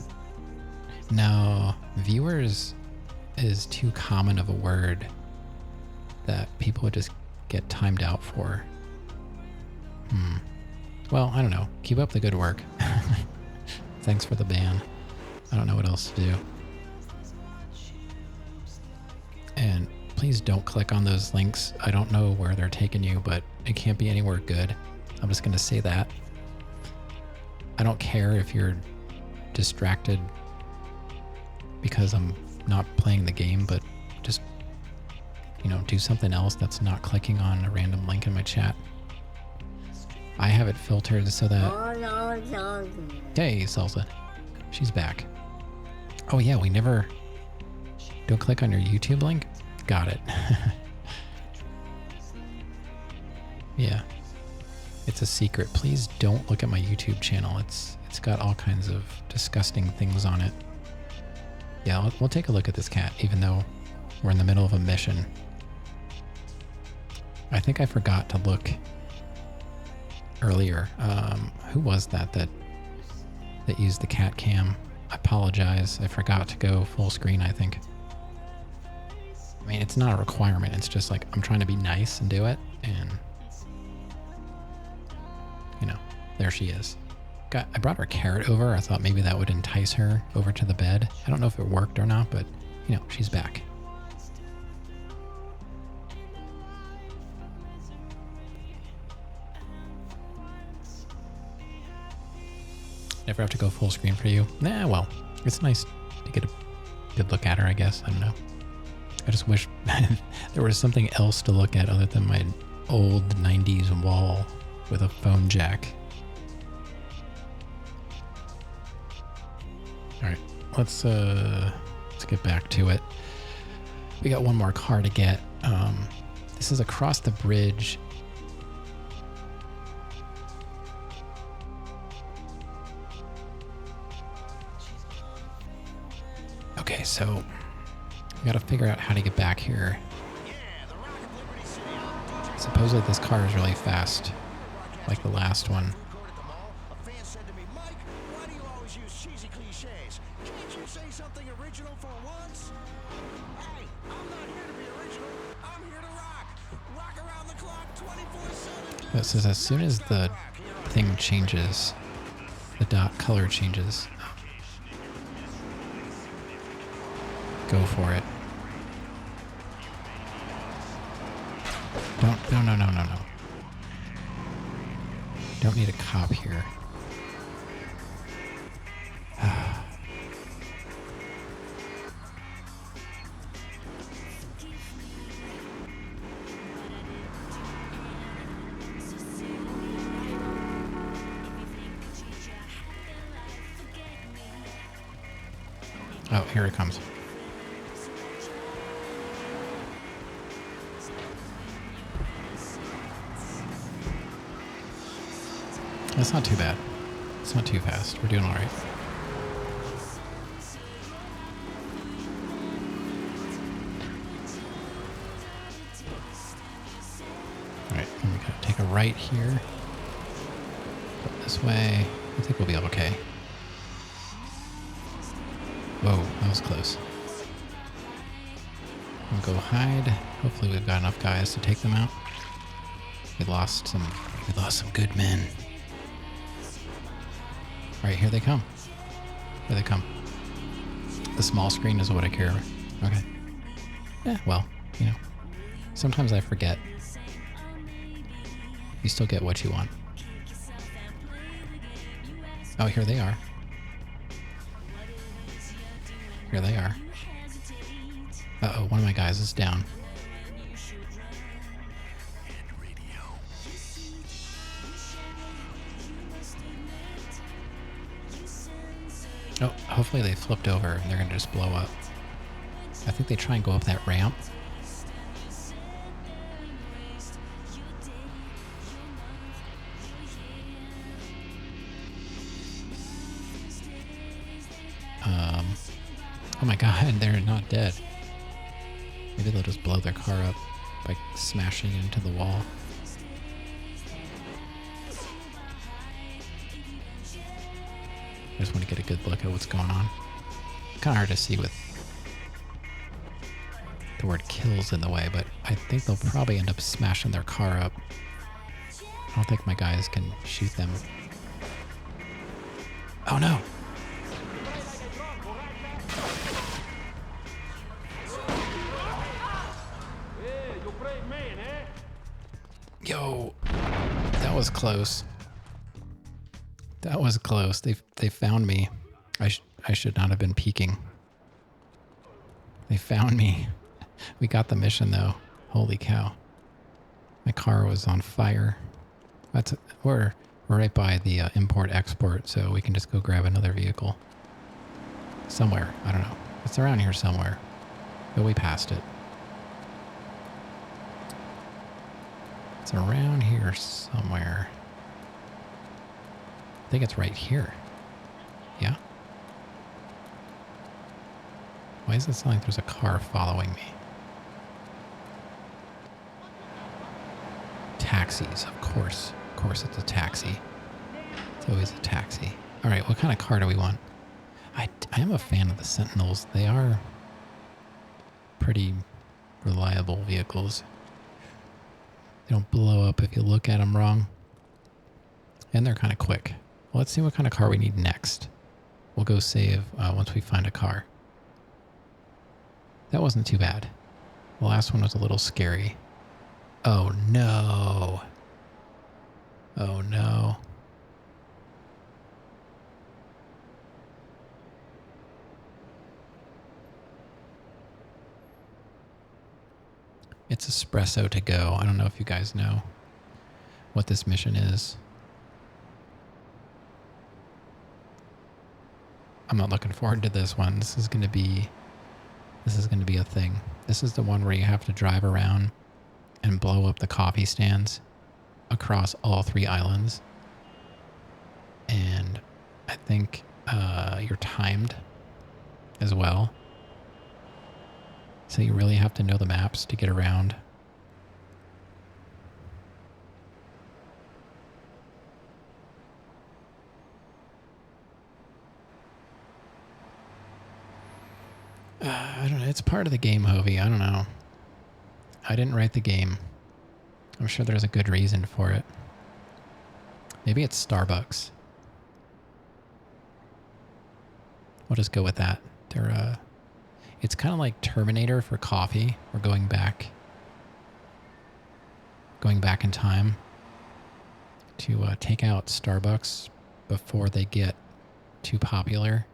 no, viewers is too common of a word that people would just get timed out for. Well, I don't know. Keep up the good work. Thanks for the ban. I don't know what else to do. And please don't click on those links. I don't know where they're taking you, but it can't be anywhere good. I'm just going to say that. I don't care if you're distracted because I'm not playing the game, but just, you know, do something else that's not clicking on a random link in my chat. I have it filtered so that... Hey, Salsa. She's back. Oh yeah, we never... Don't click on your YouTube link? Got it. Yeah. It's a secret. Please don't look at my YouTube channel. It's got all kinds of disgusting things on it. Yeah, we'll take a look at this cat, even though we're in the middle of a mission. I think I forgot to look earlier. Who was that used the cat cam? I apologize. I forgot to go full screen, I think. I mean, it's not a requirement. It's just like, I'm trying to be nice and do it. And, you know, there she is. I brought her carrot over. I thought maybe that would entice her over to the bed. I don't know if it worked or not, but, you know, she's back. Never have to go full screen for you. Nah, well, it's nice to get a good look at her, I guess. I don't know. I just wish there was something else to look at other than my old 90s wall with a phone jack. All right, let's get back to it. We got one more car to get. This is across the bridge. Okay, so we gotta figure out how to get back here. Supposedly this car is really fast, like the last one. It says as soon as the thing changes, the dot color changes, go for it. No. Don't need a cop here. Oh, here it comes. That's not too bad. It's not too fast. We're doing all right. All right, and we gotta take a right here. Go this way. I think we'll be okay. Whoa, that was close. We'll go hide. Hopefully we've got enough guys to take them out. We lost some good men. All right, here they come. Here they come. The small screen is what I care about. Okay. Yeah, well, you know, sometimes I forget. You still get what you want. Oh, here they are. Here they are. Uh-oh, one of my guys is down. Oh, hopefully they flipped over and they're gonna just blow up. I think they try and go up that ramp. Oh my god, they're not dead. Maybe they'll just blow their car up by smashing into the wall. I just want to get a good look at what's going on. Kind of hard to see with the word kills in the way, but I think they'll probably end up smashing their car up. I don't think my guys can shoot them. Oh no! Yo, that was close. That was close. They found me. I should not have been peeking. They found me. We got the mission though. Holy cow! My car was on fire. We're right by the import-export, so we can just go grab another vehicle. Somewhere. I don't know. It's around here somewhere. But we passed it. It's around here somewhere. I think it's right here. Yeah? Why does it sound like there's a car following me? Taxis, of course. Of course it's a taxi. It's always a taxi. Alright, what kind of car do we want? I am a fan of the Sentinels. They are pretty reliable vehicles. They don't blow up if you look at them wrong. And they're kind of quick. Well, let's see what kind of car we need next. We'll go save once we find a car. That wasn't too bad. The last one was a little scary. Oh no. Oh no. It's espresso to go. I don't know if you guys know what this mission is. I'm not looking forward to this one. This is going to be a thing. This is the one where you have to drive around and blow up the coffee stands across all 3 islands. And I think you're timed as well. So you really have to know the maps to get around. I don't know. It's part of the game, Hovey. I don't know. I didn't write the game. I'm sure there's a good reason for it. Maybe it's Starbucks. We'll just go with that. It's kind of like Terminator for coffee. We're going back in time to take out Starbucks before they get too popular.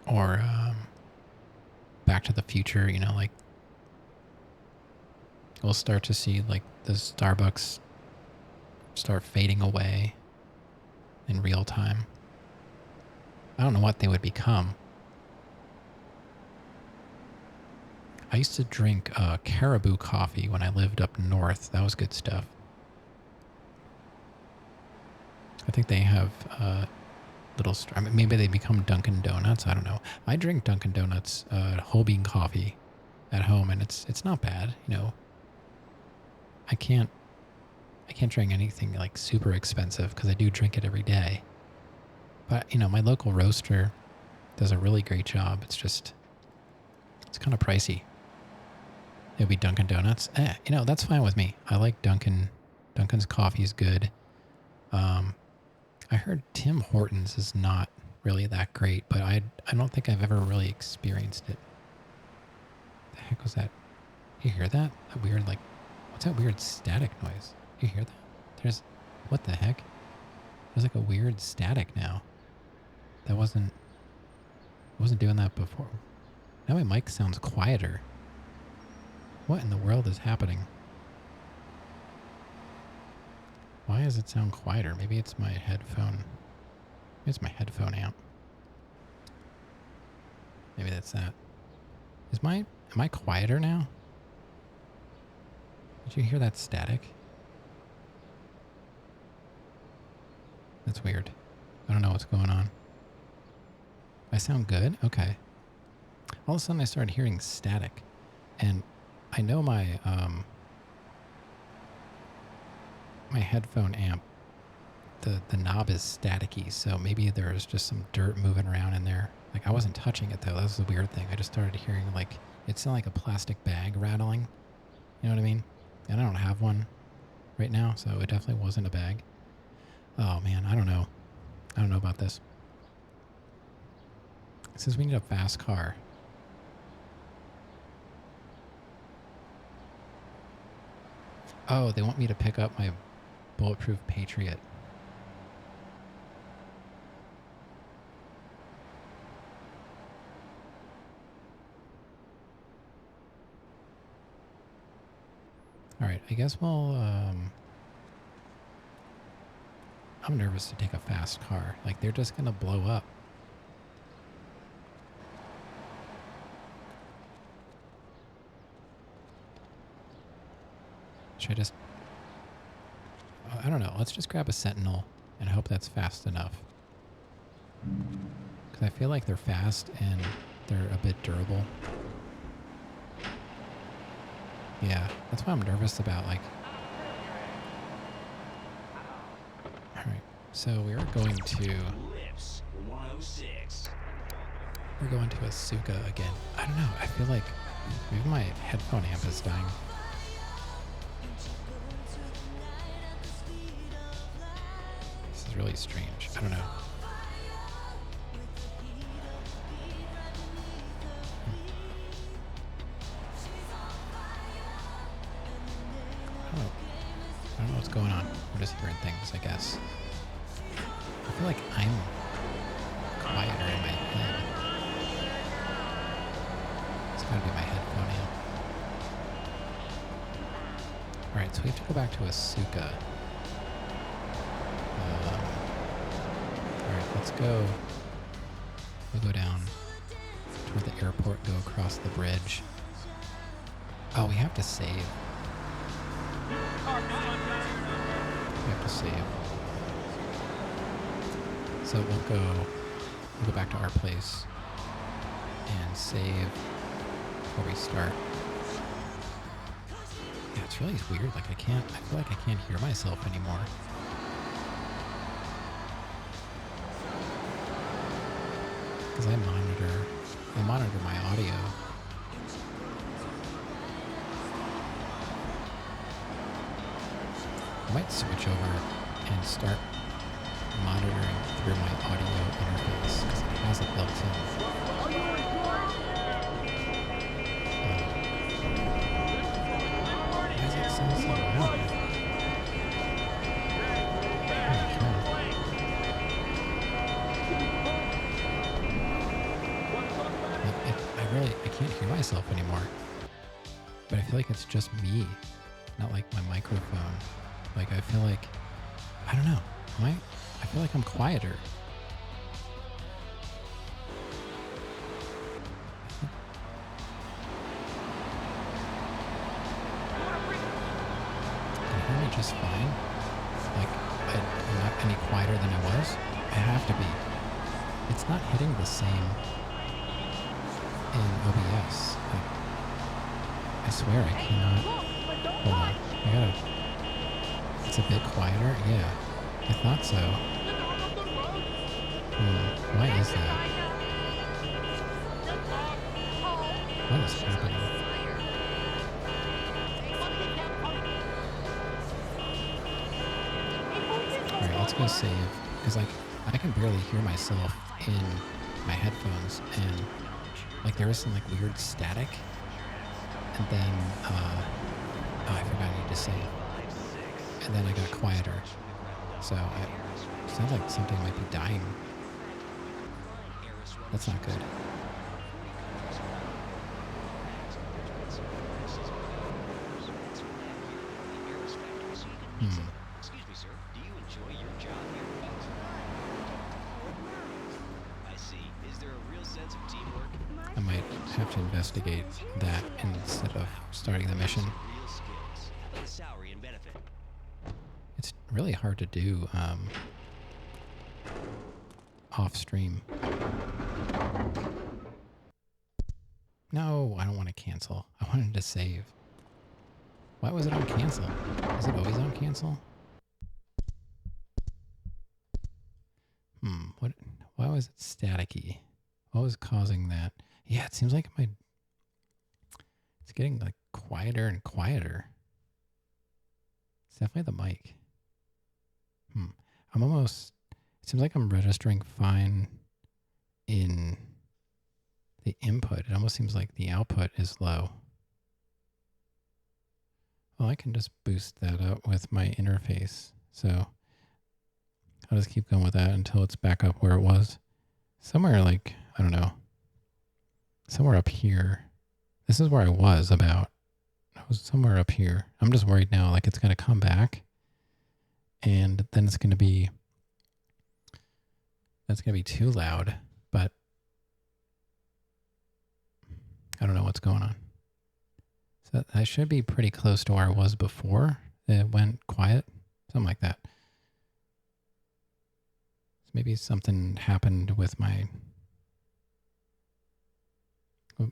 Or Back to the Future, you know, like we'll start to see like the Starbucks start fading away in real time. I don't know what they would become. I used to drink Caribou coffee when I lived up north. That was good stuff. I think they have I mean, maybe they become Dunkin' Donuts. I don't know. I drink Dunkin' Donuts whole bean coffee at home, and it's not bad. You know, I can't drink anything like super expensive because I do drink it every day. But you know, my local roaster does a really great job. It's kind of pricey. It'd be Dunkin' Donuts. You know, that's fine with me. I like Dunkin'. Dunkin's coffee is good. I heard Tim Hortons is not really that great, but I don't think I've ever really experienced it. The heck was that? You hear that? That weird, like, what's that weird static noise? You hear that? What the heck? There's like a weird static now. That wasn't doing that before. Now my mic sounds quieter. What in the world is happening? Why does it sound quieter? Maybe it's my headphone. Maybe it's my headphone amp. Maybe that's that. Am I quieter now? Did you hear that static? That's weird. I don't know what's going on. I sound good? Okay. All of a sudden I started hearing static. And I know my my headphone amp, the knob is staticky, so maybe there's just some dirt moving around in there. Like, I wasn't touching it though. That was the weird thing. I just started hearing like it sounded like a plastic bag rattling. You know what I mean? And I don't have one right now, so it definitely wasn't a bag. Oh man, I don't know. I don't know about this. It says we need a fast car. Oh, they want me to pick up my Bulletproof Patriot. Alright, I guess we'll, I'm nervous to take a fast car. Like, they're just gonna blow up. Should I just... I don't know. Let's just grab a Sentinel and hope that's fast enough. Because I feel like they're fast and they're a bit durable. Yeah, that's what I'm nervous about. Like, alright, so we are going to... We're going to Asuka again. I don't know. I feel like maybe my headphone amp is dying. This is really strange. I don't know. I don't know what's going on. I'm just hearing things, I guess. I feel like I'm quieter in my head. It's gotta be my headphone amp. Alright, so we have to go back to Asuka. Alright, let's go. We'll go down toward the airport, go across the bridge. Oh, we have to save. We have to save. So we'll go back to our place and save before we start. Yeah, it's really weird. Like I feel like I can't hear myself anymore. Because I monitor my audio. I might switch over and start monitoring through my audio interface because it has it built in. Why does it sound so loud? I can't hear myself anymore. But I feel like it's just me, not like my microphone. Like, I feel like, I don't know, I feel like I'm quieter. Can you hear me just fine? Like, I'm not any quieter than I was? I have to be. It's not hitting the same in OBS. Like, I swear I cannot. Hold on. I gotta... It's a bit quieter? Yeah. I thought so. Why is that? What is happening? Alright, let's go save. Because, like, I can barely hear myself in my headphones, and, like, there was some, like, weird static. And then, oh, I forgot I need to save. And then I got quieter. So it sounds like something might be dying. That's not good. Excuse me, sir. Do you enjoy your job here? I see. Is there a real sense of teamwork? I might have to investigate that instead of starting the mission. Real skills. How about salary and benefit? It's really hard to do off stream. No, I don't want to cancel. I wanted to save. Why was it on cancel? Is it always on cancel? How is it staticky? What was causing that? Yeah, it seems like it's getting like quieter and quieter. It's definitely the mic. It seems like I'm registering fine in the input. It almost seems like the output is low. Well, I can just boost that up with my interface. So I'll just keep going with that until it's back up where it was. Somewhere like, I don't know, somewhere up here. This is where I was about. I was somewhere up here. I'm just worried now, like it's going to come back and then it's going to be, that's going to be too loud, but I don't know what's going on. So I should be pretty close to where I was before it went quiet, something like that. So maybe something happened with my,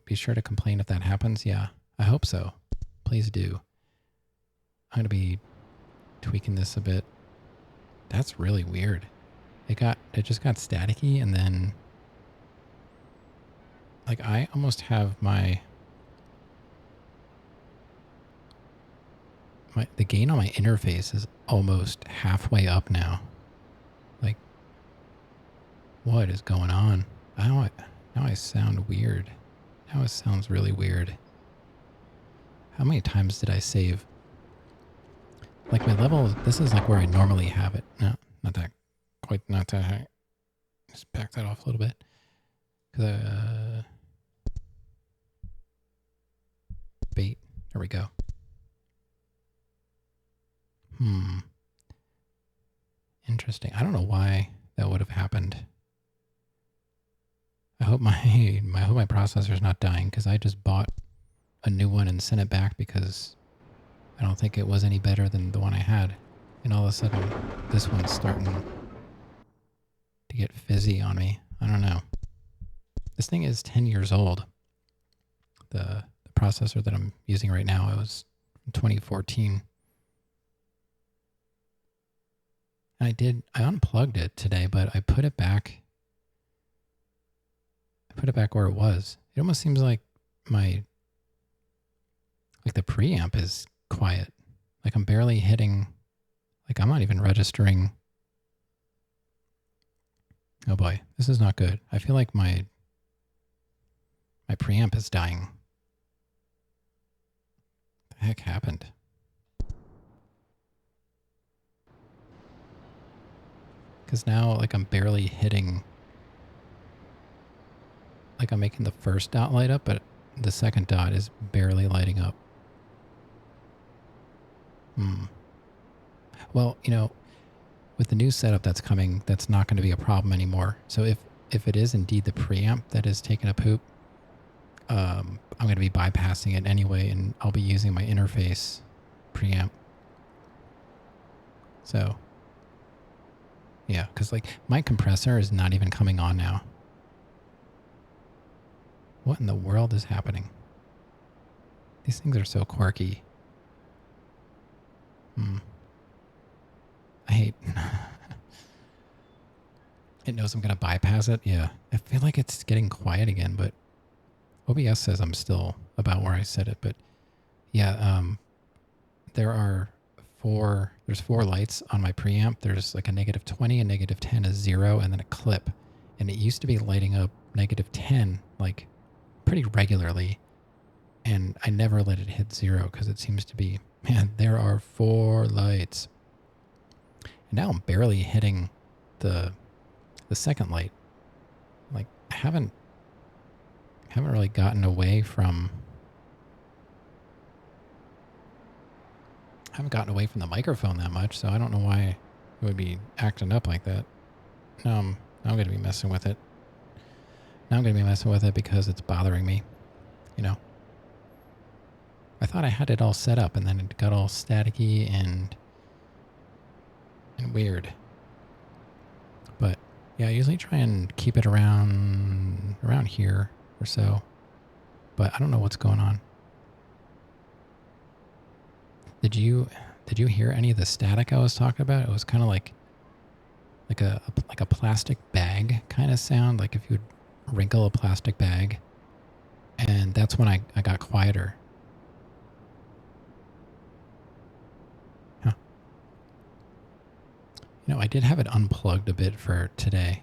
be sure to complain if that happens. Yeah, I hope so. Please do. I'm going to be tweaking this a bit. That's really weird. It just got staticky, and then like I almost have the gain on my interface is almost halfway up now. Like, what is going on? Now I sound weird. Now it sounds really weird. How many times did I save? Like my level, this is like where I normally have it. No, not that high. Just back that off a little bit. Bait. There we go. Interesting. I don't know why that would have happened. I hope my processor's not dying, because I just bought a new one and sent it back because I don't think it was any better than the one I had. And all of a sudden, this one's starting to get fizzy on me. I don't know. This thing is 10 years old. The processor that I'm using right now, it was 2014. And I unplugged it today, but I put it back. I put it back where it was. It almost seems like the preamp is quiet. Like I'm barely hitting, like I'm not even registering. Oh boy, this is not good. I feel like my preamp is dying. What the heck happened? Because now, like, I'm barely hitting, like I'm making the first dot light up, but the second dot is barely lighting up. Well, with the new setup that's coming, that's not going to be a problem anymore. So if it is indeed the preamp that is taking a poop, I'm going to be bypassing it anyway, and I'll be using my interface preamp. So, yeah, because like my compressor is not even coming on now. What in the world is happening? These things are so quirky. I hate... It knows I'm going to bypass it. Yeah. I feel like it's getting quiet again, but OBS says I'm still about where I said it. But yeah, there's 4 lights on my preamp. There's like a -20, a -10, a 0, and then a clip. And it used to be lighting up -10 like pretty regularly. And I never let it hit 0 because it seems to be, man, there are 4 lights. And now I'm barely hitting the second light. Like I haven't really gotten away from the microphone that much, so I don't know why it would be acting up like that. Now I'm going to be messing with it. Now I'm going to be messing with it because it's bothering me. I thought I had it all set up, and then it got all staticky and weird. But yeah, I usually try and keep it around here or so. But I don't know what's going on. Did you hear any of the static I was talking about? It was kind of like like a plastic bag kind of sound, like if you would wrinkle a plastic bag. And that's when I got quieter. Huh. You know, I did have it unplugged a bit for today.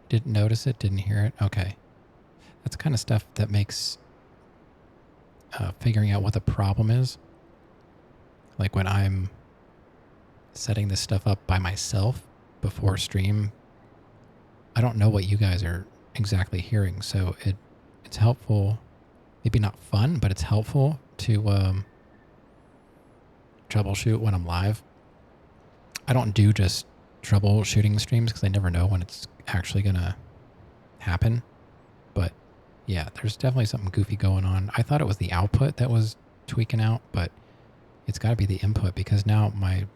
Didn't notice it, didn't hear it. Okay. That's the kind of stuff that makes figuring out what the problem is. Like when I'm setting this stuff up by myself before stream, I don't know what you guys are exactly hearing. So it's helpful, maybe not fun, but it's helpful to troubleshoot when I'm live. I don't do just troubleshooting streams because I never know when it's actually going to happen. But yeah, there's definitely something goofy going on. I thought it was the output that was tweaking out, but it's got to be the input because now my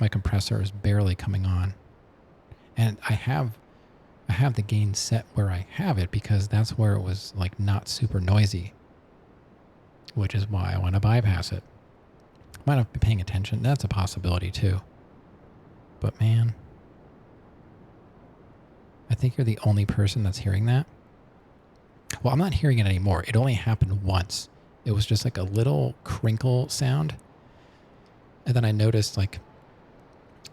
compressor is barely coming on. And I have the gain set where I have it because that's where it was like not super noisy, which is why I want to bypass it. Might not be paying attention. That's a possibility too. But man, I think you're the only person that's hearing that. Well, I'm not hearing it anymore. It only happened once. It was just like a little crinkle sound. And then I noticed like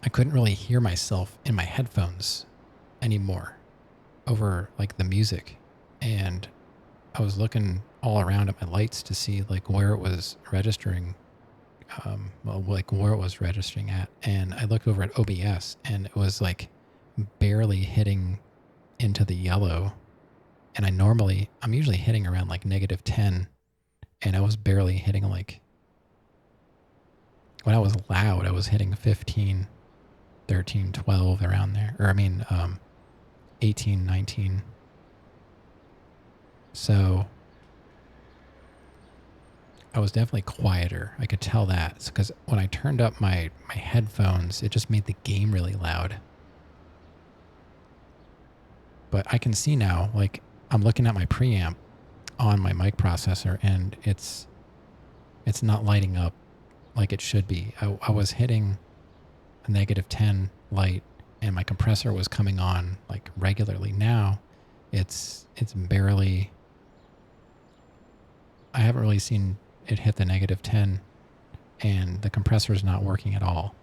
I couldn't really hear myself in my headphones anymore over like the music. And I was looking all around at my lights to see like where it was registering. Like where it was registering at. And I looked over at OBS and it was like barely hitting into the yellow. And I'm usually hitting around like -10. And I was barely hitting like, when I was loud, I was hitting 15, 13, 12 around there. Or 18, 19. So I was definitely quieter. I could tell that. Because when I turned up my headphones, it just made the game really loud. But I can see now, like, I'm looking at my preamp on my mic processor, and it's not lighting up like it should be. I was hitting a -10 light, and my compressor was coming on, like, regularly. Now, it's barely... I haven't really seen it hit the -10, and the compressor is not working at all.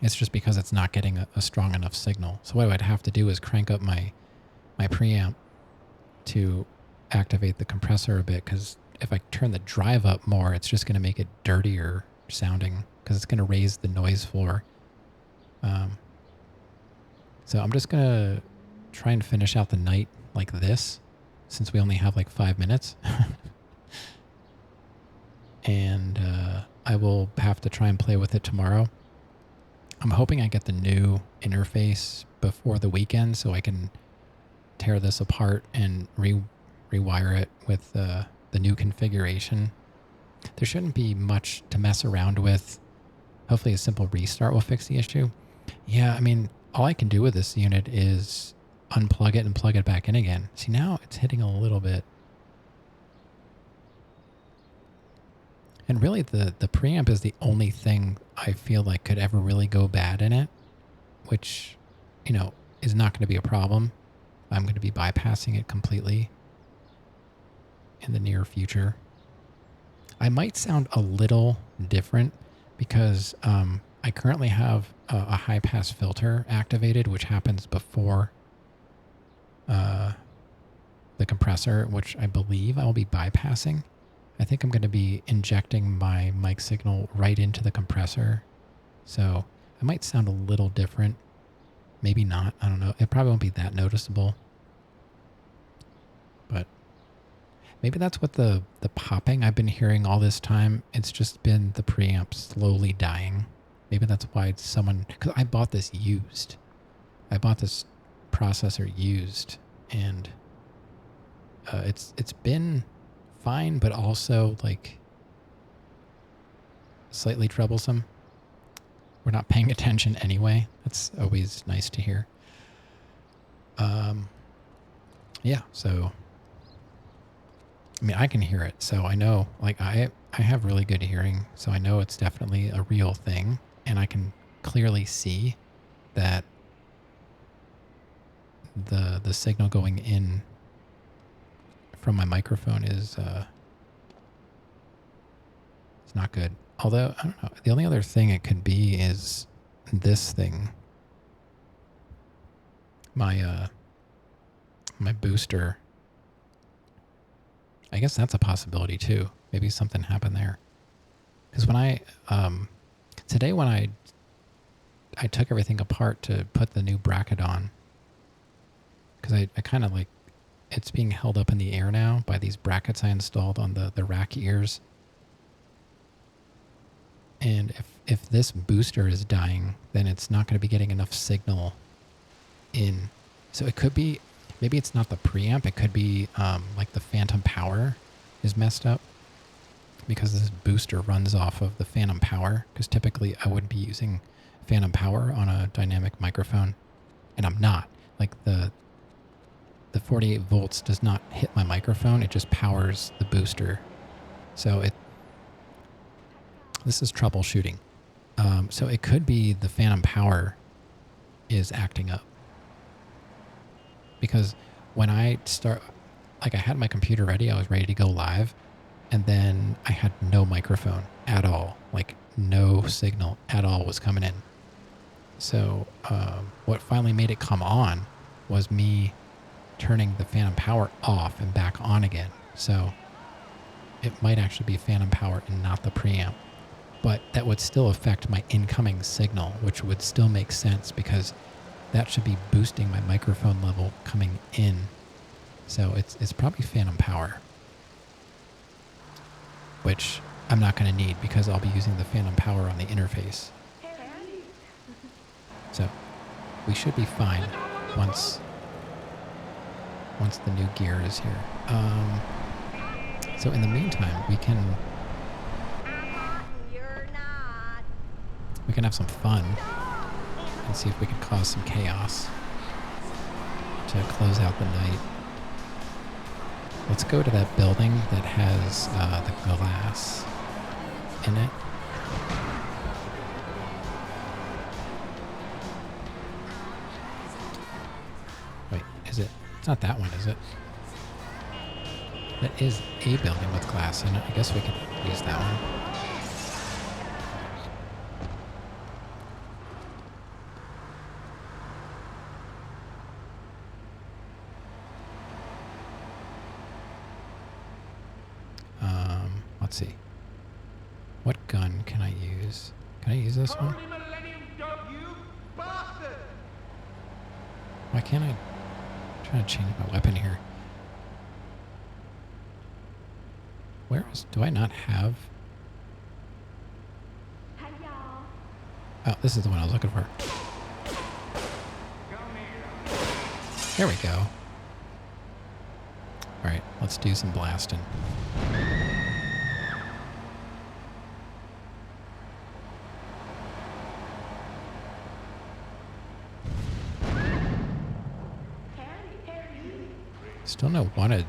It's just because it's not getting a strong enough signal. So what I'd have to do is crank up my preamp to activate the compressor a bit, because if I turn the drive up more, it's just going to make it dirtier sounding because it's going to raise the noise floor. So I'm just going to try and finish out the night like this, since we only have like 5 minutes. And I will have to try and play with it tomorrow. I'm hoping I get the new interface before the weekend so I can tear this apart and rewire it with the new configuration. There shouldn't be much to mess around with. Hopefully a simple restart will fix the issue. Yeah, I mean, all I can do with this unit is unplug it and plug it back in again. See, now it's hitting a little bit. And really, the preamp is the only thing I feel like could ever really go bad in it, which, you know, is not going to be a problem. I'm going to be bypassing it completely in the near future. I might sound a little different because I currently have a high-pass filter activated, which happens before the compressor, which I believe I'll be bypassing. I think I'm going to be injecting my mic signal right into the compressor. So I might sound a little different. Maybe not. I don't know. It probably won't be that noticeable. But maybe that's what the popping I've been hearing all this time. It's just been the preamp slowly dying. Maybe that's why someone... Because I bought this used. I bought this processor used. And it's been fine, but also like slightly troublesome. We're not paying attention anyway. That's always nice to hear. Yeah, so I mean, I can hear it, so I know, like, I have really good hearing, so I know it's definitely a real thing, and I can clearly see that the signal going in from my microphone is it's not good. Although, I don't know, the only other thing it could be is this thing. My my booster. I guess that's a possibility too. Maybe something happened there. Because when I today when I took everything apart to put the new bracket on, because I kind of like, it's being held up in the air now by these brackets I installed on the rack ears. And if this booster is dying, then it's not going to be getting enough signal in. So it could be, maybe it's not the preamp, it could be like the phantom power is messed up, because this booster runs off of the phantom power, because typically I would be using phantom power on a dynamic microphone, and I'm not. Like the 48 volts does not hit my microphone, it just powers the booster. So this is troubleshooting. So it could be the phantom power is acting up. Because when I start, like I had my computer ready, I was ready to go live, and then I had no microphone at all. Like no signal at all was coming in. So what finally made it come on was me turning the phantom power off and back on again. So it might actually be phantom power and not the preamp. But that would still affect my incoming signal, which would still make sense because that should be boosting my microphone level coming in. So it's probably phantom power, which I'm not going to need because I'll be using the phantom power on the interface. So we should be fine once the new gear is here. So in the meantime, we can have some fun and see if we can cause some chaos to close out the night. Let's go to that building that has the glass in it. Wait, is it? It's not that one, is it? That is a building with glass in it. I guess we could use that one. Let's see. What gun can I use? Can I use this one? Why can't I? I'm trying to change my weapon here. Where is? Do I not have? Oh, this is the one I was looking for. There we go. Alright, let's do some blasting. Still no wanted.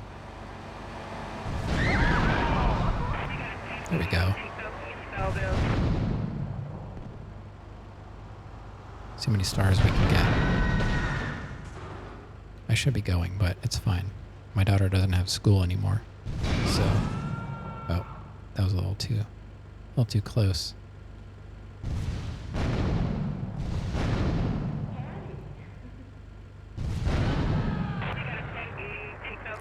There we go. See how many stars we can get. I should be going, but it's fine. My daughter doesn't have school anymore. So, oh, that was a little too close.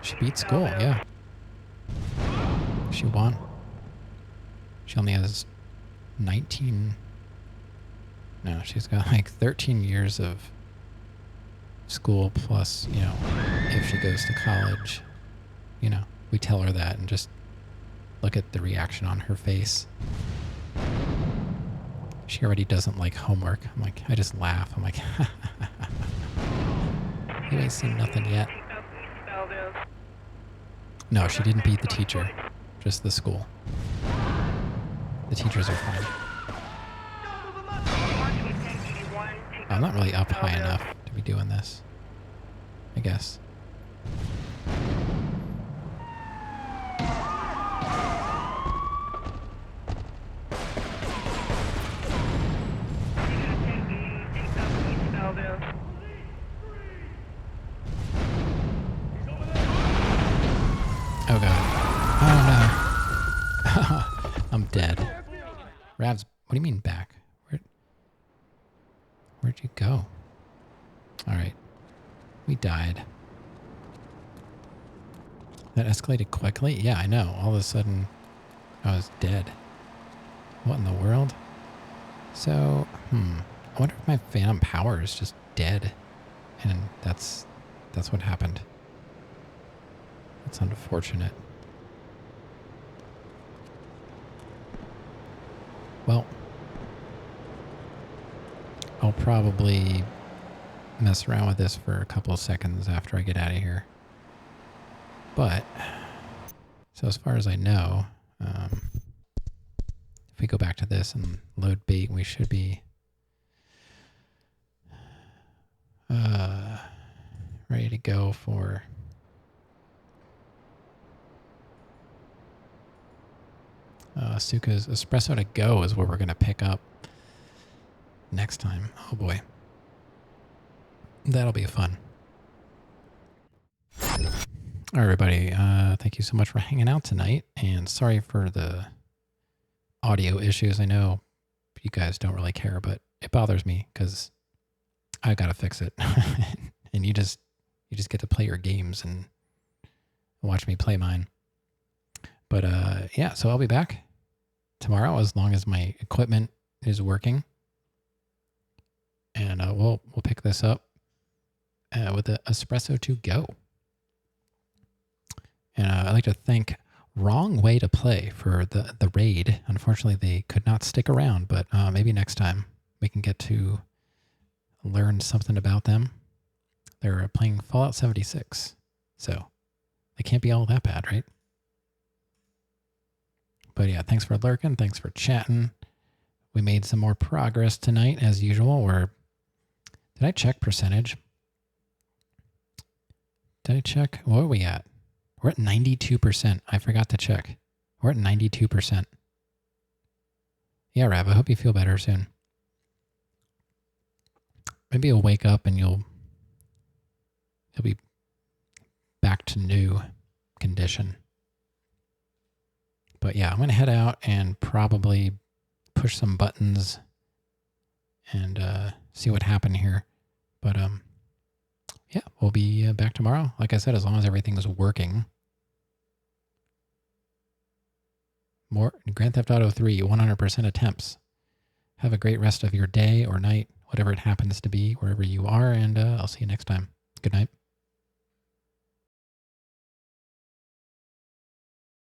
She beat school, yeah. She won. She only has 19... No, she's got like 13 years of school plus, you know, if she goes to college, you know, we tell her that and just look at the reaction on her face. She already doesn't like homework. I'm like, I just laugh. I'm like, you ain't seen nothing yet. No, she didn't beat the teacher, just the school. The teachers are fine. I'm not really up high enough to be doing this, I guess. dead. Ravs, what do you mean back? Where'd you go? Alright. We died. That escalated quickly? Yeah, I know. All of a sudden, I was dead. What in the world? So, I wonder if my phantom power is just dead. And that's what happened. That's unfortunate. Well, I'll probably mess around with this for a couple of seconds after I get out of here. But, so as far as I know, if we go back to this and load bait, we should be ready to go for Suka's Espresso to Go is what we're going to pick up next time. Oh boy. That'll be fun. All right, everybody. Thank you so much for hanging out tonight. And sorry for the audio issues. I know you guys don't really care, but it bothers me because I got to fix it. And you just get to play your games and watch me play mine. But yeah, so I'll be back tomorrow as long as my equipment is working. And we'll pick this up with the Espresso to Go. And I'd like to thank Wrong Way to Play for the raid. Unfortunately, they could not stick around, but maybe next time we can get to learn something about them. They're playing Fallout 76, so they can't be all that bad, right? But yeah, thanks for lurking. Thanks for chatting. We made some more progress tonight, as usual. Did I check percentage? Did I check? What are we at? We're at 92%. I forgot to check. We're at 92%. Yeah, Rav, I hope you feel better soon. Maybe you'll wake up and you'll be back to new condition. But yeah, I'm going to head out and probably push some buttons and see what happened here. But yeah, we'll be back tomorrow. Like I said, as long as everything's working. More Grand Theft Auto 3, 100% attempts. Have a great rest of your day or night, whatever it happens to be, wherever you are, and I'll see you next time. Good night.